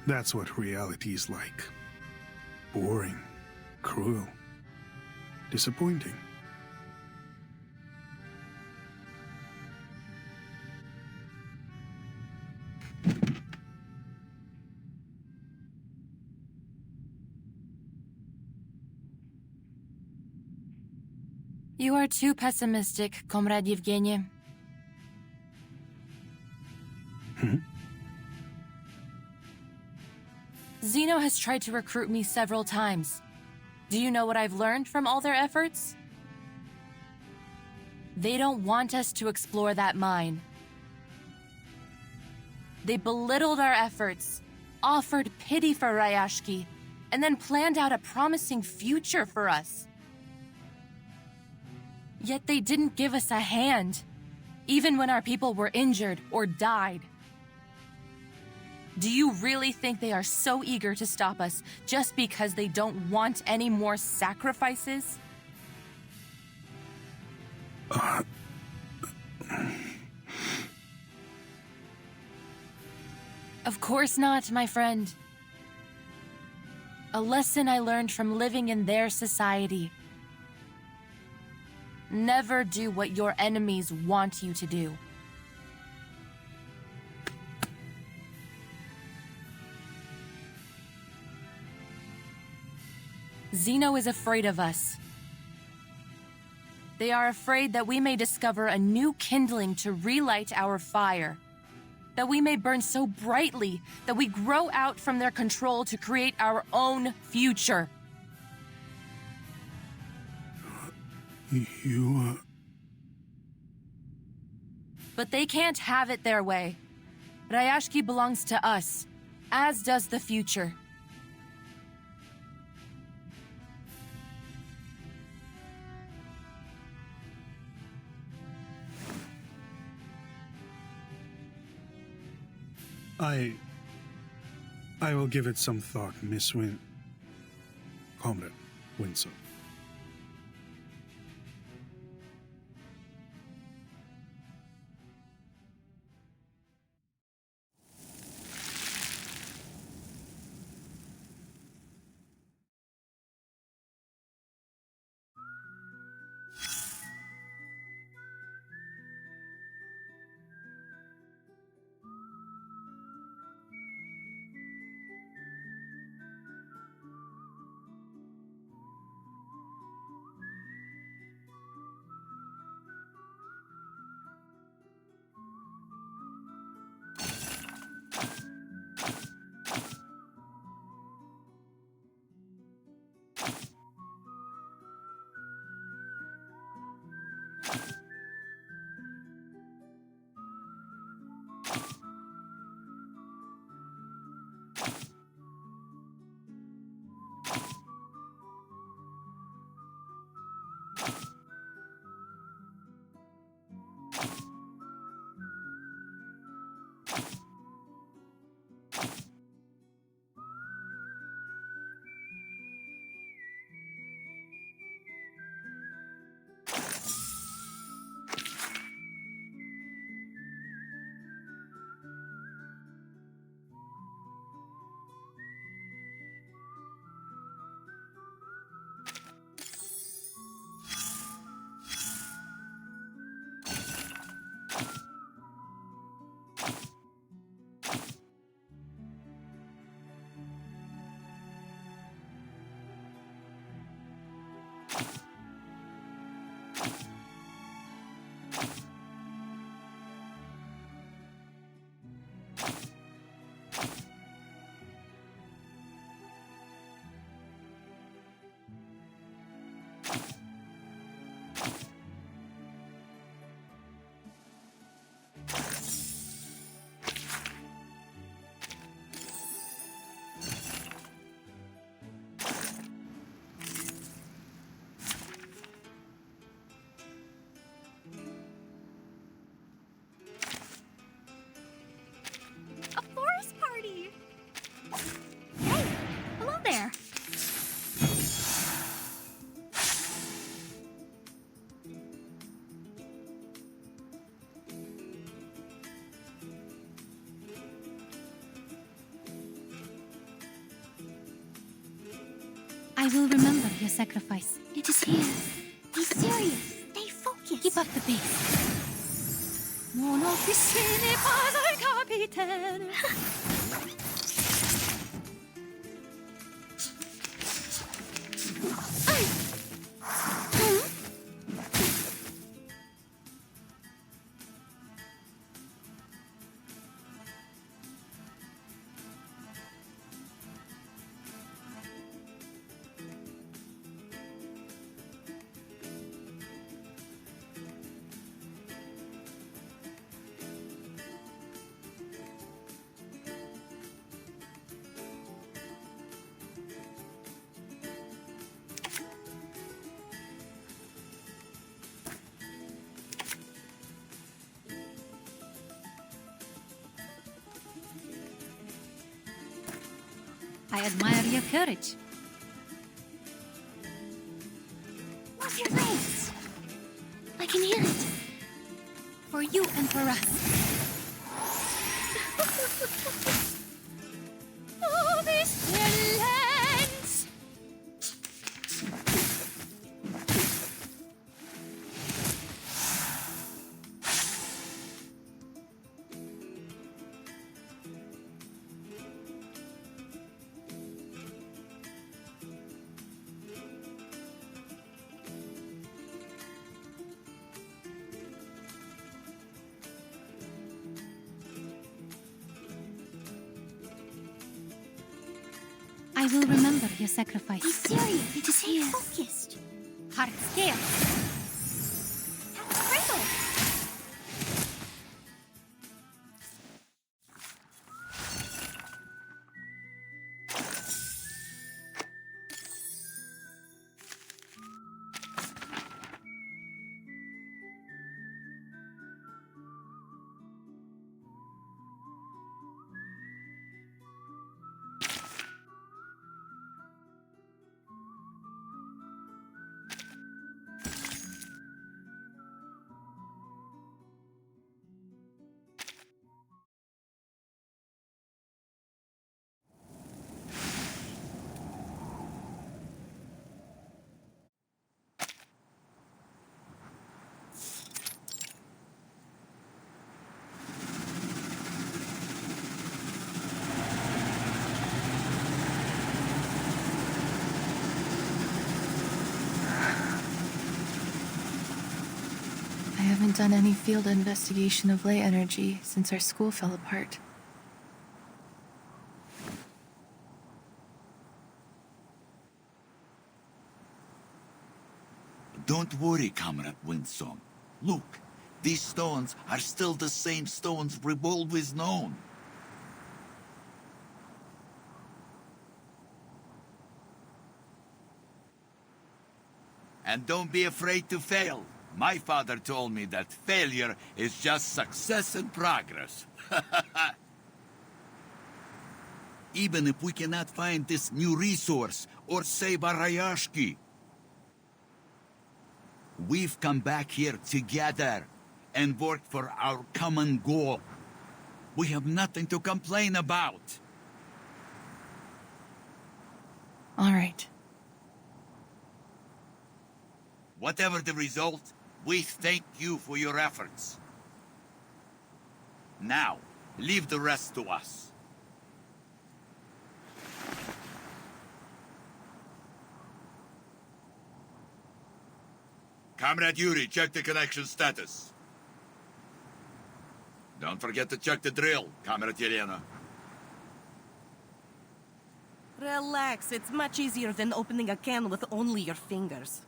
[SPEAKER 9] That's what reality is like. Boring, cruel, disappointing.
[SPEAKER 8] You are too pessimistic, Comrade Yevgeny. Zeno has tried to recruit me several times. Do you know what I've learned from all their efforts? They don't want us to explore that mine. They belittled our efforts, offered pity for Rayashki, and then planned out a promising future for us. Yet they didn't give us a hand, even when our people were injured or died. Do you really think they are so eager to stop us just because they don't want any more sacrifices? Of course not, my friend. A lesson I learned from living in their society. Never do what your enemies want you to do. Zeno is afraid of us. They are afraid that we may discover a new kindling to relight our fire, that we may burn so brightly that we grow out from their control to create our own future. But they can't have it their way. Rayashki belongs to us, as does the future.
[SPEAKER 9] I will give it some thought, Miss Comrade Winsor.
[SPEAKER 2] A forest party! Hey, hello there.
[SPEAKER 4] I will remember your sacrifice.
[SPEAKER 2] It is here. Be serious. Stay focused.
[SPEAKER 4] Keep up the pace.
[SPEAKER 1] Mon officier n'est pas un capitaine.
[SPEAKER 4] I admire your courage.
[SPEAKER 2] What's your legs? I can hear it.
[SPEAKER 4] For you and for us.
[SPEAKER 1] Oh, this villains!
[SPEAKER 4] I will remember your sacrifice.
[SPEAKER 2] Be serious. It is here. Focused.
[SPEAKER 4] Heart scale.
[SPEAKER 2] Cradle.
[SPEAKER 8] I haven't done any field investigation of ley energy since our school fell apart.
[SPEAKER 10] Don't worry, Comrade Windsong. Look, these stones are still the same stones we've always known. And don't be afraid to fail. My father told me that failure is just success and progress. Even if we cannot find this new resource or save Arayashki, we've come back here together and worked for our common goal. We have nothing to complain about.
[SPEAKER 8] All right.
[SPEAKER 10] Whatever the result, we thank you for your efforts. Now, leave the rest to us. Comrade Yuri, check the connection status. Don't forget to check the drill, Comrade Yelena.
[SPEAKER 17] Relax, it's much easier than opening a can with only your fingers.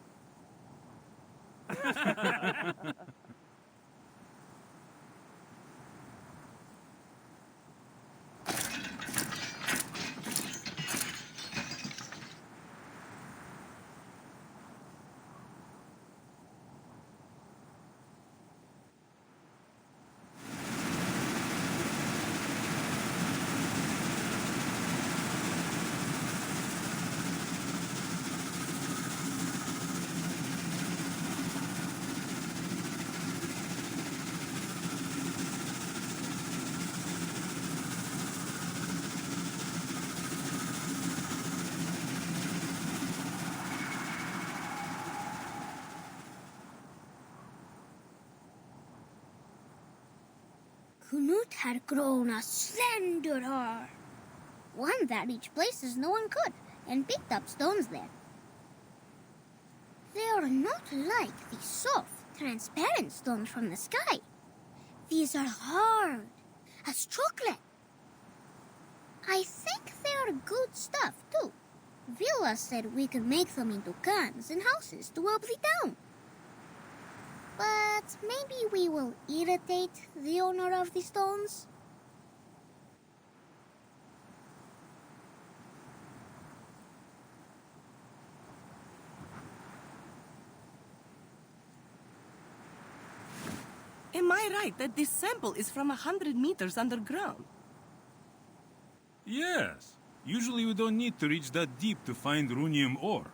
[SPEAKER 14] Knut had grown a slender arm, one that reached places no one could, and picked up stones there. They are not like the soft, transparent stones from the sky. These are hard, as chocolate. I think they are good stuff, too. Villa said we could make them into cans and houses to help the town. But maybe we will irritate the owner of the stones?
[SPEAKER 17] Am I right that this sample is from 100 meters underground?
[SPEAKER 16] Yes. Usually we don't need to reach that deep to find runium ore.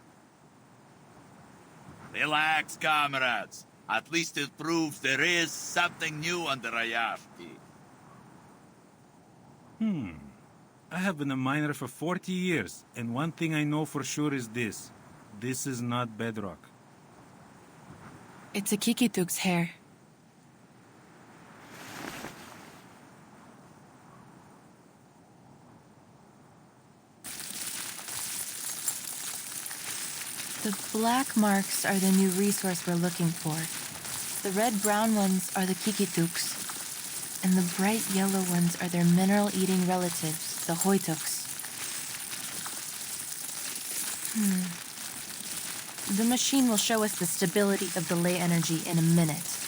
[SPEAKER 10] Relax, comrades. At least it proves there is something new under Ayashki.
[SPEAKER 16] I have been a miner for 40 years, and one thing I know for sure is this. This is not bedrock.
[SPEAKER 8] It's a Kikituk's hair. The black marks are the new resource we're looking for. The red-brown ones are the Kikituks, and the bright yellow ones are their mineral-eating relatives, the Hoituks. The machine will show us the stability of the ley energy in a minute.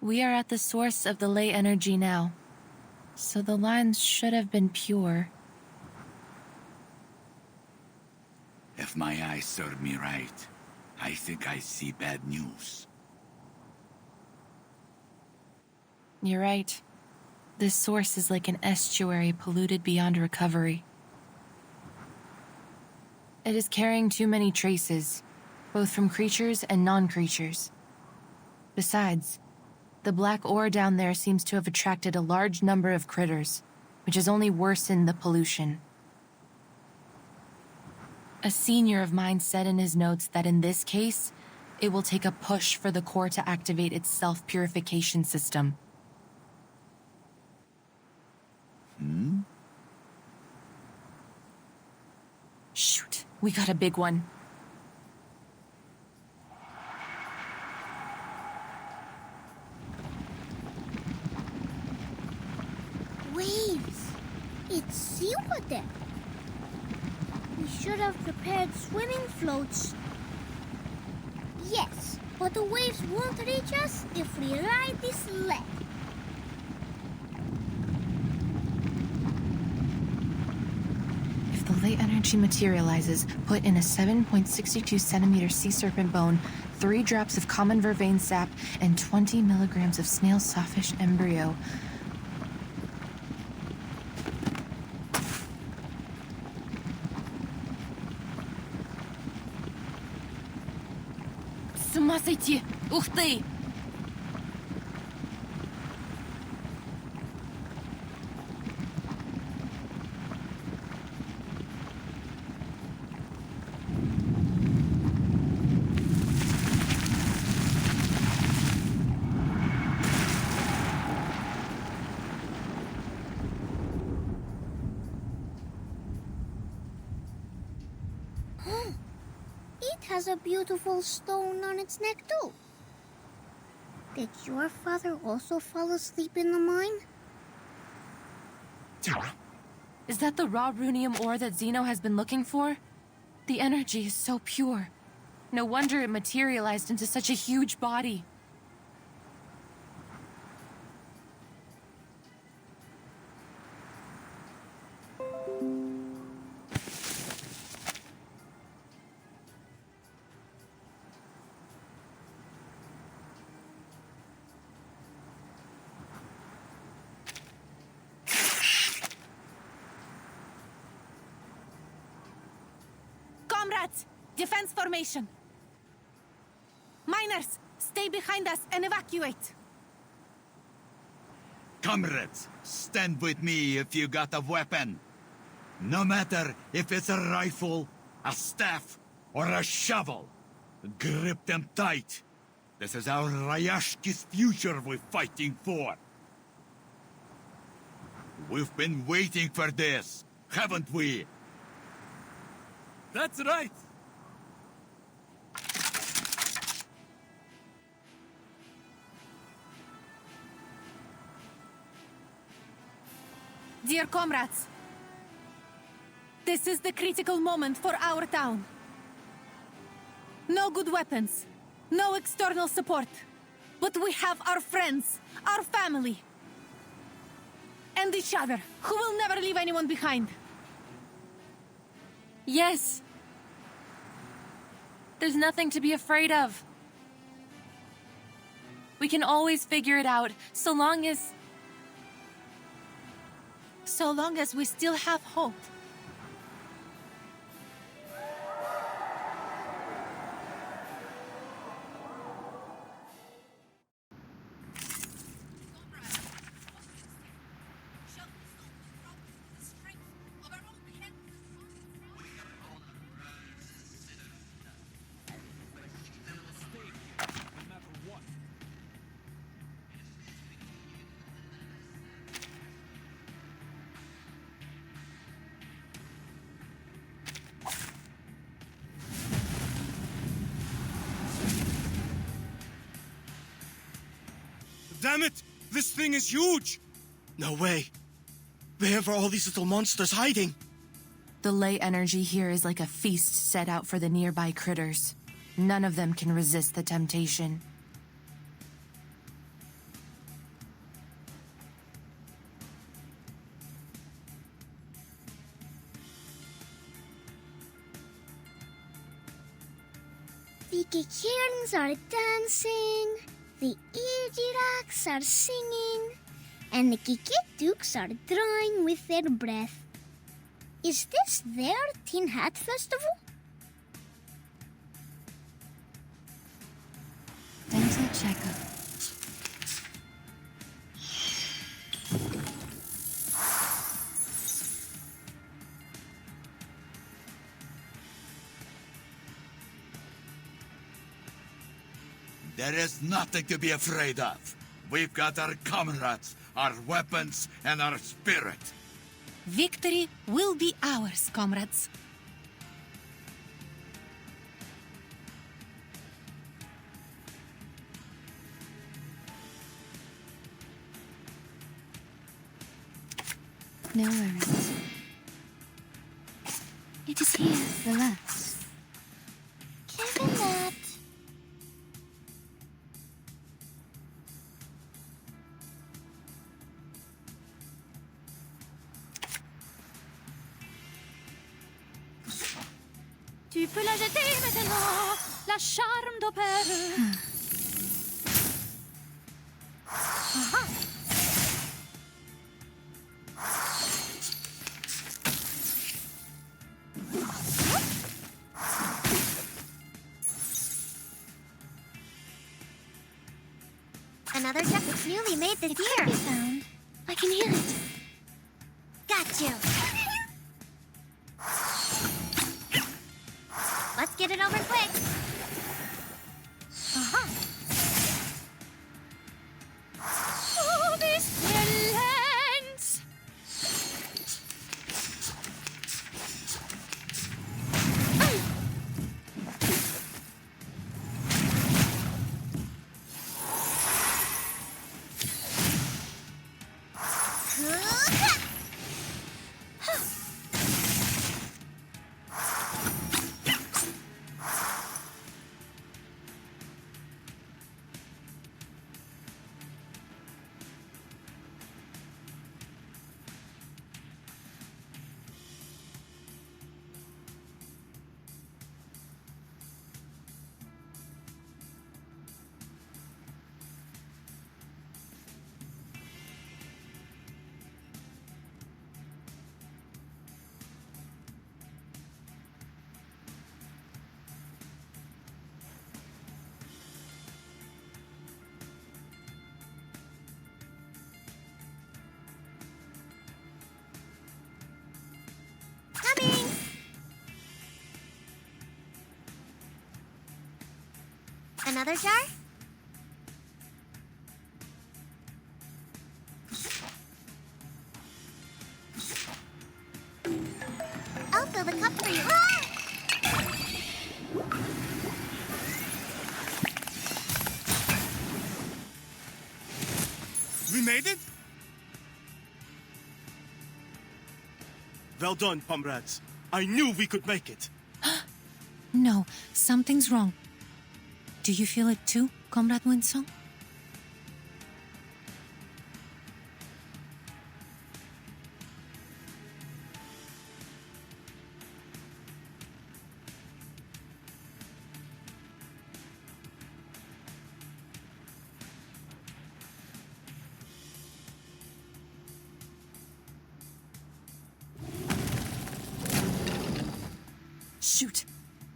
[SPEAKER 8] We are at the source of the ley energy now, so the lines should have been pure.
[SPEAKER 10] If my eyes serve me right, I think I see bad news.
[SPEAKER 8] You're right. This source is like an estuary polluted beyond recovery. It is carrying too many traces, both from creatures and non-creatures. Besides, the black ore down there seems to have attracted a large number of critters, which has only worsened the pollution. A senior of mine said in his notes that in this case, it will take a push for the core to activate its self-purification system. Shoot, we got a big one.
[SPEAKER 14] Waves! It's seawater! We should have prepared swimming floats. Yes, but the waves won't reach us if we ride this sled.
[SPEAKER 8] energy materializes, put in a 7.62 centimeter sea serpent bone, 3 drops of common vervain sap, and 20 milligrams of snail sawfish embryo. С ума сойти! Ух ты!
[SPEAKER 14] It has a beautiful stone on its neck, too. Did your father also fall asleep in the mine?
[SPEAKER 8] Is that the raw runium ore that Zeno has been looking for? The energy is so pure. No wonder it materialized into such a huge body.
[SPEAKER 4] Comrades! Defense formation! Miners, stay behind us and evacuate!
[SPEAKER 10] Comrades, stand with me if you got a weapon. No matter if it's a rifle, a staff, or a shovel. Grip them tight. This is our Ryashki's future we're fighting for. We've been waiting for this, haven't we?
[SPEAKER 18] That's right.
[SPEAKER 4] Dear comrades, this is the critical moment for our town. No good weapons, no external support, but we have our friends, our family, and each other, who will never leave anyone behind.
[SPEAKER 8] Yes. There's nothing to be afraid of. We can always figure it out, so long as
[SPEAKER 4] we still have hope.
[SPEAKER 11] Damn it! This thing is huge! No way. Where are all these little monsters hiding?
[SPEAKER 8] the ley energy here is like a feast set out for the nearby critters. None of them can resist the temptation.
[SPEAKER 14] The Kikirans are dancing, the Ijiraks are singing, and the Kikituks are drawing with their breath. Is this their Tin Hat Festival?
[SPEAKER 6] Dental checkup.
[SPEAKER 10] There is nothing to be afraid of. We've got our comrades, our weapons, and our spirit.
[SPEAKER 4] Victory will be ours, comrades.
[SPEAKER 6] No worries. It is here. Relax.
[SPEAKER 14] Given that.
[SPEAKER 2] Tu peux la jeter maintenant, la charme d'opéra.
[SPEAKER 14] Another duck that's newly made this year.
[SPEAKER 2] Found. I can hear it.
[SPEAKER 14] Got you. Let's get it over quick.
[SPEAKER 2] Oh, this brilliance!
[SPEAKER 14] Coming! Another jar? I'll fill the cup for you.
[SPEAKER 11] We made it? Well done, comrades. I knew we could make it.
[SPEAKER 4] No, something's wrong. Do you feel it too, Comrade Winsong?
[SPEAKER 8] Shoot!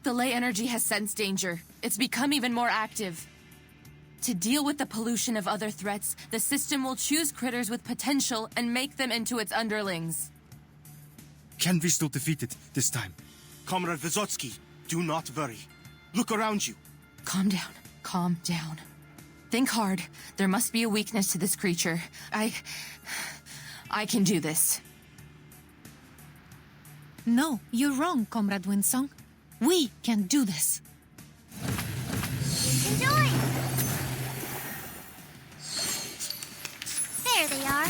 [SPEAKER 8] The ley energy has sensed danger. It's become even more active. To deal with the pollution of other threats, the system will choose critters with potential and make them into its underlings.
[SPEAKER 19] Can we still defeat it this time?
[SPEAKER 11] Comrade Vysotsky, do not worry. Look around you.
[SPEAKER 8] Calm down. Calm down. Think hard. There must be a weakness to this creature. I can do this.
[SPEAKER 4] No, you're wrong, Comrade Winsong. We can do this.
[SPEAKER 14] Enjoy! There they are.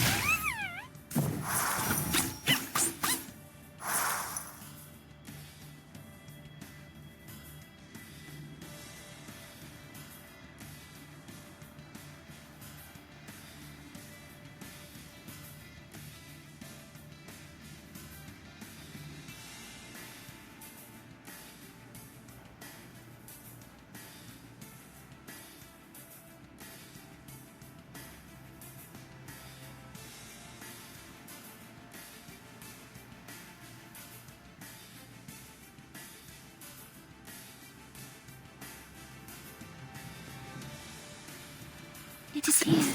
[SPEAKER 2] It is here.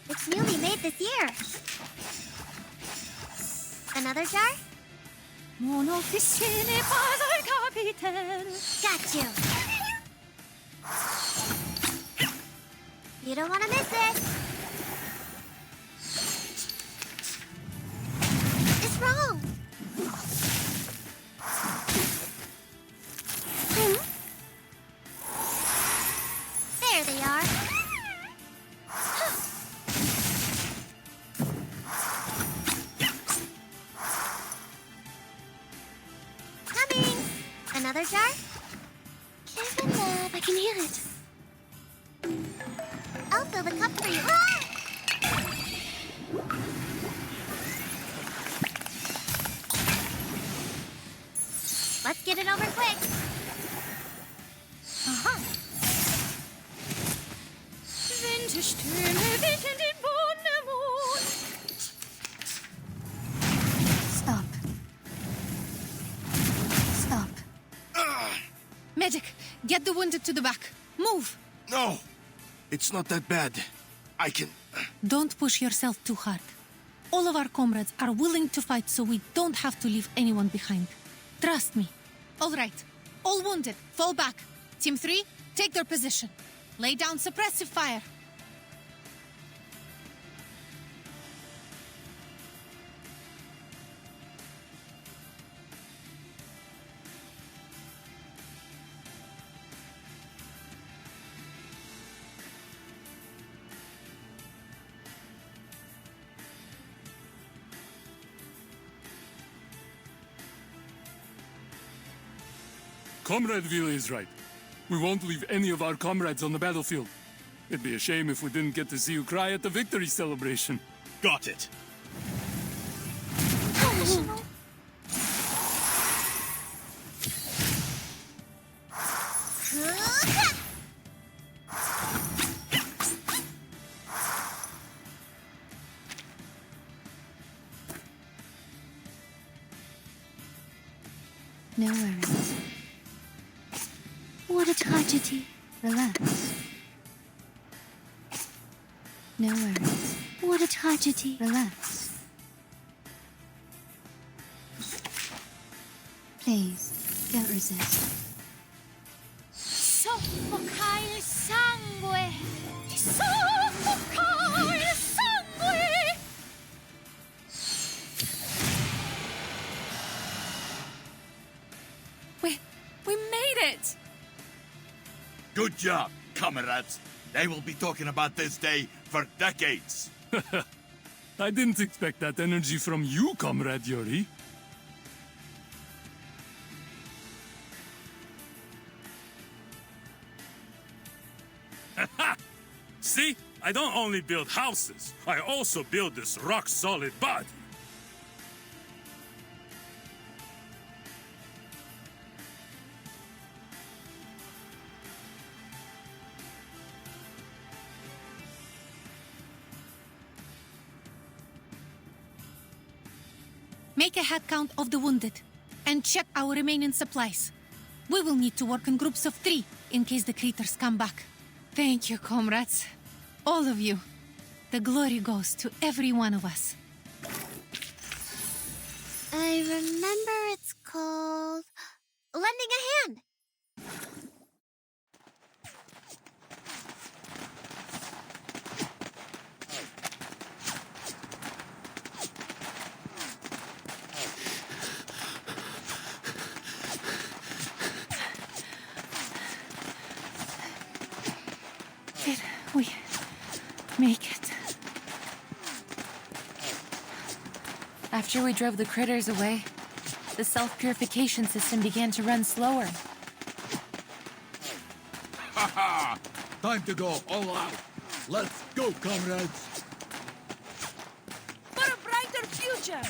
[SPEAKER 14] It's newly made this year. Another jar?
[SPEAKER 2] Mon officier n'est pas un capitaine.
[SPEAKER 14] Got you. You don't want to miss it. It's wrong. There they are. Coming. Another jar?
[SPEAKER 2] Even lab, I can hear it.
[SPEAKER 14] I'll fill the cup for you.
[SPEAKER 2] Stop. Stop.
[SPEAKER 4] Medic, get the wounded to the back. Move!
[SPEAKER 11] No! It's not that bad. I can...
[SPEAKER 4] Don't push yourself too hard. All of our comrades are willing to fight, so we don't have to leave anyone behind. Trust me. All right. All wounded, fall back. Team 3, take their position. Lay down suppressive fire.
[SPEAKER 20] Comrade Vila is right. We won't leave any of our comrades on the battlefield. It'd be a shame if we didn't get to see you cry at the victory celebration.
[SPEAKER 11] Got it.
[SPEAKER 2] No worries. What a tragedy. Relax. No worries. What a tragedy. Relax. Please, don't resist.
[SPEAKER 14] Soffoca il sangue! Soffoca il sangue!
[SPEAKER 13] We made it!
[SPEAKER 10] Good job, comrades. They will be talking about this day for decades.
[SPEAKER 20] I didn't expect that energy from you, Comrade Yuri.
[SPEAKER 16] See? I don't only build houses, I also build this rock-solid body.
[SPEAKER 4] Make a head count of the wounded, and check our remaining supplies. We will need to work in groups of 3, in case the creatures come back. Thank you, comrades. All of you. The glory goes to every one of us.
[SPEAKER 14] I remember it's called... lending a hand.
[SPEAKER 4] Did we make it?
[SPEAKER 8] After we drove the critters away, the self-purification system began to run slower.
[SPEAKER 10] Ha Time to go all out. Let's go, comrades.
[SPEAKER 1] For a brighter future!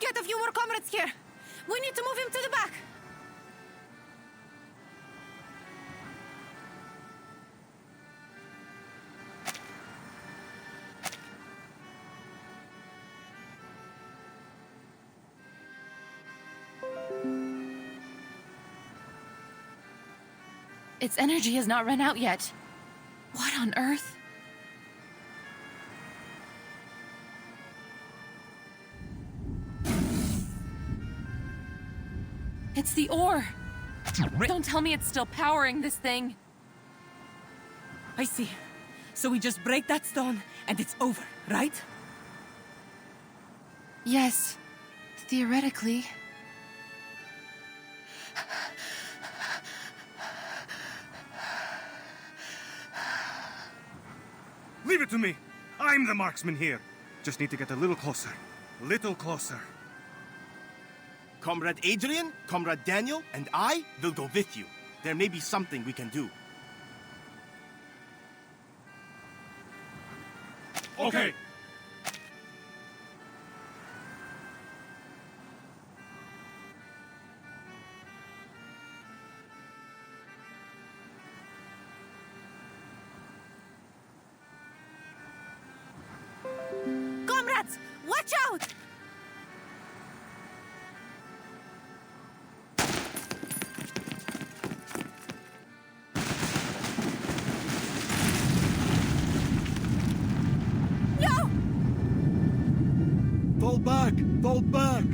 [SPEAKER 4] Get a few more comrades here. We need to move him to the back.
[SPEAKER 8] Its energy has not run out yet. What on earth? It's the ore. Don't tell me it's still powering this thing.
[SPEAKER 1] I see. So we just break that stone and it's over, right?
[SPEAKER 8] Yes. Theoretically.
[SPEAKER 11] Leave it to me! I'm the marksman here. Just need to get a little closer. Little closer. Comrade Adrian, Comrade Daniel, and I will go with you. There may be something we can do.
[SPEAKER 20] Okay.
[SPEAKER 4] Comrades, watch out! No!
[SPEAKER 10] Fall back! Fall back!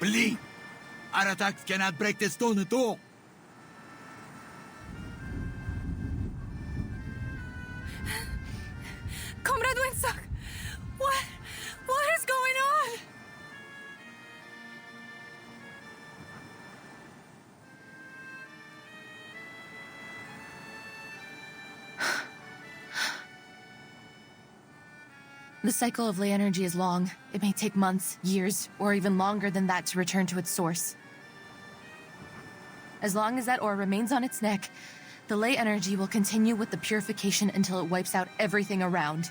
[SPEAKER 10] Bleh! Our attacks cannot break the stone at all!
[SPEAKER 4] Comrade Winsock! What is going on?
[SPEAKER 8] The cycle of ley energy is long. It may take months, years, or even longer than that to return to its source. As long as that ore remains on its neck, the ley energy will continue with the purification until it wipes out everything around.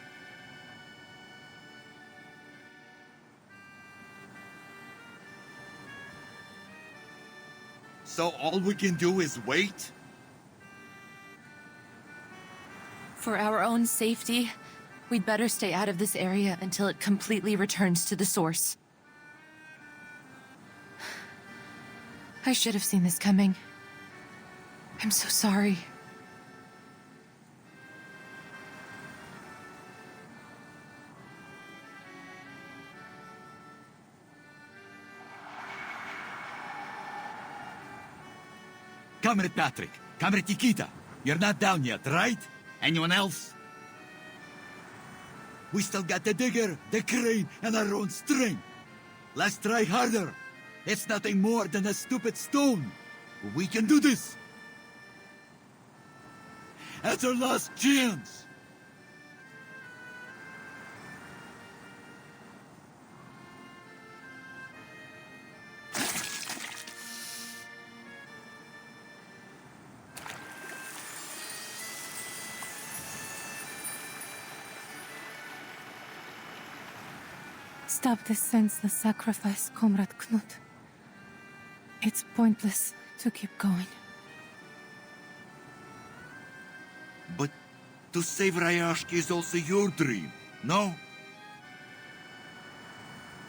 [SPEAKER 10] So all we can do is wait?
[SPEAKER 8] For our own safety, we'd better stay out of this area until it completely returns to the source. I should have seen this coming. I'm so sorry.
[SPEAKER 10] Comrade Patrick, Comrade Nikita, you're not down yet, right? Anyone else? We still got the digger, the crane, and our own string. Let's try harder. It's nothing more than a stupid stone. We can do this. That's our last chance.
[SPEAKER 4] Stop this senseless sacrifice, Comrade Knut. It's pointless to keep going.
[SPEAKER 10] But to save Ryashki is also your dream, no?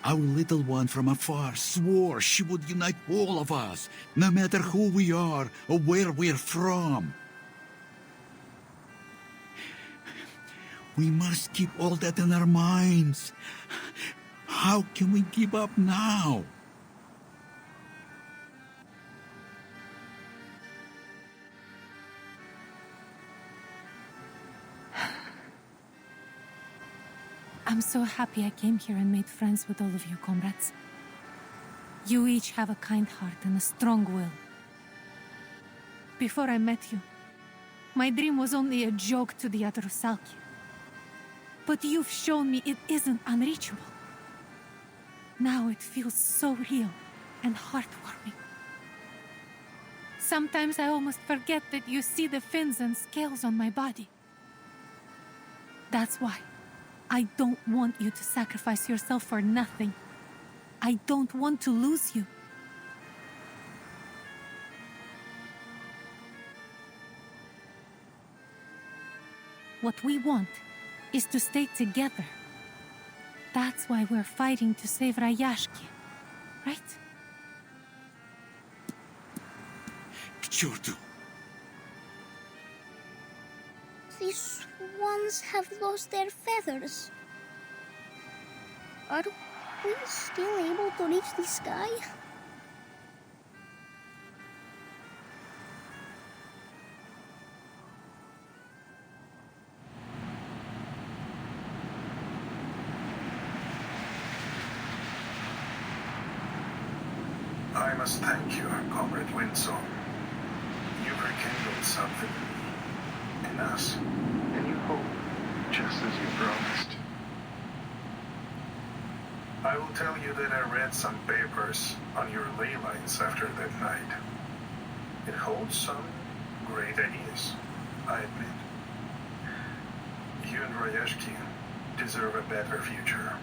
[SPEAKER 10] Our little one from afar swore she would unite all of us, no matter who we are or where we're from. We must keep all that in our minds. How can we give up now?
[SPEAKER 4] I'm so happy I came here and made friends with all of you, comrades. You each have a kind heart and a strong will. Before I met you, my dream was only a joke to the other Rusalki. But you've shown me it isn't unreachable. Now it feels so real and heartwarming. Sometimes I almost forget that you see the fins and scales on my body. That's why I don't want you to sacrifice yourself for nothing. I don't want to lose you. What we want is to stay together. That's why we're fighting to save Ryashki, right?
[SPEAKER 10] К черту!
[SPEAKER 14] These swans have lost their feathers. Are we still able to reach the sky?
[SPEAKER 9] I must thank you, Comrade Winsong. You rekindled something in us. And you hope, just as you promised. I will tell you that I read some papers on your ley lines after that night. It holds some great ideas, I admit. You and Ryashki deserve a better future.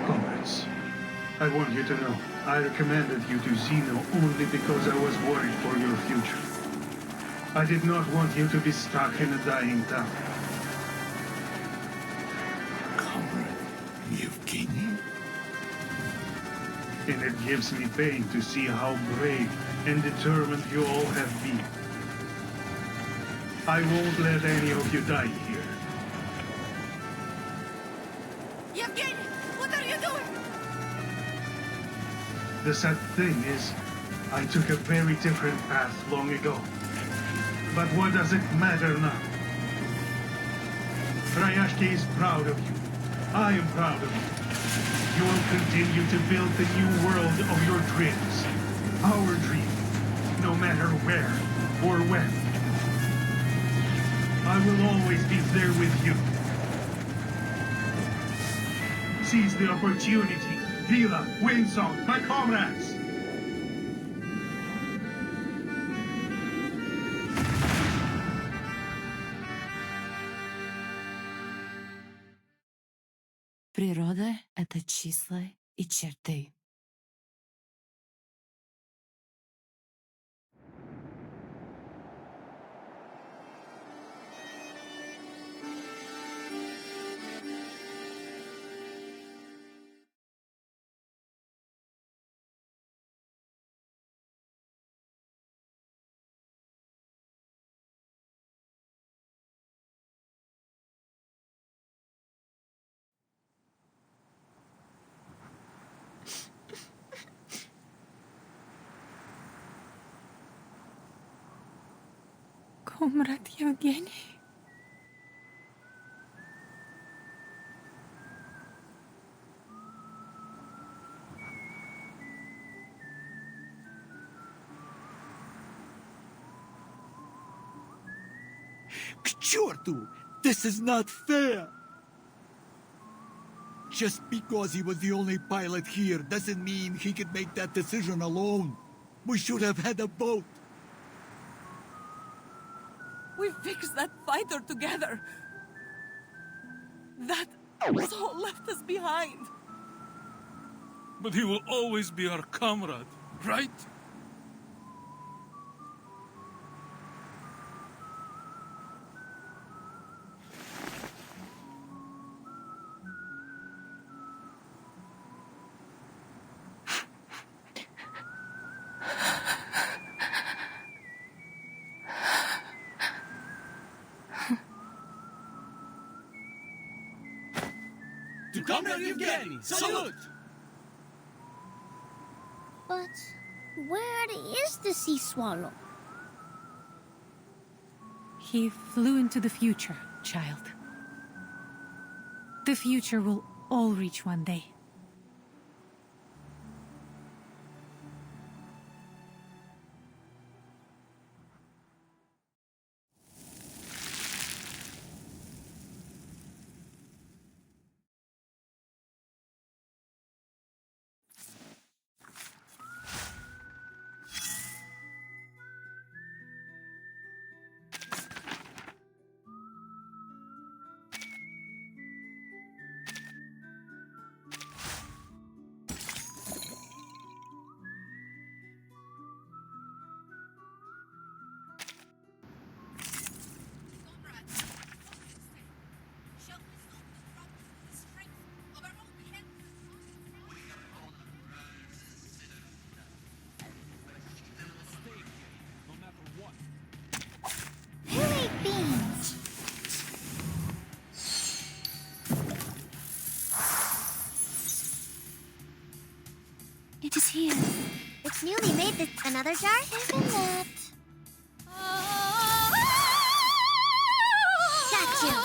[SPEAKER 9] Comrades, I want you to know, I recommended you to Zeno only because I was worried for your future. I did not want you to be stuck in a dying town.
[SPEAKER 10] Comrade Yevgeny?
[SPEAKER 9] And it gives me pain to see how brave and determined you all have been. I won't let any of you die here.
[SPEAKER 1] Yevgeny, what are you doing?
[SPEAKER 9] The sad thing is, I took a very different path long ago. But what does it matter now? Ryashki is proud of you. I am proud of you. You will continue to build the new world of your dreams. Our dream, no matter where or when. I will always be there with you. Seize the opportunity. Vila, Winsong, my comrades!
[SPEAKER 8] Природа — это числа и черты.
[SPEAKER 4] Comrade Yevgeny.
[SPEAKER 10] К черту! This is not fair! Just because he was the only pilot here doesn't mean he could make that decision alone. We should have had a boat.
[SPEAKER 1] We fixed that fighter together. That soul left us behind.
[SPEAKER 20] But he will always be our comrade, right?
[SPEAKER 3] To Comrade Yevgeny, salute!
[SPEAKER 14] But where is the sea swallow?
[SPEAKER 4] He flew into the future, child. The future will all reach one day.
[SPEAKER 14] this. Another jar? Isn't that? Got you.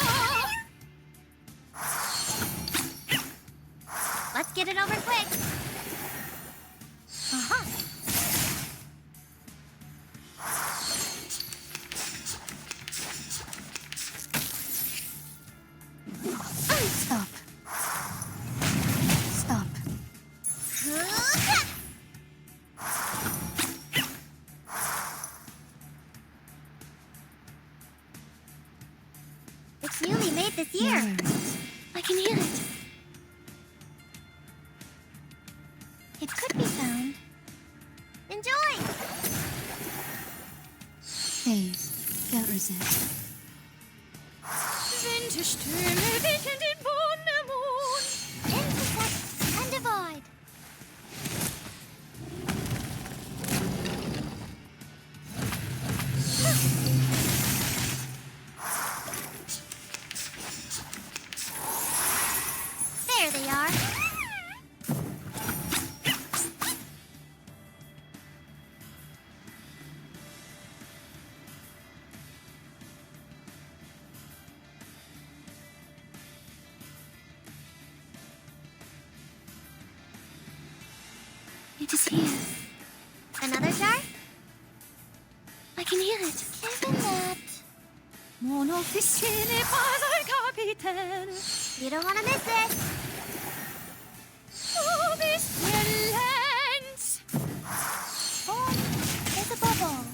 [SPEAKER 14] Let's get it over quick. Uh-huh.
[SPEAKER 2] Stop. Stop.
[SPEAKER 14] It's newly made this year.
[SPEAKER 2] I can hear it.
[SPEAKER 14] It could be found. Enjoy!
[SPEAKER 6] Please, don't resist.
[SPEAKER 2] Winterstürme wehen den Wundermond.
[SPEAKER 14] Intersect and divide. There they are.
[SPEAKER 2] It is here.
[SPEAKER 14] Another jar?
[SPEAKER 2] I can hear it.
[SPEAKER 14] Isn't that?
[SPEAKER 2] Mon officier n'est pas un capitaine.
[SPEAKER 14] You don't want to miss it.
[SPEAKER 2] Oh, Mr. Lance.
[SPEAKER 14] Oh, there's a bubble.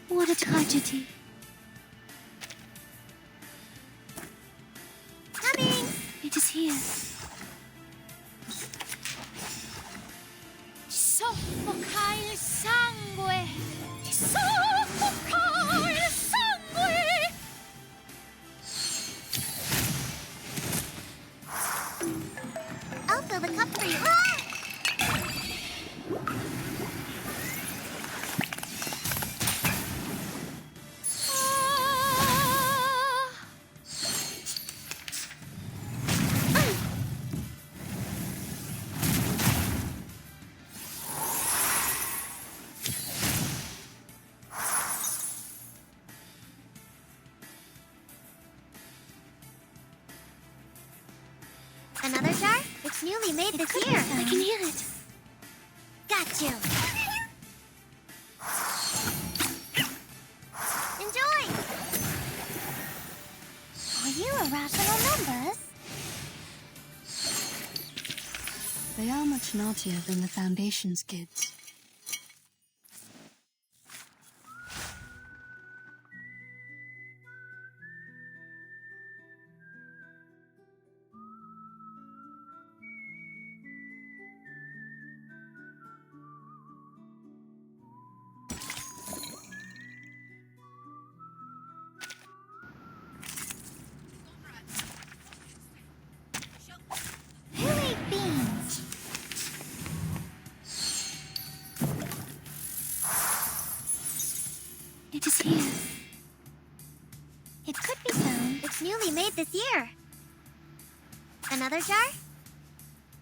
[SPEAKER 2] What a tragedy.
[SPEAKER 14] Coming!
[SPEAKER 2] It is here. Soffoca il sangue! Soffoca il sangue!
[SPEAKER 14] I'll fill the cup for you. Another jar? It's newly made this year.
[SPEAKER 2] I can hear it.
[SPEAKER 14] Got you. Enjoy. Are you irrational numbers?
[SPEAKER 6] They are much naughtier than the Foundation's kids.
[SPEAKER 14] Who ate beans?
[SPEAKER 2] It is here.
[SPEAKER 14] It could be found. It's newly made this year. Another jar?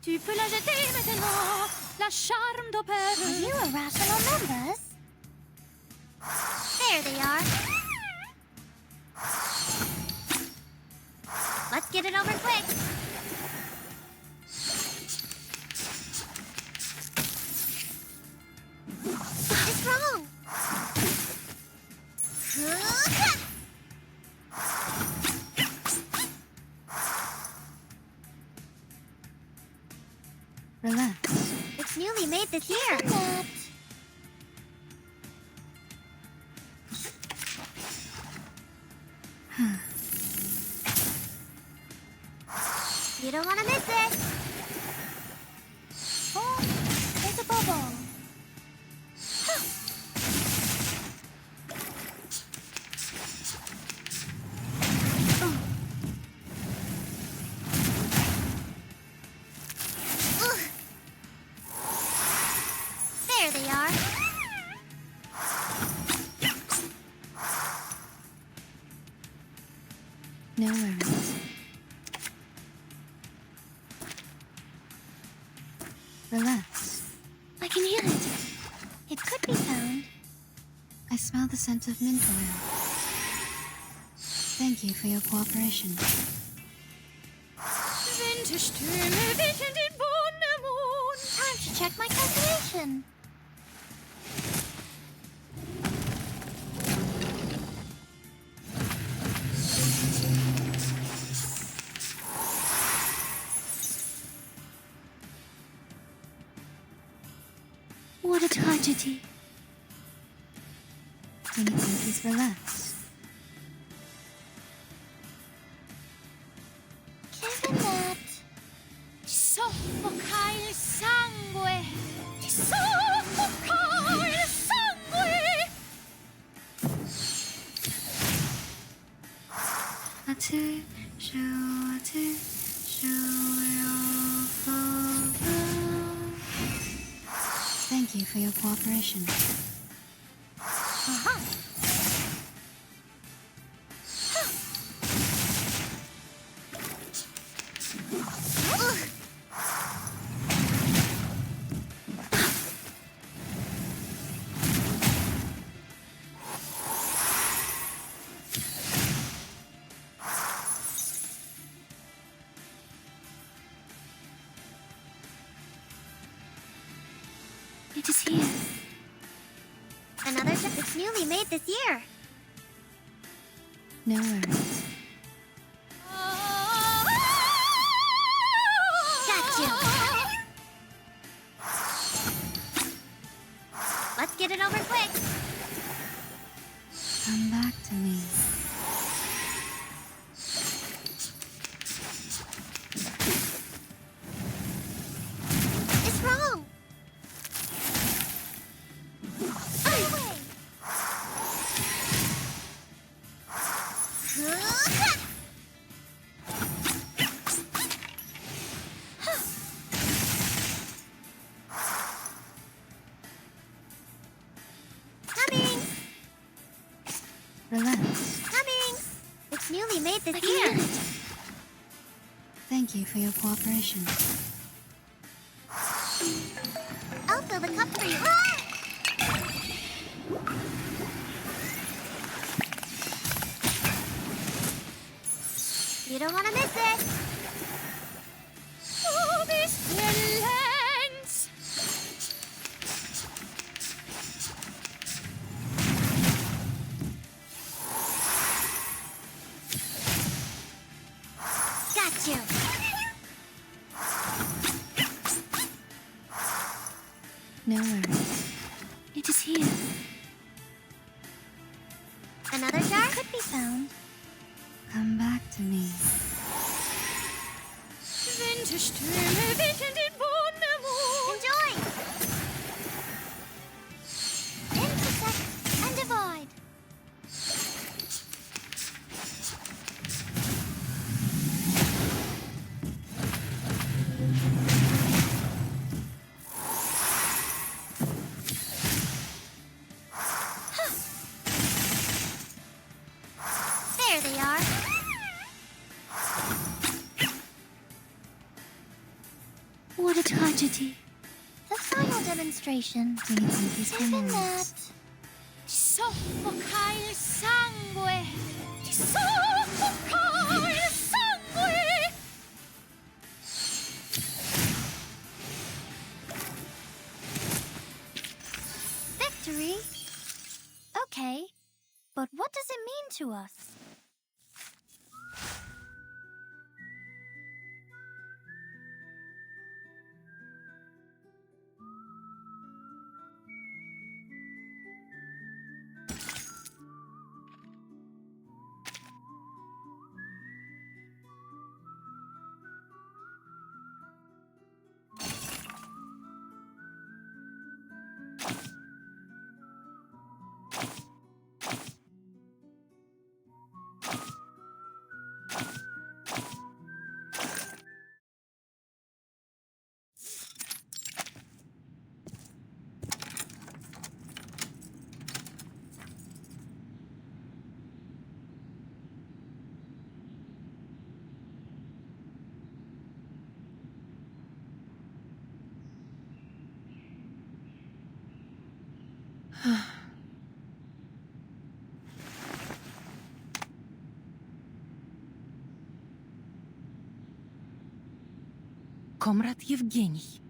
[SPEAKER 2] Tu peux la jeter maintenant. La charme d'opère.
[SPEAKER 14] Are you irrational numbers? There they are. Let's get it over quick. It's wrong.
[SPEAKER 6] Relax.
[SPEAKER 14] It's newly made this year. You don't want to miss it. Oh, there's a bubble. they are.
[SPEAKER 6] No worries. Relax.
[SPEAKER 2] I can hear it.
[SPEAKER 14] It could be found.
[SPEAKER 6] I smell the scent of mint oil. Thank you for your cooperation.
[SPEAKER 14] Time to check my calculation.
[SPEAKER 2] What a tragedy.
[SPEAKER 6] When you think he's relaxed.
[SPEAKER 14] Given that...
[SPEAKER 2] Soffoca il sangue! Ti soffoca il sangue!
[SPEAKER 6] Thank you for your cooperation.
[SPEAKER 14] Uh-huh.
[SPEAKER 2] It is here.
[SPEAKER 14] Another ship that's newly made this year.
[SPEAKER 6] No worries.
[SPEAKER 14] Got you. Let's get it over quick.
[SPEAKER 6] Come back to me.
[SPEAKER 14] It's wrong. Coming!
[SPEAKER 6] Relax.
[SPEAKER 14] Coming! It's newly made this
[SPEAKER 2] I can hear
[SPEAKER 14] year.
[SPEAKER 2] it.
[SPEAKER 6] Thank you for your cooperation.
[SPEAKER 14] I'll fill the cup for you. You don't want to miss it.
[SPEAKER 2] Oh, this lens!
[SPEAKER 14] Got you.
[SPEAKER 6] No worries.
[SPEAKER 2] It is here.
[SPEAKER 14] Another jar could be found.
[SPEAKER 6] Come back to me.
[SPEAKER 14] Enjoy! Intersect and divide. There they are.
[SPEAKER 2] What a tragedy.
[SPEAKER 14] The final demonstration.
[SPEAKER 6] When you think he's
[SPEAKER 14] Given
[SPEAKER 6] relaxed.
[SPEAKER 14] that...
[SPEAKER 2] Ti soffoca il sangue! Ti soffoca il sangue!
[SPEAKER 14] Victory? Okay, but what does it mean to us?
[SPEAKER 4] Comrade Yevgeny.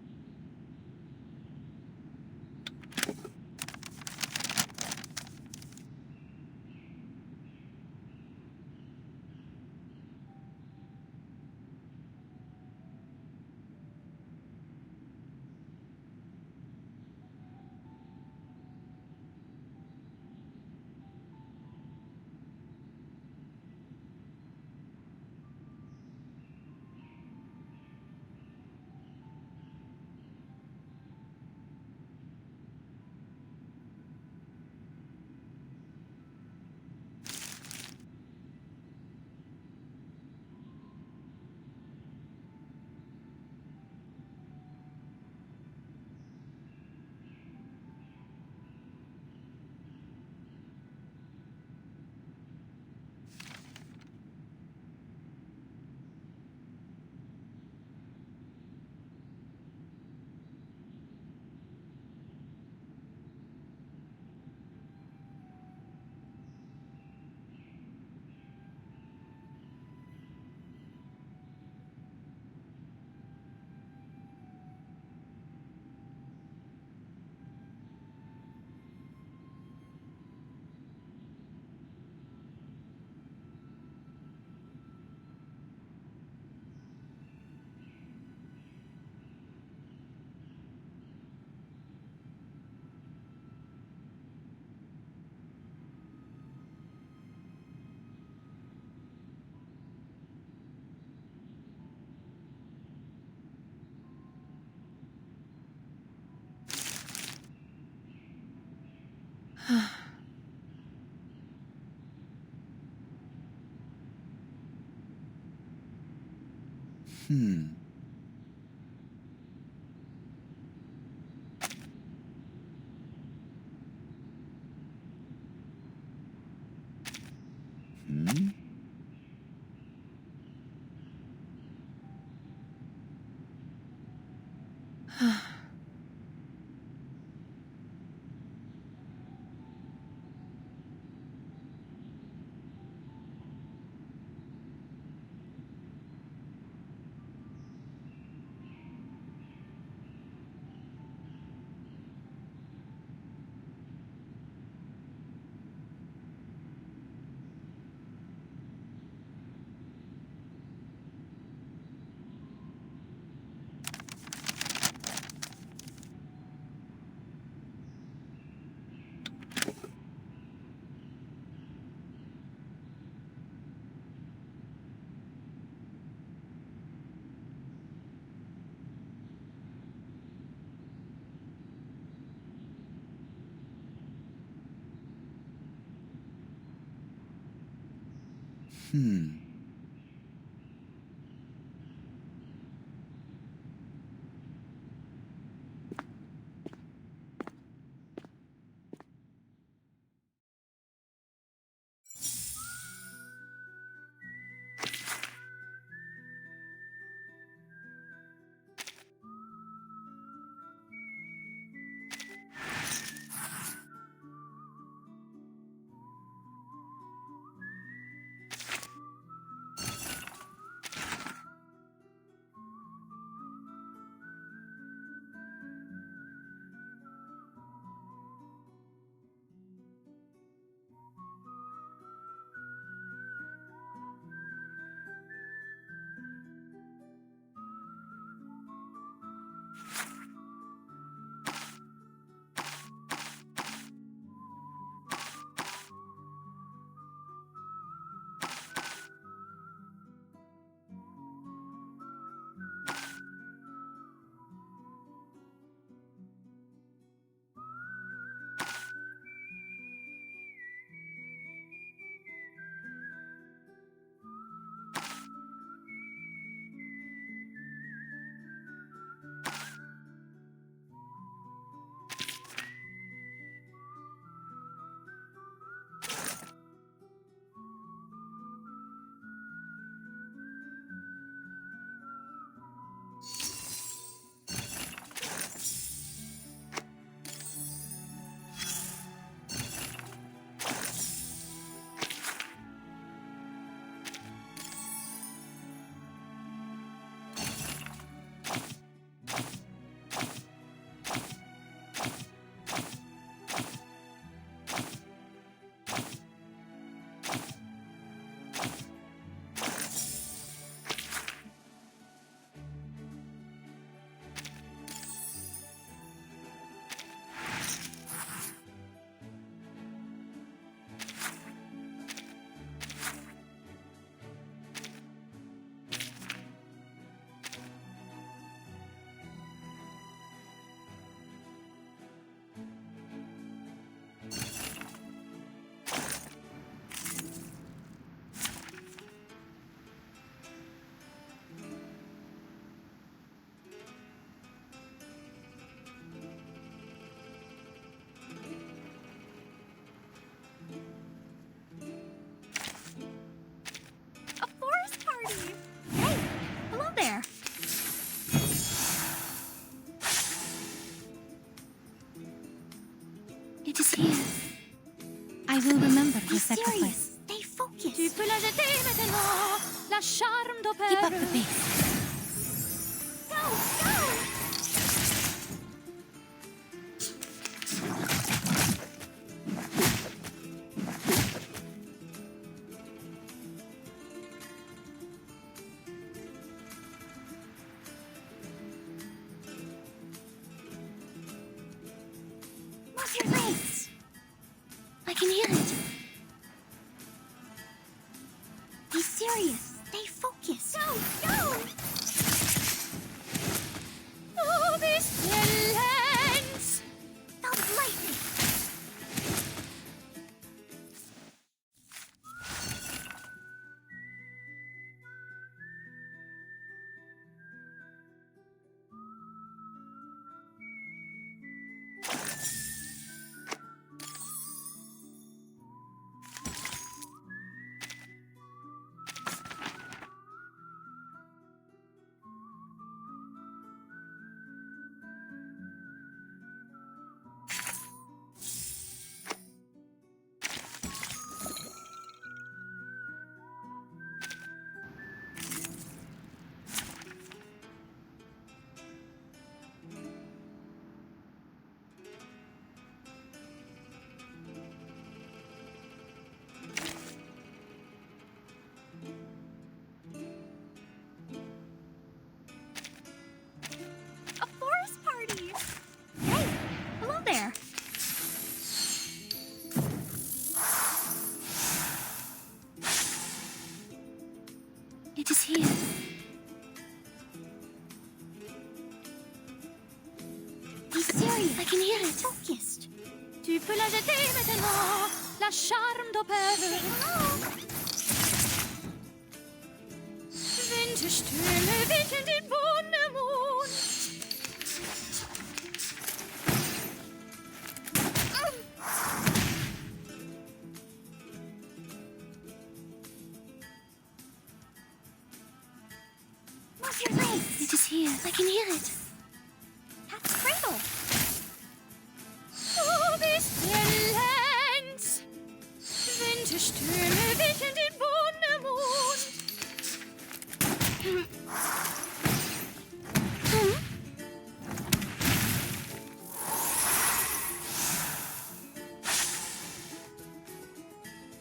[SPEAKER 2] It is here.
[SPEAKER 4] I will remember
[SPEAKER 2] Be
[SPEAKER 4] your sacrifice.
[SPEAKER 2] serious. Stay focused.
[SPEAKER 1] Tu peux la jeter maintenant. La charme d'opéra.
[SPEAKER 4] Keep up the pace.
[SPEAKER 2] Go, go! Move your legs. I can hear it. Be serious. Stay focused. Go, go!
[SPEAKER 1] Oh, this silence.
[SPEAKER 2] Stop lightning.
[SPEAKER 14] A forest party! Hey, hello there.
[SPEAKER 2] It is here. Be serious. I can hear it. Focused.
[SPEAKER 1] Tu peux la jeter maintenant. La charme d'opéra. Winterstürme wickeln den Wundermond.
[SPEAKER 2] Move your legs. It is here. I can hear it.
[SPEAKER 14] That's Cradle.
[SPEAKER 1] Oh, this silence. Winterstürme wickeln den Wundermond.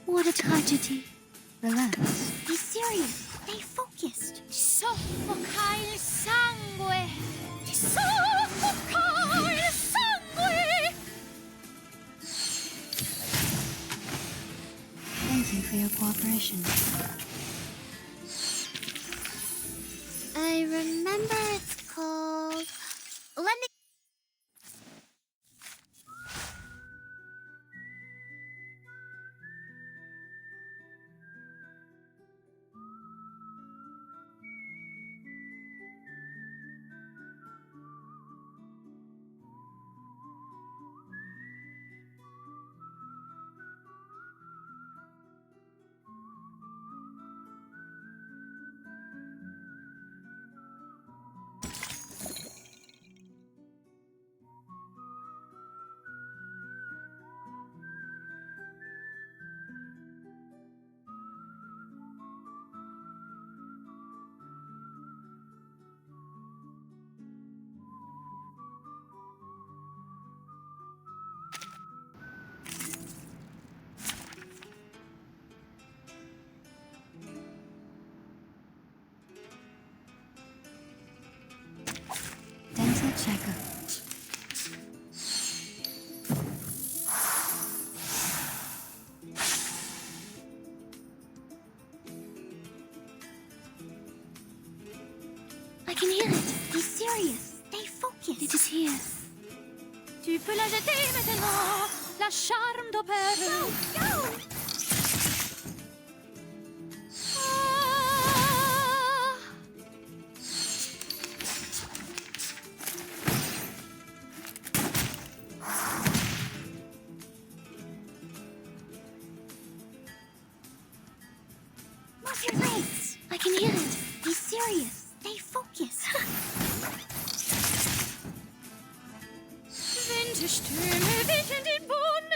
[SPEAKER 2] What a tragedy.
[SPEAKER 17] Relax.
[SPEAKER 2] Be serious. Stay focused.
[SPEAKER 1] Ti soffoca il sangue. Ti soffoca il sangue.
[SPEAKER 6] Thank you for your cooperation.
[SPEAKER 14] I remember it's called... Let me...
[SPEAKER 6] Dental checkup.
[SPEAKER 2] I can hear it. Be serious. Stay focused. It is here.
[SPEAKER 1] Tu peux la jeter maintenant. La charme d'opéra.
[SPEAKER 14] Go, go!
[SPEAKER 2] Move your legs. I can hear it. Be serious. Stay focused.
[SPEAKER 1] Winterstürme wickeln den Boden.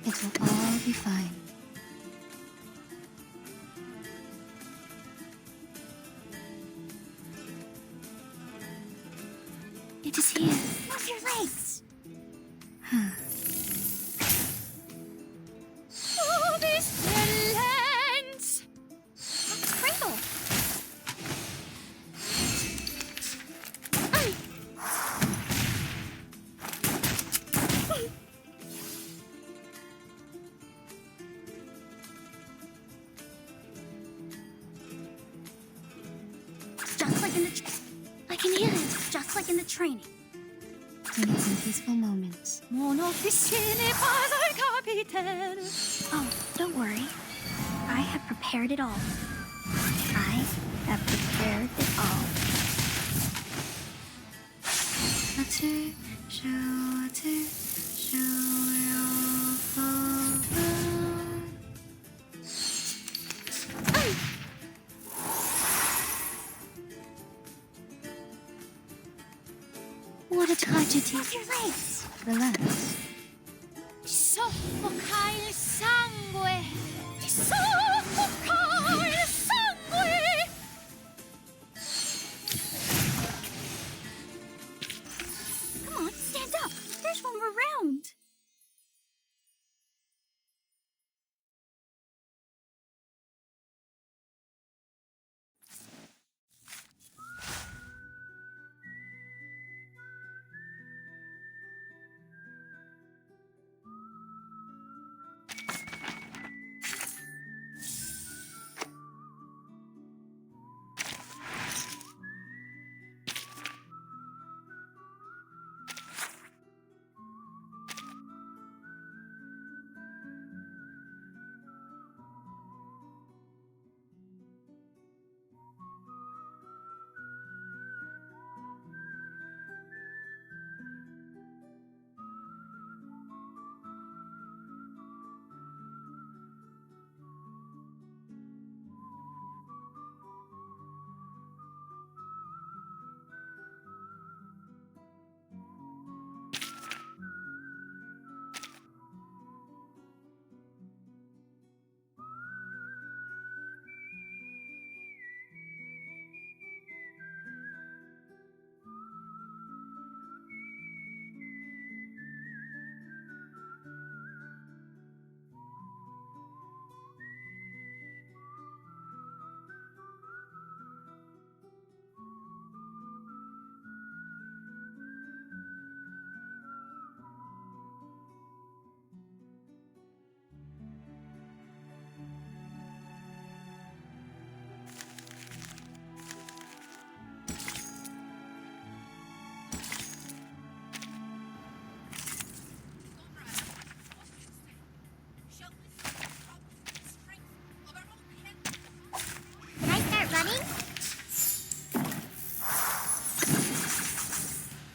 [SPEAKER 6] It will all be fine.
[SPEAKER 2] It is here. Move your legs.
[SPEAKER 15] Oh, this lands!
[SPEAKER 2] Cradle. Just like in the... I can hear it. Just like in the training.
[SPEAKER 6] We need some peaceful moments.
[SPEAKER 15] Mon officier n'est pas un capitaine.
[SPEAKER 2] Oh, don't worry. I have prepared it all. I have prepared it all.
[SPEAKER 6] Water, show, water, show your father.
[SPEAKER 2] What a tragedy. Move your legs.
[SPEAKER 6] Relax.
[SPEAKER 15] Soffoca il sangue. Soffoca il sangue.
[SPEAKER 2] Come on, stand up. There's one more round.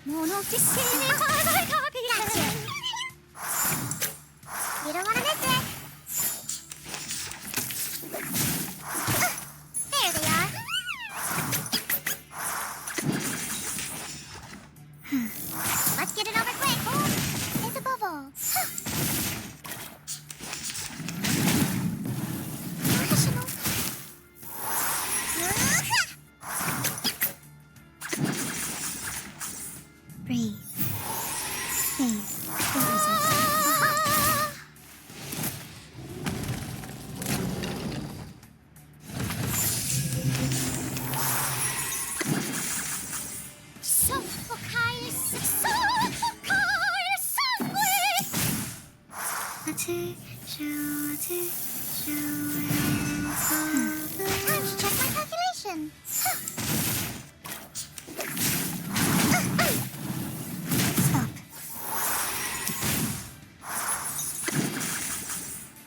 [SPEAKER 14] Mon officier n'est pas un capitaine. You don't want to miss it. There they are. Let's get it over quick. Oh, it's a bubble. Professional. Breathe. Space. Time to check my calculation.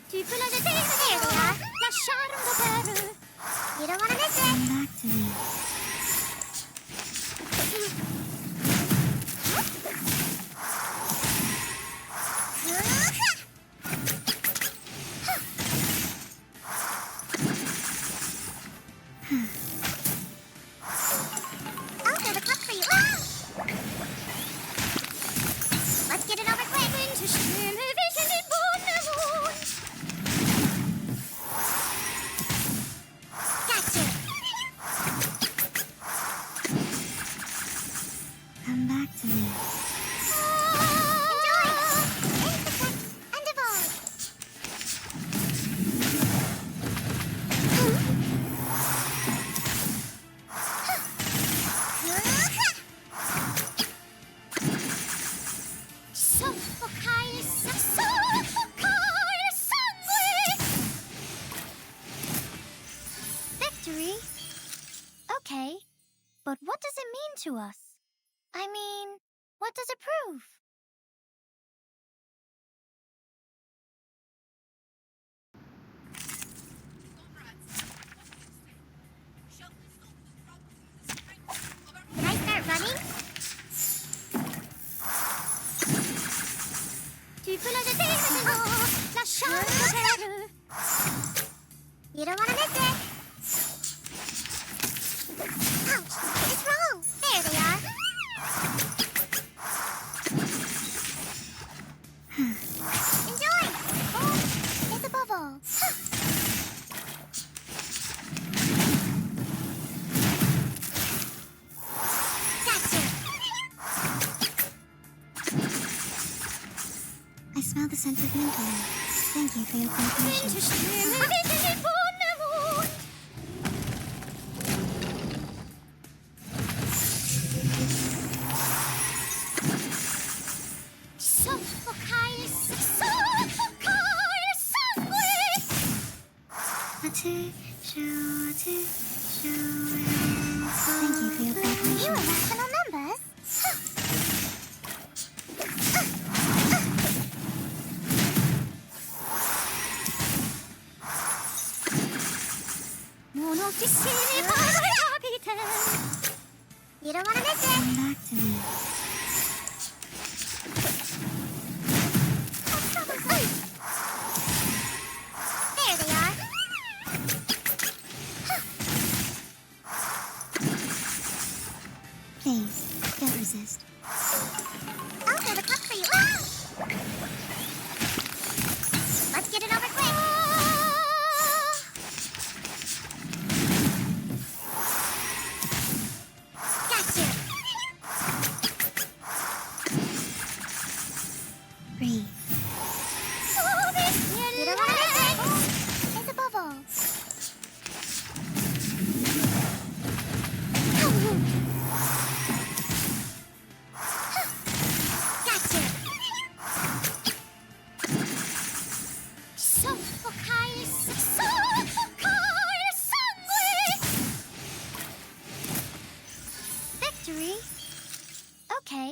[SPEAKER 14] Tu peux la jeter. There they are. La charme de perle. You don't want to miss it.
[SPEAKER 2] Come back to me.
[SPEAKER 14] to us? I mean, what does it prove? Can I start running? Tu peux la jeter maintenant, la chambre. You don't want to miss it. Ouch! It's wrong. There they are. Enjoy. Oh, it's a bubble.
[SPEAKER 5] I smell the scent of mint oil. Thank you for your cooperation. Thank you for your cooperation.
[SPEAKER 14] You are rational numbers. You don't want to miss it.
[SPEAKER 5] Come back to me.
[SPEAKER 14] There they are.
[SPEAKER 5] Please, don't resist.
[SPEAKER 14] I'll fill the cup for you. Let's get it over quick. Gotcha.
[SPEAKER 5] Breathe.
[SPEAKER 14] You don't want to miss it. It's a bubble. Victory? Okay,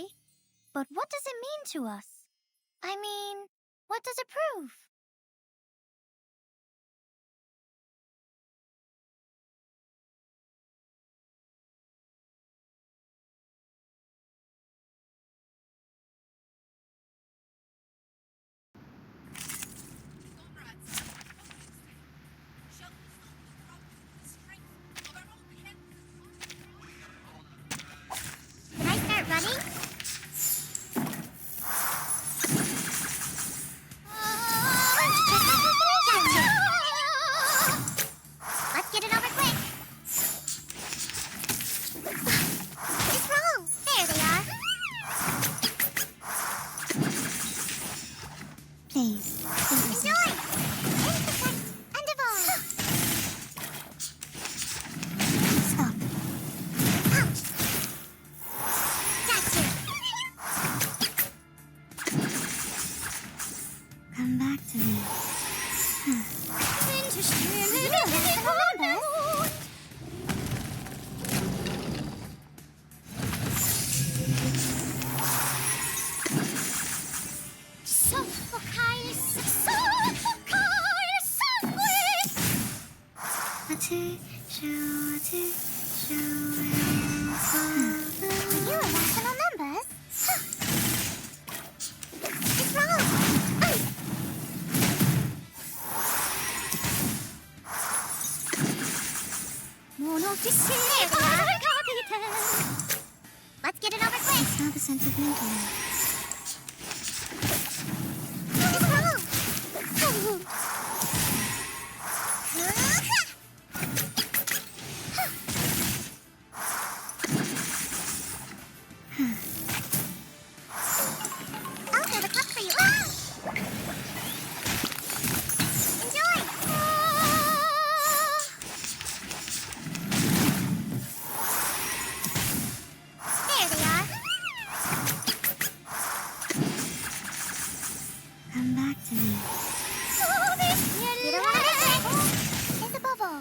[SPEAKER 14] but what does it mean to us? I mean, what does it prove? Can I start running? Let's get it over quick. It's wrong. There they are.
[SPEAKER 5] Please, don't resist.
[SPEAKER 14] Enjoy. Intersect and evolve.
[SPEAKER 5] Stop.
[SPEAKER 14] Ouch. Gotcha.
[SPEAKER 5] Come back to me.
[SPEAKER 14] You are rational numbers. It's wrong. Let's get it over quick.
[SPEAKER 5] I smell the scent of mint oil.
[SPEAKER 14] It's wrong. I'll fill the cup for you. Enjoy. There they are.
[SPEAKER 5] Come back to me.
[SPEAKER 14] You don't want to miss it. It's a bubble.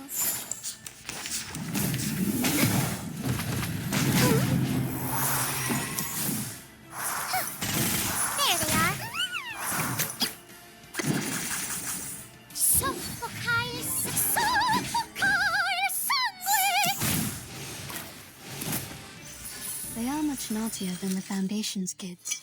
[SPEAKER 6] naughtier than the Foundation's kids.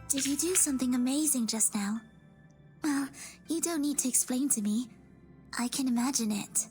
[SPEAKER 5] Did you do something amazing just now? Well, you don't need to explain to me. I can imagine it.